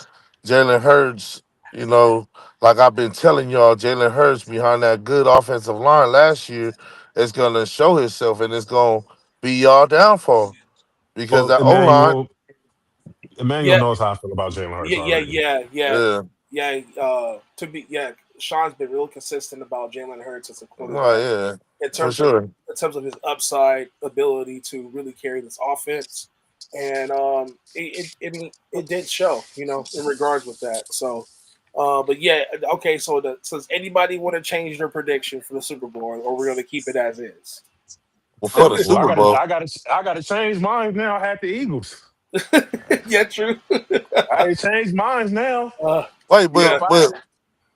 Jalen Hurts, you know, like I've been telling y'all, Jalen Hurts behind that good offensive line last year is gonna show himself, and it's gonna be y'all downfall because Well, that O line, Emmanuel Yeah, knows how I feel about Jalen Hurts yeah, yeah, already. yeah, yeah, yeah, yeah. To be Sean's been real consistent about Jalen Hurts as a oh, quarterback yeah, in for terms of sure. his upside ability to really carry this offense, and it did show, in regards with that. So, but yeah, okay. So does anybody want to change their prediction for the Super Bowl, or we're going to keep it as is? Before the Well, I Super gotta, Bowl, I gotta, I gotta change mine now. I had the Eagles. Yeah, true. I ain't changed mine now. wait, Yeah, So if I,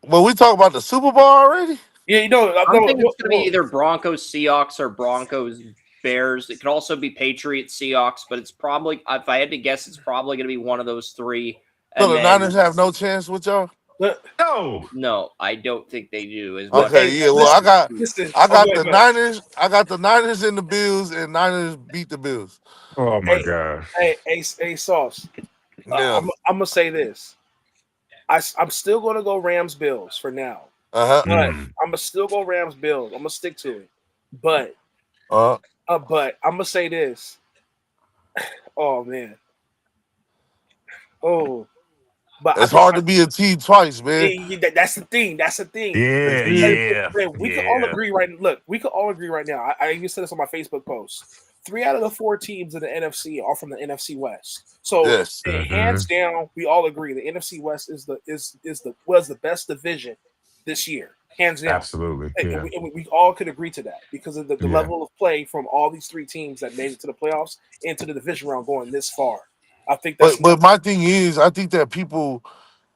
but we talk about the Super Bowl already. yeah. I'm No, thinking it's going to be either Broncos Seahawks or Broncos Bears. It could also be Patriots Seahawks, but it's probably, if I had to guess, it's probably going to be one of those three. So And the then Niners have no chance with y'all. no. no, no, I don't think they do as much. Okay, Hey, yeah. Well, listen, listen. I Oh, go got ahead, the go ahead. Niners. I got the Niners and the Bills, and Niners beat the Bills. oh my Hey, god, hey, Sauce. Yeah. I'm gonna say this. I'm still gonna go Rams Bills for now, Uh huh. but mm. I'm gonna still go Rams Bills. I'm gonna stick to it. But Uh. but I'm gonna say this. Oh man. Oh, but I It's think hard to be a team twice, man. that's the thing. That's the thing. You Yeah, feel me? yeah, Man, we could all yeah. agree right. Look, we could all agree right now. I even said this on my Facebook post. 3 out of the 4 teams in the NFC are from the NFC West. So Yes. Hmm. hands down, we all agree the NFC West was the best division this year, hands down. Absolutely, And yeah, we all could agree to that because of the yeah. level of play from all these 3 teams that made it to the playoffs and to the division round going this far. I think that's But my thing is, I think that people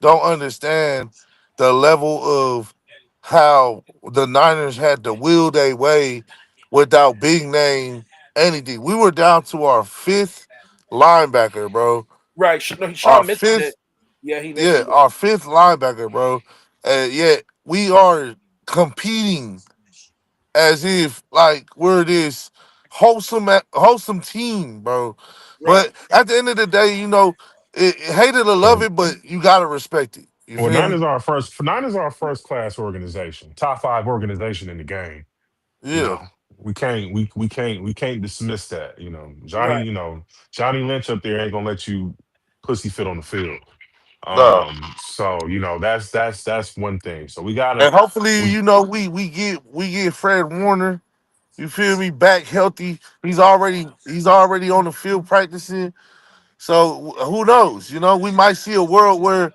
don't understand the level of how the Niners had to will their way without big name anything. We were down to our fifth linebacker, bro. right. No, Our Sean mentioned it. fifth, Yeah, he yeah, mentioned it. our fifth linebacker, bro. And yet we are competing as if like we're this wholesome team, bro. Right. But at the end of the day, hate it or love Well, it, but you gotta respect it. You well, feel me? Niners are our first class organization, top 5 organization in the game. You Yeah. know, we can't dismiss that. Right. Johnny Lynch up there ain't gonna let you pussyfoot on the field. No. So that's one thing. So we gotta And hopefully, we we get Fred Warner. You feel me? Back healthy. He's already on the field practicing. So who knows? We might see a world where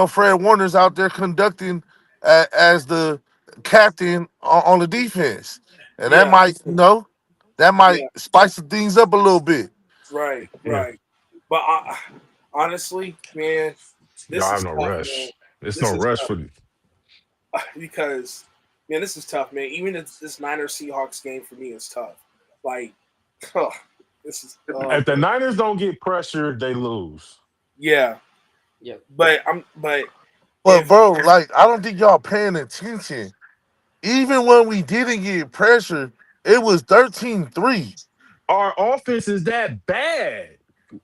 Fred Warner's out there conducting as the captain on the defense, and that Yeah. might Yeah. spice the things up a little bit. Right. yeah. Right. But honestly, man, this Y'all have is no tough, man. rush. It's no This is rush tough for because, man, this is tough, man. Even this Niners Seahawks game for me is tough. Like, this is oh if the man, Niners don't get pressure, they lose. yeah. Yep. But But if bro, like I don't think y'all paying attention. even when we didn't get pressure, it was 13-3. Our offense is that bad.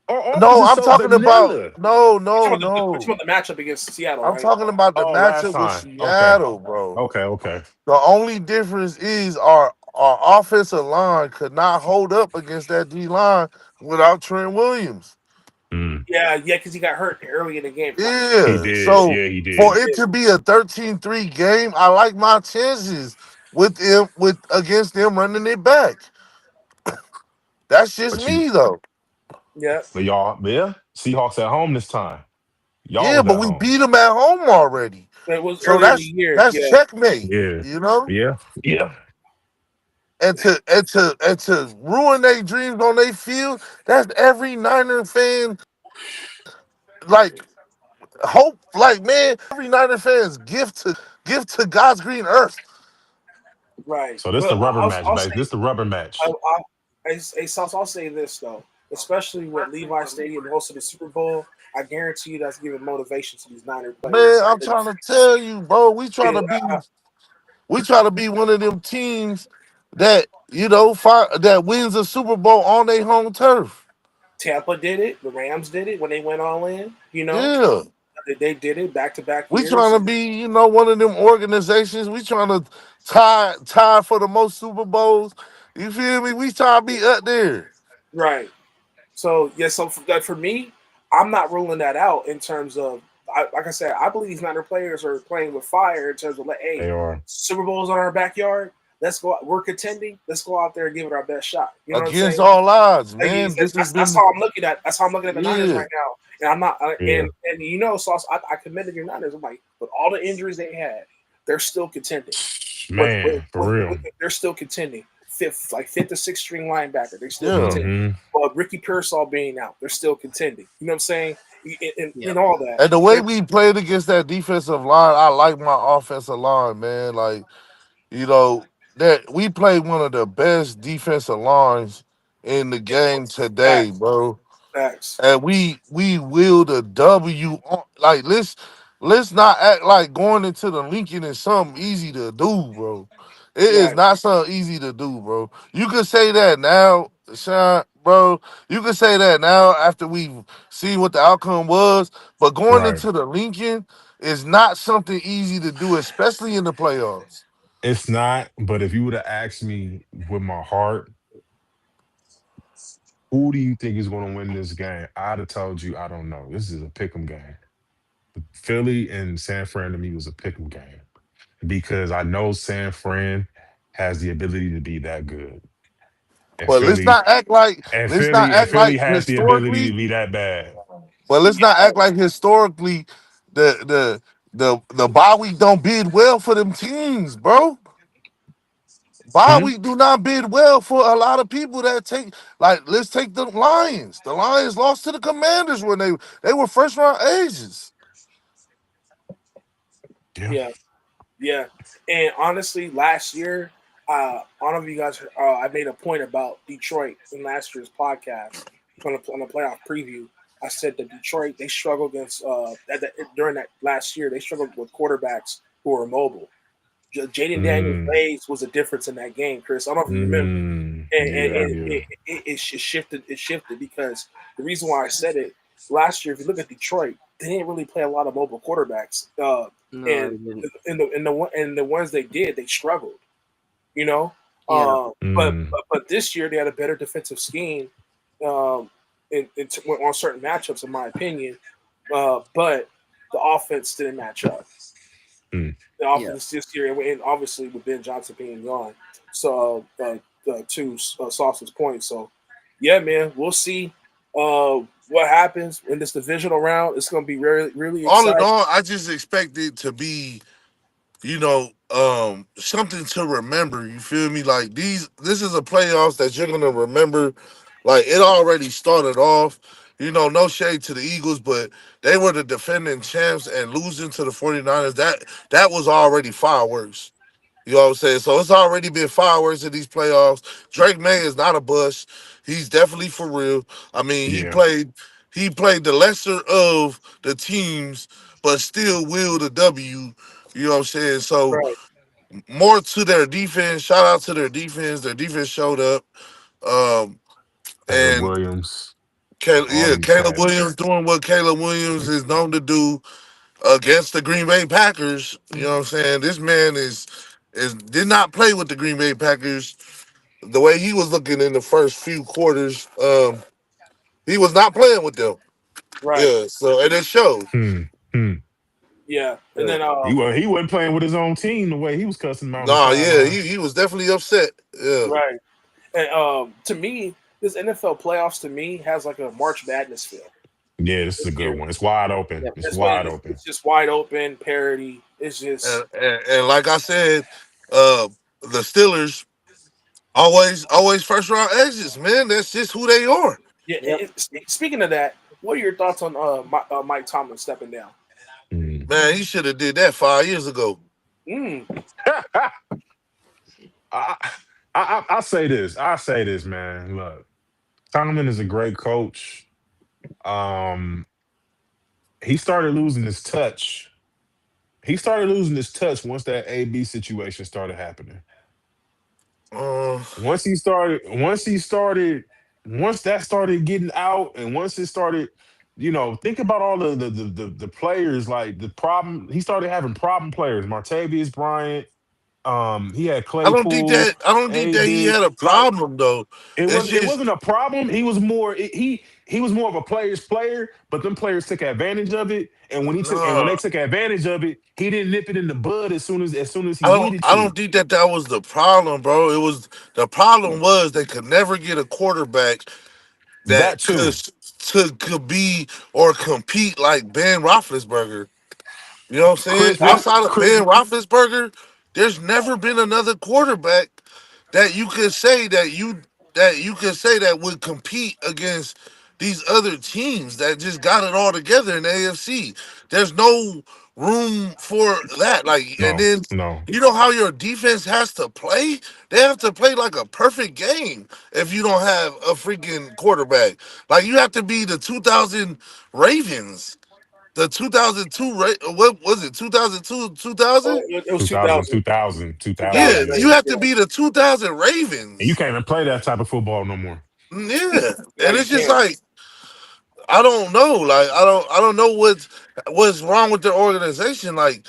Our offense No, is I'm so talking about vanilla. no, You're no, talking about the, you're no. talking about the matchup against Seattle, I'm right? talking about the Oh, last matchup with time. Okay. Seattle, bro. Okay. The only difference is our offensive line could not hold up against that D line without Trent Williams. Mm. Yeah, because he got hurt early in the game. Forgot to mention. He Yeah. did. So Yeah, he for did. it to be a 13-3 game, I like my chances with them with against them running it back. That's just But you, me though. Yeah, but y'all, yeah, Seahawks at home this time. Y'all Yeah, was but at we home. beat them at home already. but it was So early in the year. that's Yeah, checkmate, Yeah. you know? Yeah. Yeah. And to ruin their dreams on their field, that's every Niner fan like hope, like man, every Niner fan's gift to God's green earth. right. So this But the rubber match, I'll baby. say, This the rubber match. Sauce, I'll say this though, especially with Levi Stadium hosting the Super Bowl, I guarantee you that's giving motivation to these Niner Man, players. I'm trying to tell you, bro, Yeah, we try to be one of them teams that, that wins a Super Bowl on their home turf. Tampa did it. The Rams did it when they went all in. Yeah. They did it back to back We years. trying to be, one of them organizations. We trying to tie for the most Super Bowls. You feel me? We trying to be up there. Right. So yeah, for me, I'm not ruling that out in terms of like I said, I believe these Niner players are playing with fire in terms of like, hey, They are. Super Bowl's on our backyard. Let's go. We're contending. Let's go out there and give it our best shot. You know what I'm Against saying? all odds, Like, man. This has that's been how I'm looking at. That's how I'm looking at the Niners yeah. right now. And I'm not. Yeah. And Sauce, I commended your Niners. I'm like, with all the injuries they had, they're still contending. Man, for real. They're still contending. Fifth to sixth string linebacker, they're still Yeah. contending. Mm-hmm. But Ricky Pearsall being out, they're still contending. You know what I'm saying? Yeah. In all that, And the way we played against that defensive line, I like my offensive line, man. Like, that we played one of the best defensive lines in the game today, facts, bro. facts, And we willed a W on, like let's not act like going into the Lincoln is something easy to do, bro. It is right, not something easy to do, bro. You could say that now, Sean, bro. You could say that now after we've seen what the outcome was, but going Right. into the Lincoln is not something easy to do, especially in the playoffs. It's not, but if you would have asked me with my heart, who do you think is going to win this game? I'd have told you, I don't know. This is a pick 'em game. Philly and San Fran to me was a pick 'em game because I know San Fran has the ability to be that good, and But let's Philly not act like and let's not Philly and act Philly like has the ability historically to be that bad. But let's not act like historically the bye week don't bid well for them teams, bro. Bye Hmm? week do not bid well for a lot of people that take like let's take the Lions. The Lions lost to the Commanders when they were first round ages. Yeah. yeah, yeah. And honestly, last year, I don't know if you guys, I made a point about Detroit in last year's podcast on the playoff preview. I said that Detroit they struggled against during that last year they struggled with quarterbacks who were mobile. Jaden Daniels Mm, plays was a difference in that game, Chris. I don't know if you remember. yeah. And Yeah. it shifted. It shifted because the reason why I said it last year, if you look at Detroit, they didn't really play a lot of mobile quarterbacks, No, they and didn't. the ones they did, they struggled. You know, Yeah. but, Mm, but this year they had a better defensive scheme, um, on certain matchups, in my opinion. But the offense didn't match up. mm. The Yeah. offense this year, and obviously with Ben Johnson being gone, so to Sauce's point. So yeah, man, we'll see what happens in this divisional round. It's going to be really really All in exciting. all, I just expect it to be something to remember. You feel me? Like this is a playoffs that you're gonna remember. Like it already started off. No shade to the Eagles, but they were the defending champs and losing to the 49ers. That was already fireworks. You know what I'm saying? So it's already been fireworks in these playoffs. Drake May is not a bust. He's definitely for real. I mean, he Yeah. played the lesser of the teams, but still willed a W. You know what I'm saying? So Right. more to their defense. Shout out to their defense. Their defense showed up. Um, Caleb and Williams, all Yeah, them Caleb cats. Williams doing what Caleb Williams is known to do against the Green Bay Packers. You know what I'm saying? This man is did not play with the Green Bay Packers the way he was looking in the first few quarters. He was not playing with them. Right. Yeah, so and it showed. Hmm. Hmm. Yeah. And Yeah. then He wasn't playing with his own team the way he was cussing him out on the Nah, yeah, sideline. he was definitely upset. Yeah. right. And to me, this NFL playoffs to me has like a March Madness feel Yeah, this is a this good year. one. It's wide open. Yep. It's That's what wide open. it's just wide open parody. It's just And like I said, the Steelers always first round exits, man. That's just who they are. yeah. Yep. Speaking of that, what are your thoughts on Mike Tomlin stepping down? Mm. Man, he should have did that 5 years ago. Mm, I, I say this. I say this, man. Look, Tomlin is a great coach. Um, he started losing his touch. He started losing his touch once that AB situation started happening. Uh, Once that started getting out, and once it started, think about all the players. Like the problem, he started having problem players. Martavius Bryant. He had Claypool, I don't think A that he Big. had a Like problem though. It's it just wasn't a problem. He was more he was more of a player's player, but them players took advantage of it. And when they no. took advantage of it, he didn't nip it in the bud as soon as he needed I to. don't think that was the problem, bro. It was the problem was they could never get a quarterback That that too. could be or compete like Ben Roethlisberger. You know what I'm saying? Chris, what Outside of Chris Ben Roethlisberger, there's never been another quarterback that you could say that would compete against these other teams that just got it all together in the AFC. There's no room for that. Like, and No, then no. you know how your defense has to play? They have to play like a perfect game if you don't have a freaking quarterback. Like you have to be the 2000 Ravens. The 2002, what was it? 2002, 2000? it was 2000, 2000. 2000, 2000. 2000 Yeah, Yeah. you Ravens. have to Yeah. be the 2000 And you Ravens. can't even play that type of football no more. Yeah, No, and you it's just can't. like I don't know. Like I don't know what's wrong with their organization. Like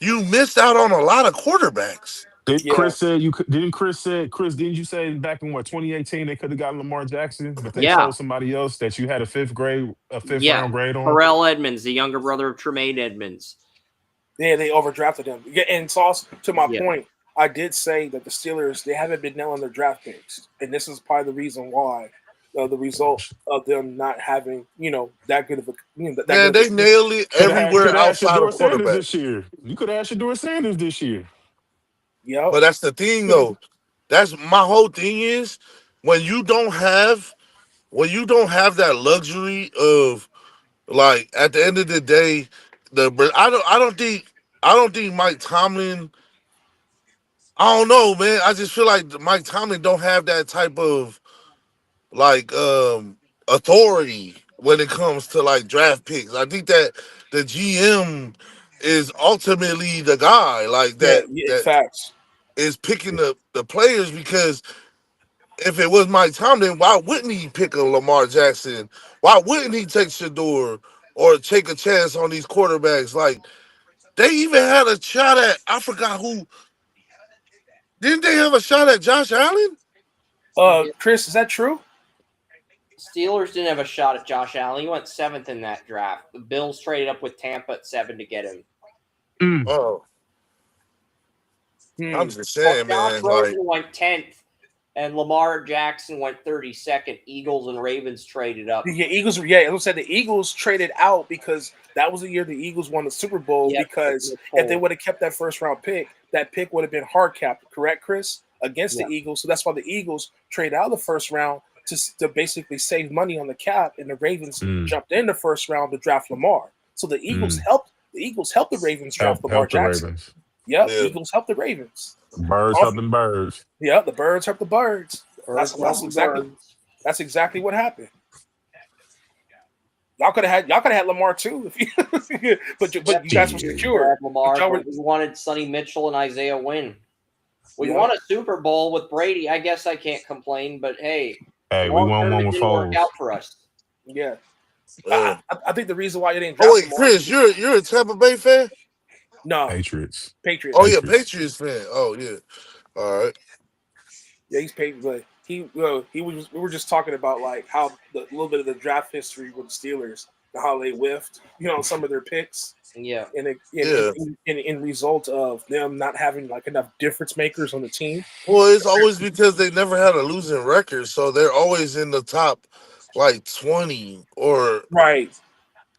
you missed out on a lot of quarterbacks. Did Yeah. Chris said you could? Didn't Chris said Chris? Didn't you say back in 2018 they could have gotten Lamar Jackson, but they Yeah. chose somebody else that you had a fifth Yeah. round grade on? Pharrell Edmonds, the younger brother of Tremaine Edmonds. Yeah, they overdrafted him. Yeah, and Sauce, to my Yeah. point, I did say that the Steelers they haven't been nailing their draft picks, and this is probably the reason why. The result of them not having, that good of a, that Man, good of a they season. nailed it everywhere Could have had outside of Shador Sanders quarterback. this year. You could have had Shador Sanders this year. Yep. But that's the thing though. That's my whole thing is when you don't have that luxury of like at the end of the day, I don't think Mike Tomlin. I don't know, man. I just feel like Mike Tomlin don't have that type of like authority when it comes to like draft picks. I think that the GM is ultimately the guy like Yeah. that Facts. is picking the players because if it was Mike Tomlin, why wouldn't he pick a Lamar Jackson? Why wouldn't he take Shador or take a chance on these quarterbacks? Like they even had a shot at I forgot who. Didn't they have a shot at Josh Allen? Chris, is that true? Steelers didn't have a shot at Josh Allen. He went 7th in that draft. The Bills traded up with Tampa at 7 to get him. Mm. Oh, Hmm. I'm just saying, Josh man. Like, Rosen went 10th, and Lamar Jackson went 32nd. Eagles and Ravens traded up. Yeah, Eagles. Yeah, as I said, the Eagles traded out because that was the year the Eagles won the Super Bowl. Yep, Because if they would have kept that first round pick, that pick would have been hard capped. Correct, Chris? Against Yeah. the Eagles. So that's why the Eagles traded out the first round to basically save money on the cap, and the Ravens jumped in the first round to draft Lamar. So the Eagles helped. The Eagles helped the Ravens draft Lamar Help the Jackson. Ravens. Yep, yeah. Eagles helped the Ravens. Birds helping birds. Yeah, the birds helped the birds. Birds helped the birds. That's exactly what happened. Y'all could have had Lamar too, but you guys were secure. Lamar, Y'all were, but we wanted Sonny Mitchell and Isaiah Wynn. We Yeah. won a Super Bowl with Brady. I guess I can't complain, but hey, Hey, we long won term one it with didn't work Foles. out for us. yeah. Yeah. I think the reason why you didn't Oh draft wait, Lamar. Chris, you're a Tampa Bay fan? No, Patriots. Patriots. Oh yeah, Patriots. Patriots fan. Oh yeah. All right. Yeah, he's Patriots. But he was. We were just talking about like how the little bit of the draft history with the Steelers, and how they whiffed, some of their picks, Yeah. and Yeah. in result of them not having like enough difference makers on the team. Well, it's always because they never had a losing record, so they're always in the top like 20 or Right.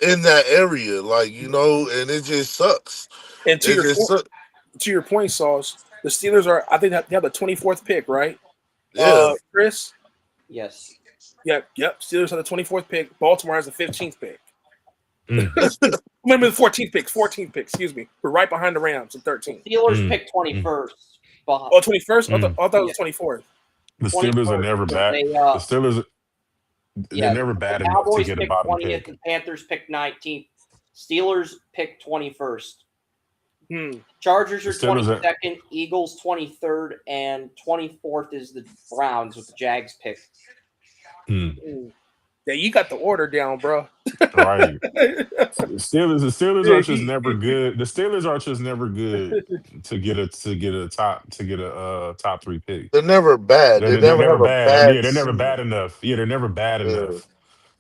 in that area, and it just sucks. And It just sucks. to your point, Sauce, the Steelers are, I think, they have the 24th pick, right? Yeah. Chris. Yes. Yep. Steelers have the 24th pick. Baltimore has the 15th pick. Mm. Remember the 14th pick. 14th pick. Excuse me. We're right behind the Rams at 13. Steelers picked 21st. Oh, 21st? I thought it was 24th. The Steelers are never bad. The Steelers, they're never bad enough to get a bottom 20th, pick. The Panthers picked 19th. Steelers picked 21st. Hmm. Chargers are 22nd. Eagles 23rd, and 24th is the Browns with the Jags pick. Yeah, you got the order down, bro. Right. The Steelers are just never good. The Steelers are just never good to get a top 3 pick. They're never bad. They They're never never have a bad. bad They're never season. bad enough. Yeah, they're never bad enough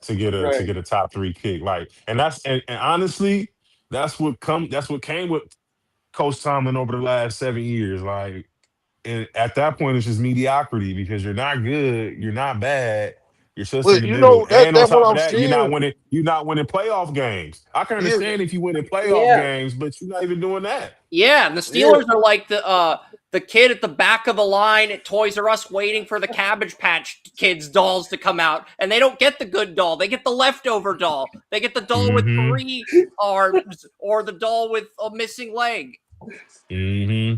to get a top 3 pick. Like, and honestly, that's what came with Coach Tomlin over the last 7 years. Like, and at that point, it's just mediocrity because you're not good, you're not bad, you're just in But the middle, and on that's what top of I'm that, you're saying. not winning playoff games. I can Yeah. understand if you win in playoff games, but you're not even doing that. Yeah, and the Steelers are like the kid at the back of the line at Toys R Us waiting for the Cabbage Patch Kids dolls to come out, and they don't get the good doll. They get the leftover doll. They get the doll with 3 arms or the doll with a missing leg. Mm-hmm.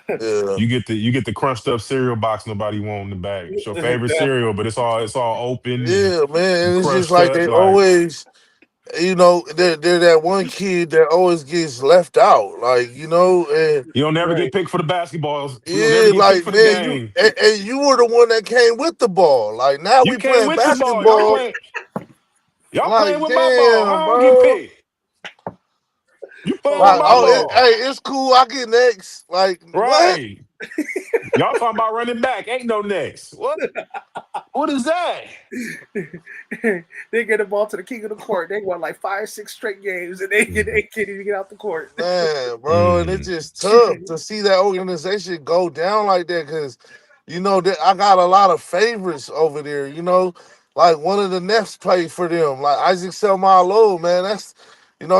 Yeah. You get the crunched up cereal box nobody want in the bag. It's your favorite cereal, but it's all open. Yeah, man. And it's just like up, they always, they're that one kid that always gets left out. And you'll never get picked for the basketballs. You'll yeah, never get picked for the game. and you were the one that came with the ball. Like now You we came playing with the ball. basketball. Y'all Like, playing with my ball. damn, How I don't get bro. picked? You playing Like, with my ball. it's cool. I get next. Like, what? Right. Y'all talking about running back. Ain't no next. What? What is that? They get the ball to the king of the court. They won like 5-6 straight games, and they can't even get out the court. Man, bro, and it's just tough to see that organization go down like that because, I got a lot of favorites over there. Like one of the Neffs played for them, like Isaac Selmalo, man. That's,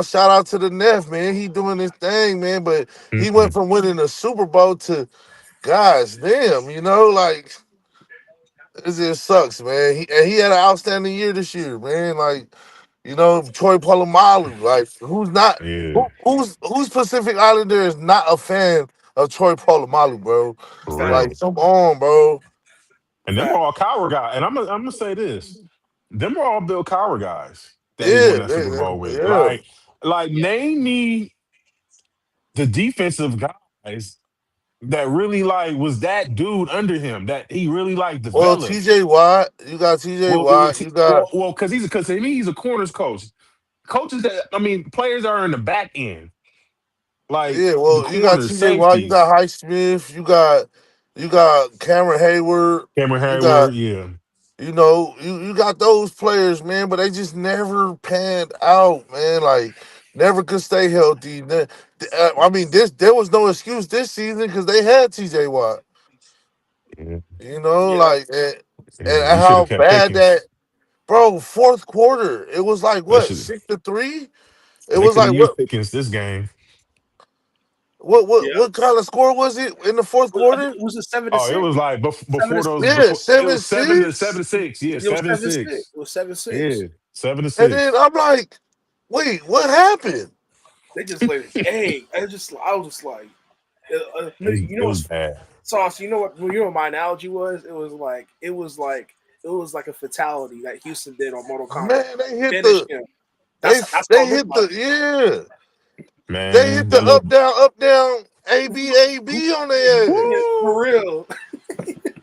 shout out to the Neff, man. He doing his thing, man. But he went from winning the Super Bowl to, gosh, damn, like. It just sucks, man. He had an outstanding year this year, man. Like, Troy Polamalu. Like, who's not? Yeah. Who's Pacific Islander is not a fan of Troy Polamalu, bro? For Like, real. come on, bro. And them are all Cowher guys. And I'm gonna say this: them are all Bill Cowher guys that he won Yeah, that Super Bowl with. yeah. Name me the defensive guys that really was that dude under him that he really Well, developed. TJ Watt, you got TJ Watt, you got because to me he's a corners coach. Coaches players that are in the back end, yeah. the Well, you got corners, TJ Watt, you got safeties. Highsmith, you got Cameron Hayward, Cameron you got. Hayward, yeah. You got those players, man, but they just never panned out, man. Like, never could stay healthy. There was no excuse this season because they had TJ Watt. Yeah. And You should have how kept bad that, Pickens. bro. Fourth quarter, it was like They what, should. 6-3? It They was could like have used what? Pickens this game. What kind of score was it in the fourth quarter? It was a 7-6. Oh, it was before those. Yeah, It was 7-6. 7-6. Yeah, It was 7-6. 7-6. It was 7-6. Yeah, And then 7-6. I'm like, wait, what happened? They just like, hey, I was just like, It was bad. Sauce. You know what my analogy was? It was like like a fatality that Houston did on Mortal Kombat. Man, they hit Finished the him. they That's how they it looked hit like. the they hit Man, the that look up down AB on their ass. Yeah, for woo. real.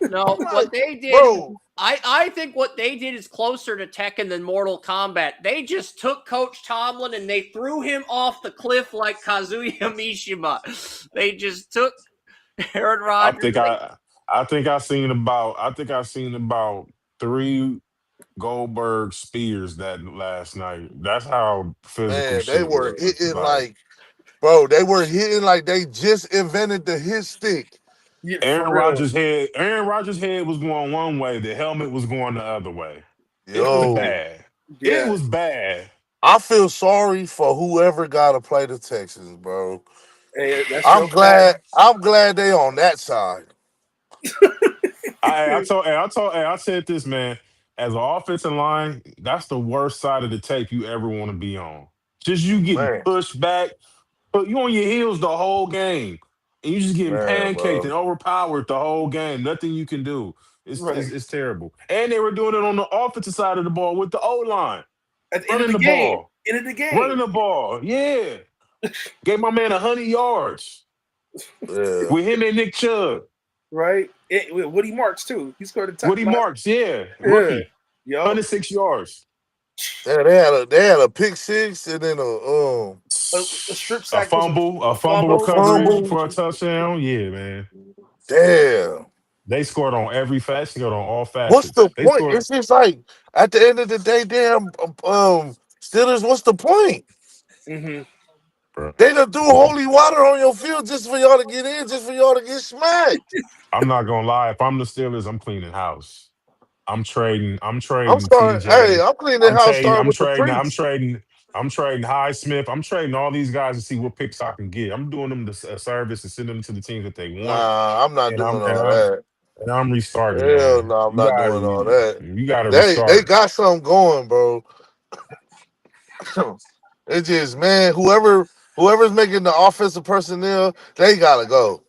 No, I'm like, what they did, bro, I think what they did is closer to Tekken than Mortal Kombat. They just took Coach Tomlin and they threw him off the cliff like Kazuya Mishima. They just took Aaron I Rodgers. think I think I seen about 3 Goldberg spears that last night. That's how physical man, they shit were was. hitting Like like, bro, they were hitting like they just invented the hit stick. Yeah, for real. Aaron Rodgers' head was going one way, the helmet was going the other way. It was Yo, bad. It Yeah. was bad. I feel sorry for whoever got to play the Texans, bro. Hey, that's your fact. I'm glad they on that side. I said this, man. As an offensive line, that's the worst side of the tape you ever want to be on. Just you getting Man, pushed back, but you on your heels the whole game, and you just getting man, pancaked and bro. overpowered the whole game. Nothing you can do. Right. It's terrible. And they were doing it on the offensive side of the ball with the O line, At the end of running the the game. ball, End of the running game. the ball. Yeah, gave my man 100 yards Yeah. with him and Nick Chubb. Right? With Woody Marks too. He scored a Woody last. Marks, yeah, Yeah. rookie, Yup. 106 yards. Yeah, they had a pick six and then A strip A sack was fumble, a a fumble a fumble. recovery fumble. for a touchdown. Yeah, man. Damn. They scored on every facet, scored on all What's facets. the They point? scored. It's just like at the end of the day, damn Steelers, what's the point? Mm-hmm. Bro. They done threw holy water on your field just for y'all to get in, just for y'all to get smacked. I'm not gonna lie. If I'm the Steelers, I'm cleaning house. I'm trading. I'm I'm trading starting, hey, TJ. I'm cleaning house starting I'm with the trading. I'm priest. trading. I'm trading Highsmith. I'm trading all these guys to see what picks I can get. I'm doing them the service and sending them to the teams that they want. Nah, I'm not And doing I'm and all I'm that. and I'm restarting, Hell man. no, I'm not doing all that. You got to They restart. got something going, bro. It's just, man, whoever's making the offensive personnel, they gotta go.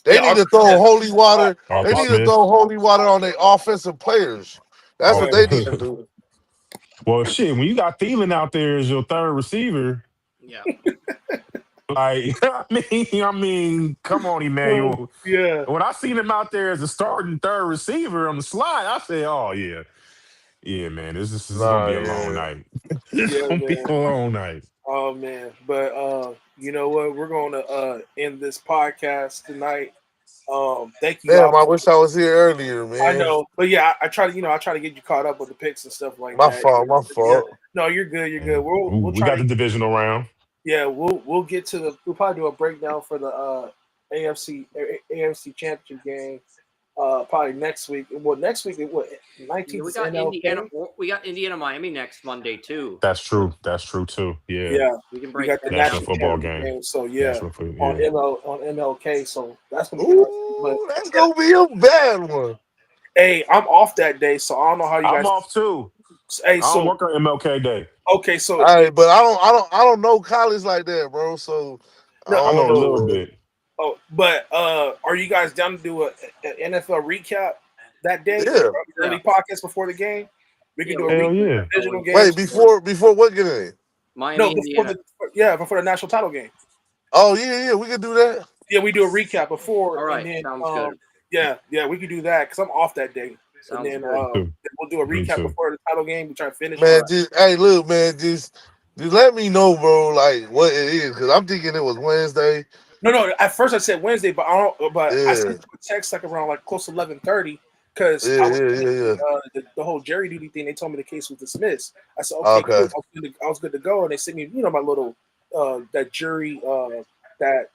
They Yeah, need Arthur to throw Smith. holy water. They Arthur need to Arthur Smith. throw holy water on their offensive players. That's what right. they need to do. Well, shit. When you got Thielen out there as your third receiver, Yeah. like come on, Emmanuel. Yeah. When I seen him out there as a starting third receiver on the slide, I said, "Oh yeah, yeah, man. This is gonna Nah, be a long yeah. night. This is Yeah, gonna be man. a long night." Oh man. But you know what? We're gonna end this podcast tonight. Thank you Damn, all. I wish I was here earlier, I man. know, but yeah, I try to I try to get you caught up with the picks and stuff like My that. fault, my Yeah, fault. no, you're good. You're good. Yeah. We'll We try got to the divisional round. yeah we'll get to we'll probably do a breakdown for the AFC championship game probably next week. Well, next week what Yeah, 19th we is got Indiana. MLK. We got Indiana Miami next Monday too. That's true. That's true too. Yeah. Yeah, We can we break got the that National down. national football championship game. game. So yeah, National football. on Yeah. MLK. So that's gonna be interesting. But Ooh, that's gonna be a bad one. hey, I'm off that day, so I don't know how you I'm guys. off too. Hey, I don't so work on MLK Day. okay, so All right, but I don't know college like that, bro. So I no, I don't know a so little know. bit. oh, but are you guys down to do an NFL recap that day? Yeah. Yeah. Early podcast before the game. We can Yeah, do a we can Hell recap do yeah. that of divisional going games. Wait, before what game? Miami, No, before Indiana. before the national title game. Oh yeah, we can do that. Yeah, we do a recap before, All and right, then sounds good. yeah, we could do that because I'm off that day, and Sounds then good. Me too. we'll do a Me recap too. before the title game. We try to finish All it. Man, right. just hey, look, man, just let me know, bro, like what it is, because I'm thinking it was Wednesday. No. At first I said Wednesday, but I don't. But I Yeah, sent you a text like around like close to 11:30 because yeah, I was yeah, yeah, yeah. the whole jury duty thing. They told me the case was dismissed. I said okay, cool. Okay. I was good to go, and they sent me my little that jury that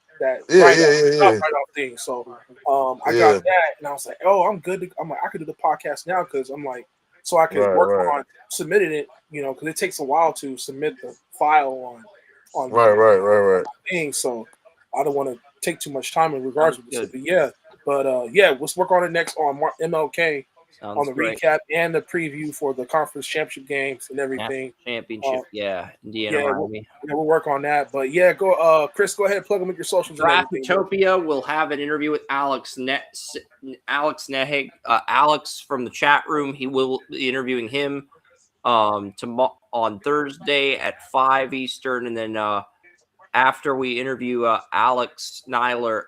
Yeah, yeah, yeah, yeah, write off thing. So I got yeah. that, and I was like, oh, I'm good. I'm like I could do the podcast now because I'm like so I could Right, work right, on submitting it. Because it takes a while to submit the file on right, the right, right, right. thing. So I don't want to take too much time in regards Sounds with this. good. But yeah, yeah, let's work on it next on MLK. Sounds the great. recap and the preview for the conference championship games and National everything. championship. Yeah. Indiana, Yeah, Miami. we'll work on that. But yeah, Chris, go ahead and plug them with your socials and Draft everything. Utopia will have an interview with Alex Nehig. Alex from the chat room. He will be interviewing him on Thursday at 5 Eastern, and then after we interview Alex Nyler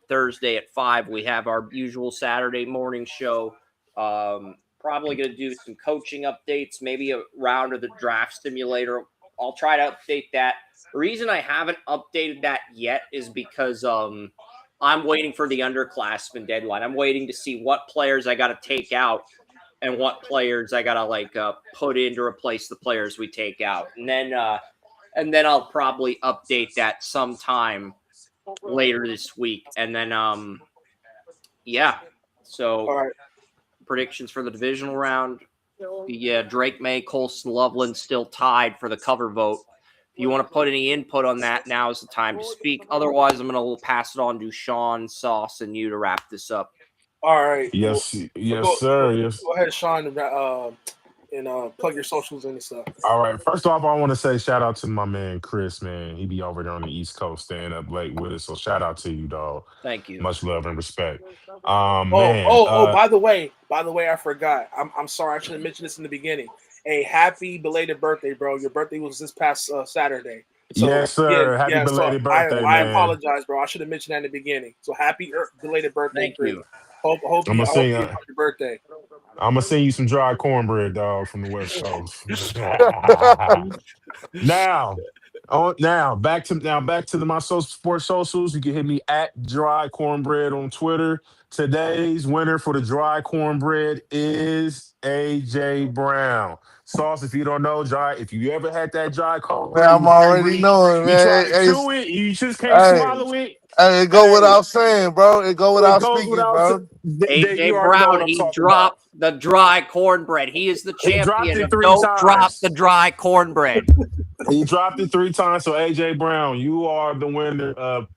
Thursday at 5, we have our usual Saturday morning show. Probably going to do some coaching updates, maybe a round of the draft simulator. I'll try to update that. The reason I haven't updated that yet is because I'm waiting for the underclassmen deadline. I'm waiting to see what players I got to take out and what players I got to put in to replace the players we take out. And then I'll probably update that sometime later this week. And then yeah. So All right. predictions for the divisional round. Yeah, Drake May, Colson Loveland still tied for the cover vote. If you want to put any input on that, now is the time to speak. Otherwise, I'm going to pass it on to Shaun, Sauce, and you to wrap this up. All right. Yes, yes, Go sir. Yes. ahead, Shaun, and plug your socials and stuff. All right. First off, I want to say shout out to my man Chris, man. He be over there on the East Coast staying up late with us. So shout out to you, dog. Thank you. Much love and respect. Man. By the way, I forgot. I'm sorry. I should have mentioned this in the beginning. A happy belated birthday, bro. Your birthday was this past Saturday. So, yes, sir. Happy belated birthday, I man. apologize, bro. I should have mentioned that in the beginning. So happy belated birthday, Thank Chris. you. Hope you enjoy your birthday. I'm gonna send you some dry cornbread, dog, from the West Coast. Now back to my sports socials. You can hit me at Dry Cornbread on Twitter. Today's winner for the Dry Cornbread is AJ Brown. Sauce, if you don't know, if you ever had that dry cornbread, Man, I'm already knowing, you man. try to chew it, you just can't Hey, swallow it. Hey, it go without saying, bro. It go It without goes speaking, without bro. AJ you already know what Brown, I'm he talking dropped about. the dry cornbread. He is the He dropped champion it of 3 don't times. drop the dry cornbread. He dropped it 3 times. So AJ Brown, you are the winner of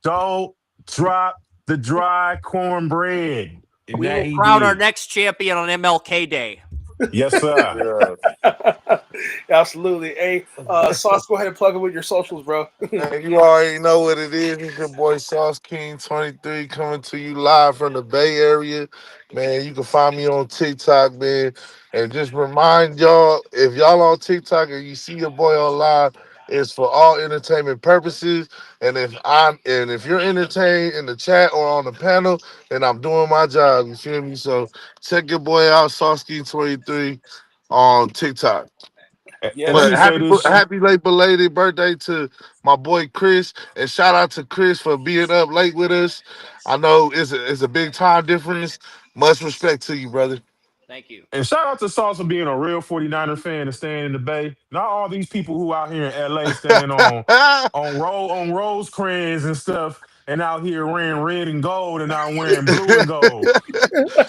Don't Drop the Dry Cornbread. And We that will he crown our did. next champion on MLK Day. Yes, sir. Yeah. Absolutely. Hey, Sauce, go ahead and plug it with your socials, bro. Man, you already know what it is. It's your boy Sauce King 23 coming to you live from the Bay Area. Man, you can find me on TikTok, man. And just remind y'all, if y'all on TikTok and you see your boy on live, it's for all entertainment purposes. And if you're entertained in the chat or on the panel, then I'm doing my job. You feel me? So check your boy out, Sauce King 23 on TikTok. And let Yes. me say this. Happy late belated birthday to my boy Chris, and shout out to Chris for being up late with us. I know it's a big time difference. Much respect to you, brother. Thank you. And shout out to Sauce for being a real 49er fan and staying in the Bay. Not all these people who out here in LA staying on Rosecrans and stuff and out here wearing red and gold and not wearing blue and gold.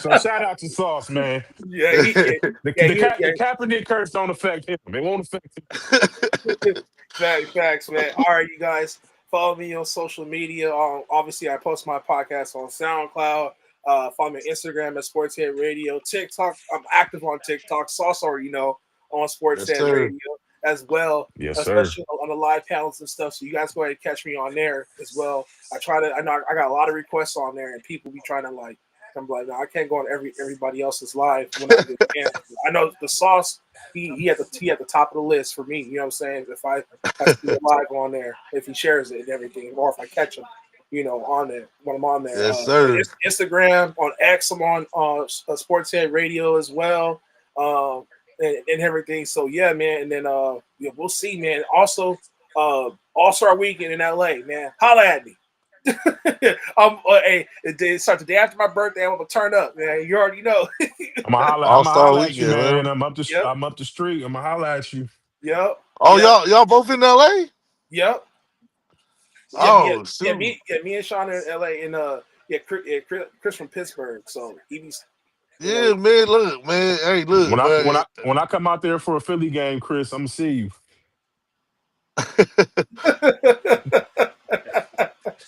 So shout out to Sauce, man. Yeah, The Kaepernick curse don't affect him. It won't affect him. Facts, man. All right, you guys, follow me on social media. Obviously, I post my podcast on SoundCloud. Follow me on Instagram at Sportshead Radio. TikTok, I'm active on TikTok. Sauce already know on Sportshead Radio as well. Yes, especially on the live panels and stuff. So you guys go ahead and catch me on there as well. I know I got a lot of requests on there, and people be trying to I'm like, no, I can't go on everybody else's live when I get a chance. I know the Sauce, he at the top of the list for me. You know what I'm saying? If I see it live on there, if he shares it and everything, or if I catch him, on there when I'm on there. Yes, sir. Instagram, on X, I'm on Sportshead Radio as well, and everything. So yeah, man. And then we'll see, man. Also, All-Star Weekend in LA, man. Holla at me. Hey, it starts the day after my birthday. I'm gonna turn up, man. You already know. I'm gonna holla at you, man. I'm up the street. I'm gonna holla at you. Yep. Oh, y'all both in LA? Yep. Oh, me and Shaun are in LA, and Chris from Pittsburgh. So he's man. Look, man. Hey, look, when I come out there for a Philly game, Chris, I'm gonna see you.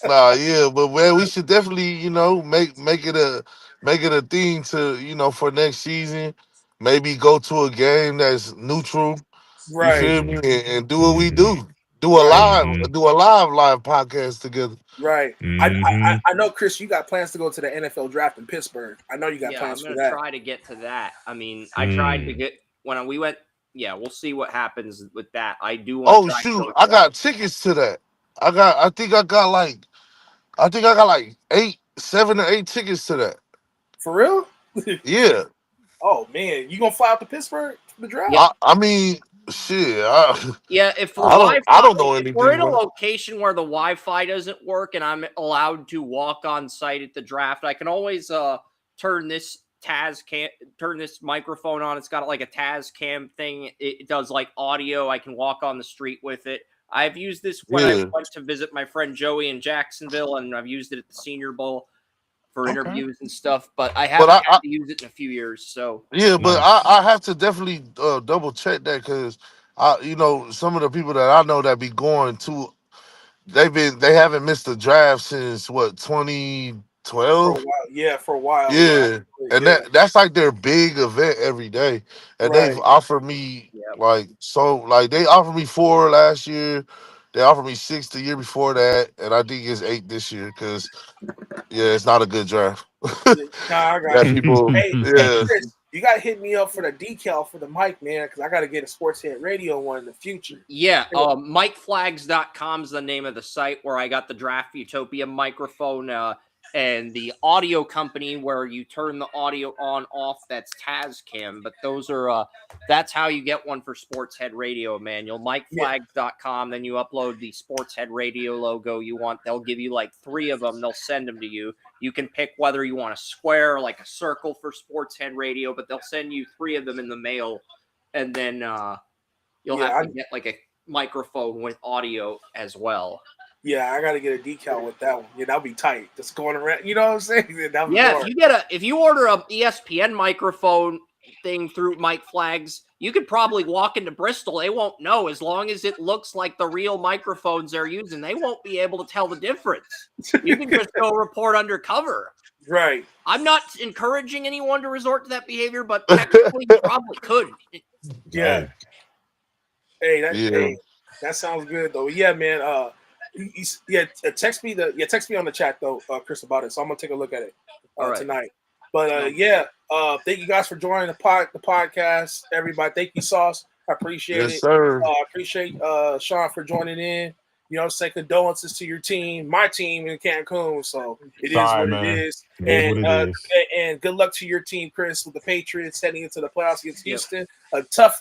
Nah, yeah, but man, we should definitely, make it a thing to, for next season. Maybe go to a game that's neutral. You Right, feel me? And do what we Mm-hmm. do. Do a right, live podcast together. right. Mm-hmm. I know, Chris, you got plans to go to the NFL draft in Pittsburgh. I know you got Yeah, plans I'm for gonna that. try to get to that. I mean, I tried to Mm. get when we went. Yeah, we'll see what happens with that. I do want to Oh try to shoot, go I to that. got tickets to that. I think I got like 7 or 8 tickets to that. For real? Yeah. Oh man, you gonna fly out to Pittsburgh for the draft? Yeah, I mean, shit. I, yeah. If the I don't I Wi-Fi, don't know if we're anything in a about it. location where the Wi-Fi doesn't work and I'm allowed to walk on site at the draft, I can always turn this turn this microphone on. It's got like a Taz cam thing. It does like audio. I can walk on the street with it. I've used this when I Yeah. went to visit my friend Joey in Jacksonville, and I've used it at the Senior Bowl for Okay. interviews and stuff. But I But haven't had to use it in a few years. So yeah, but Nice. I have to definitely double check that because some of the people that I know that be going to they haven't missed a draft since what For a 2012. while, yeah, for a while, yeah, Yeah, and yeah, that's like their big event every day, and they've right. offered me yeah, like they offered me 4 last year, they offered me 6 the year before that, and I think it's 8 this year because yeah, it's not a good draft. Yeah, nah, I got That you. people, Hey, yeah, Chris, you gotta hit me up for the decal for the mic, man, because I gotta get a sports hit radio one in the future. yeah. MikeFlags.com is the name of the site where I got the Draft Utopia microphone. And the audio company where you turn the audio on off, that's Tazcam. But those are that's how you get one for Sports Head Radio, Emmanuel. Yeah, MikeFlags.com. Then you upload the Sports Head Radio logo you want. They'll give you like 3 of them. They'll send them to you. You can pick whether you want a square, like a circle for Sports Head Radio, but they'll send you 3 of them in the mail, and then you'll yeah, have to get like a microphone with audio as well. I gotta get a decal with that one. Yeah, that'll be tight. Just going around, you know what I'm saying? That'll be Yeah, hard. if you order a ESPN microphone thing through Mike Flags, you could probably walk into Bristol. They won't know as long as it looks like the real microphones they're using. They won't be able to tell the difference. You can just go report undercover. Right. I'm not encouraging anyone to resort to that behavior, but technically you probably could. Yeah. Hey, yeah. that sounds good though. Yeah, man. Text me on the chat though, Chris, about it. So I'm gonna take a look at it All right. tonight. But thank you guys for joining the podcast. Everybody, thank you, Sauce. I appreciate Yes, it. sir. I appreciate Shaun for joining in. You know, say condolences to your team, my team in Cancun. So it is Sorry, what it man. is. It is what it is. And good luck to your team, Chris, with the Patriots heading into the playoffs against Yep. Houston. A tough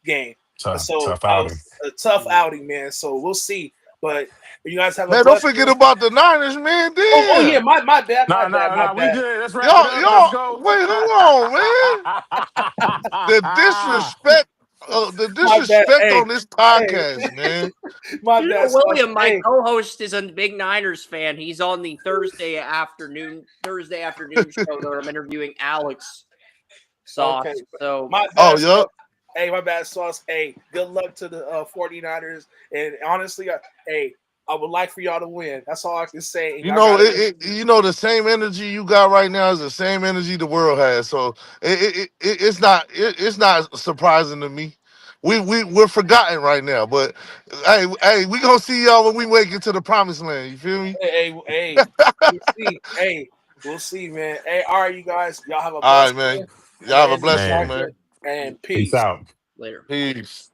game. Tough outing. A tough outing, man. So we'll see. But you guys have a Man, don't blessed forget one. about the Niners, man. Oh yeah, Damn. my bad, my Nah. We bad. good. Let's wrap it up. Let's go. Wait, hold on, man. The disrespect, the My bad. disrespect Hey, on this podcast, man. my You know, bad. Sauce. William, my Hey, co-host, is a big Niners fan. He's on the Thursday afternoon show that I'm interviewing Alex Sauce. okay. So My Oh, bad. yeah. Sauce. Hey, my bad, Sauce. Hey, good luck to the 49ers. And honestly, I would like for y'all to win. That's all I can say. And You y'all know, gotta the same energy you got right now is the same energy the world has. So it's not surprising to me. We're forgotten right now, but hey, we gonna see y'all when we make it to the promised land. You feel me? we'll see. Hey, we'll see, man. Hey, all right, you guys. Y'all have a All right, blessed man. one. I'm Y'all gonna have a end this blessed one, right Man, here. man. And peace peace. out. later. Peace.